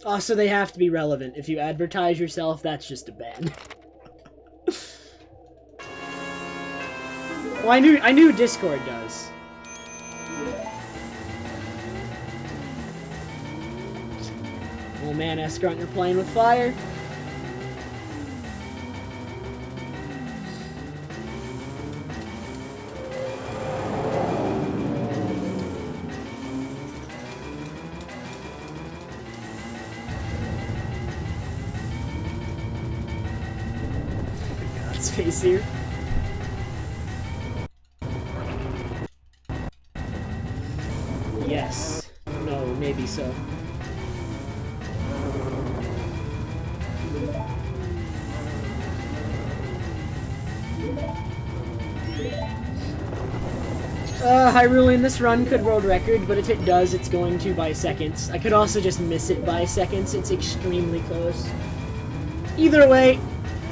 Also, they have to be relevant. If you advertise yourself, that's just a ban. Well, I knew Discord does. Oh man, Escrunt, you're playing with fire. God's face here. Yes. No, maybe so. Hyrulean, this run could world record, but if it does, it's going to by seconds. I could also just miss it by seconds. It's extremely close. Either way,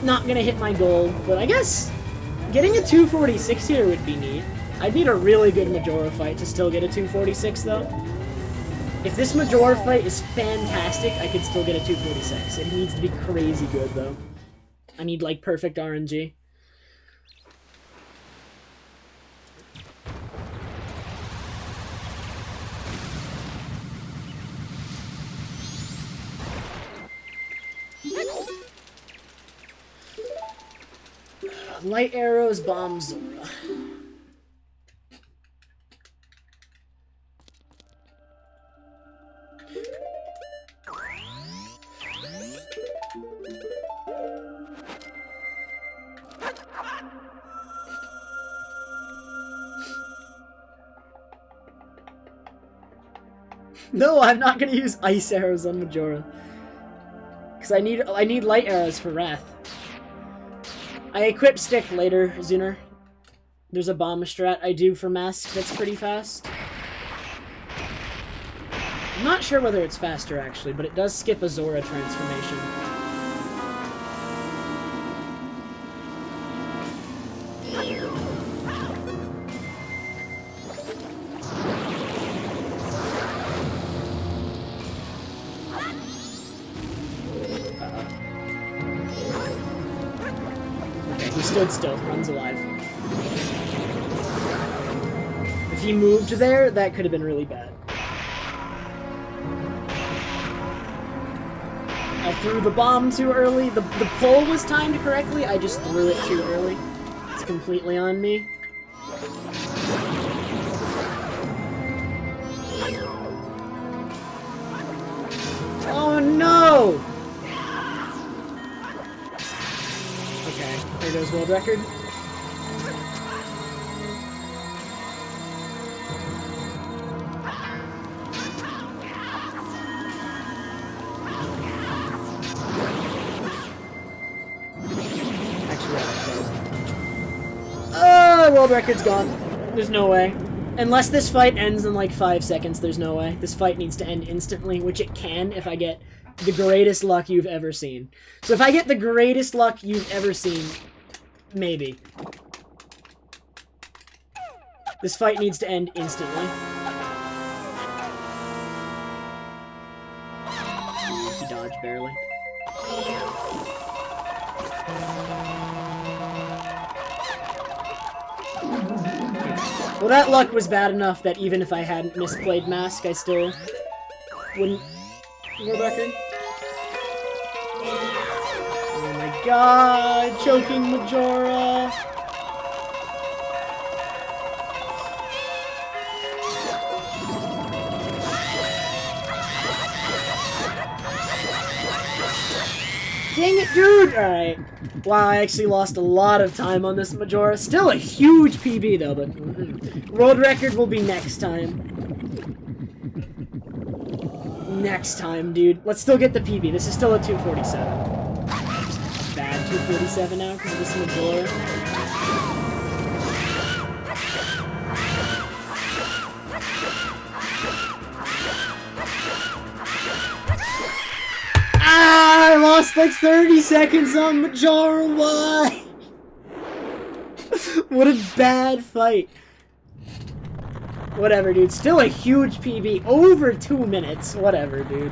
not gonna hit my goal, but I guess getting a 246 here would be neat. I'd need a really good Majora fight to still get a 246, though. If this Majora fight is fantastic, I could still get a 246. It needs to be crazy good, though. I need, like, perfect RNG. Light arrows, bombs, Zora. No, I'm not gonna use ice arrows on Majora. Because I need light arrows for Wrath. I equip stick later, Zuner. There's a bomb strat I do for Mask that's pretty fast. I'm not sure whether it's faster, actually, but it does skip a Zora transformation. He stood still, runs alive. If he moved there, that could have been really bad. I threw the bomb too early. The pull was timed correctly, I just threw it too early. It's completely on me. Oh no! Okay, there goes world record. World record's gone. There's no way. Unless this fight ends in like 5 seconds, there's no way. This fight needs to end instantly, which it can if I get the greatest luck you've ever seen. So if I get the greatest luck you've ever seen, maybe. This fight needs to end instantly. He dodged barely. Well, that luck was bad enough that even if I hadn't misplayed Mask, I still wouldn't world record. Oh my god, choking Majora! Dang it, dude! Alright. Wow, I actually lost a lot of time on this Majora. Still a huge PB, though, but world record will be next time. Next time, dude. Let's still get the PB. This is still a 247. Bad 247 now because of this Majora. lost like 30 seconds on Majora. Why? What a bad fight. Whatever, dude. Still a huge PB. Over 2 minutes. Whatever, dude.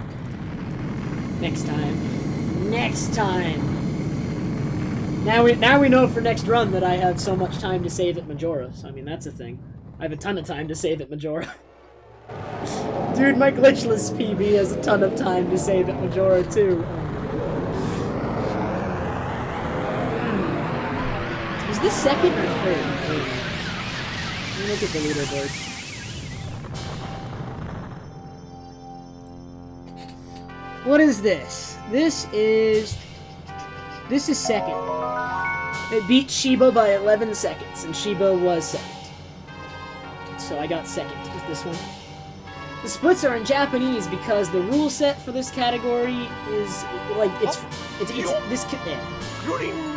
Next time. Next time. Now we know for next run that I have so much time to save at Majora. So, I mean, that's a thing. I have a ton of time to save at Majora. Dude, my glitchless PB has a ton of time to save at Majora, too. Is this second or third? Let me look at the leaderboard. What is this? This is second. It beat Shiba by 11 seconds, and Shiba was second. So I got second with this one. The splits are in Japanese because the rule set for this category is like it's this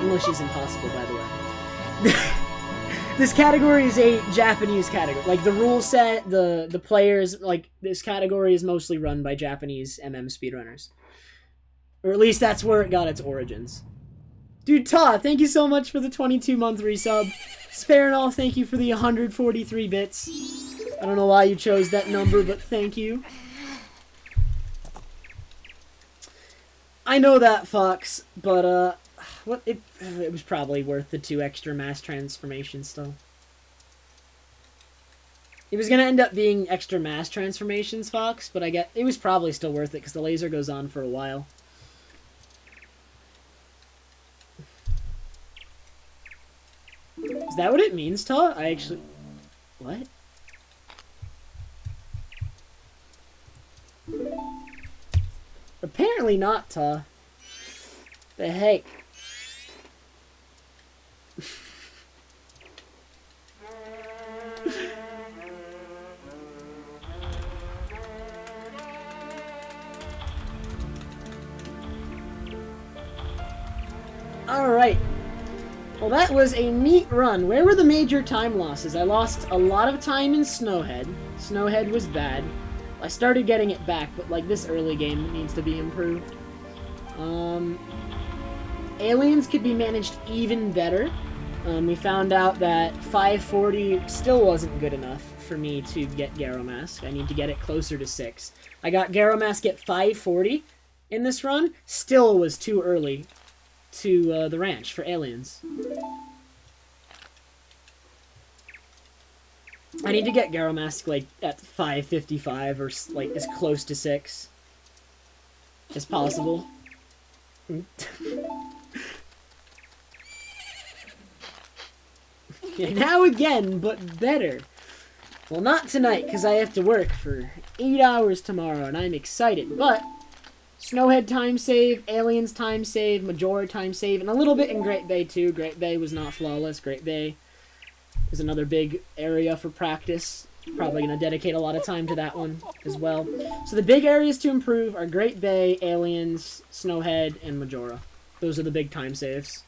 English is impossible, by the way. This category is a Japanese category. Like the rule set, the players, like this category is mostly run by Japanese speedrunners. Or at least that's where it got its origins. Dude, Ta, thank you so much for the 22-month resub. Sparinol, thank you for the 143 bits. I don't know why you chose that number, but thank you. I know that, Fox, but, it was probably worth the 2 extra mass transformations, still. It was gonna end up being extra mass transformations, Fox, but it was probably still worth it, because the laser goes on for a while. Is that what it means, Ta? I actually... What? Apparently not, Ta. The heck? Alright. Well, that was a neat run. Where were the major time losses? I lost a lot of time in Snowhead. Snowhead was bad. I started getting it back, but like this early game needs to be improved. Aliens could be managed even better. We found out that 540 still wasn't good enough for me to get Gyromask. I need to get it closer to 6. I got Gyromask at 540 in this run. Still was too early to the ranch for aliens. I need to get Gyromask like at 555 or like as close to 6 as possible. Yeah, now again, but better. Well, not tonight, because I have to work for 8 hours tomorrow, and I'm excited, but Snowhead time save, Aliens time save, Majora time save, and a little bit in Great Bay, too. Great Bay was not flawless. Great Bay is another big area for practice. Probably going to dedicate a lot of time to that one as well. So the big areas to improve are Great Bay, Aliens, Snowhead, and Majora. Those are the big time saves.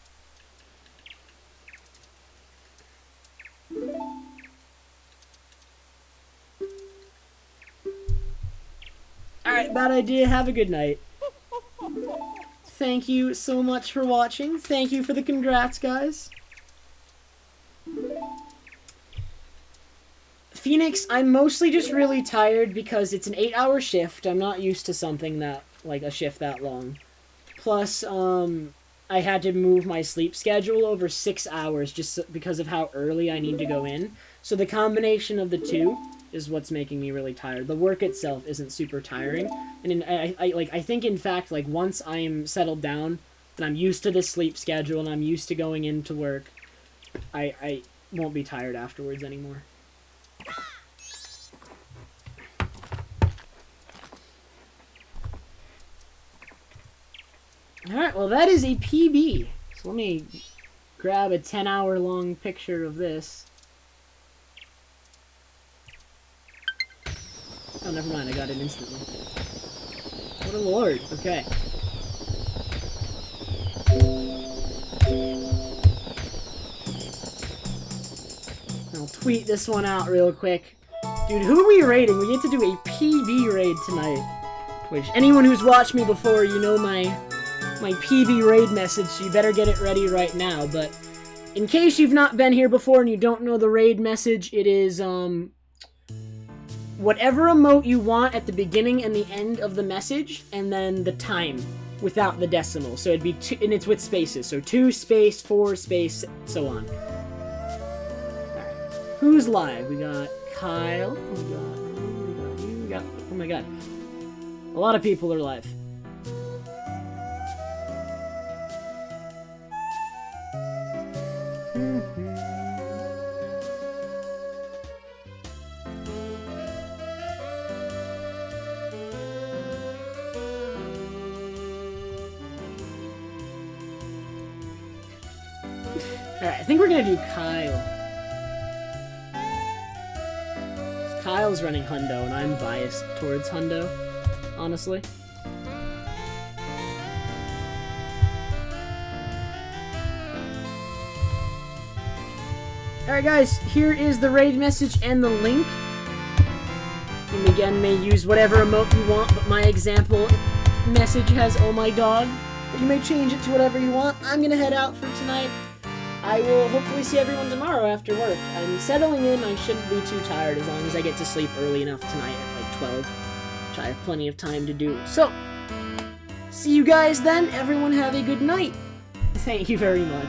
Alright, bad idea. Have a good night. Thank you so much for watching. Thank you for the congrats, guys. Phoenix, I'm mostly just really tired because it's an 8-hour shift. I'm not used to something that, like, a shift that long. Plus, I had to move my sleep schedule over 6 hours just because of how early I need to go in. So the combination of the two is what's making me really tired. The work itself isn't super tiring. And I think, in fact, like, once I'm settled down and I'm used to this sleep schedule and I'm used to going into work, I won't be tired afterwards anymore. Alright, well that is a PB. So let me grab a 10-hour long picture of this. Oh, never mind, I got it instantly. What a lord. Okay. I'll tweet this one out real quick. Dude, who are we raiding? We get to do a PB raid tonight. Which, anyone who's watched me before, you know my my PB raid message, so you better get it ready right now. But in case you've not been here before and you don't know the raid message, it is whatever emote you want at the beginning and the end of the message, and then the time without the decimal. So it'd be 2, and it's with spaces. So 2 space, 4 space, so on. Alright. Who's live? We got Kyle. We got you. We got, oh my god. A lot of people are live. Alright, I think we're gonna do Kyle. Kyle's running Hundo, and I'm biased towards Hundo, honestly. Alright guys, here is the raid message and the link. And again, may use whatever emote you want, but my example message has "Oh my dog." But you may change it to whatever you want. I'm gonna head out for tonight. I will hopefully see everyone tomorrow after work. I'm settling in. I shouldn't be too tired as long as I get to sleep early enough tonight at like 12, which I have plenty of time to do. So, see you guys then. Everyone have a good night. Thank you very much.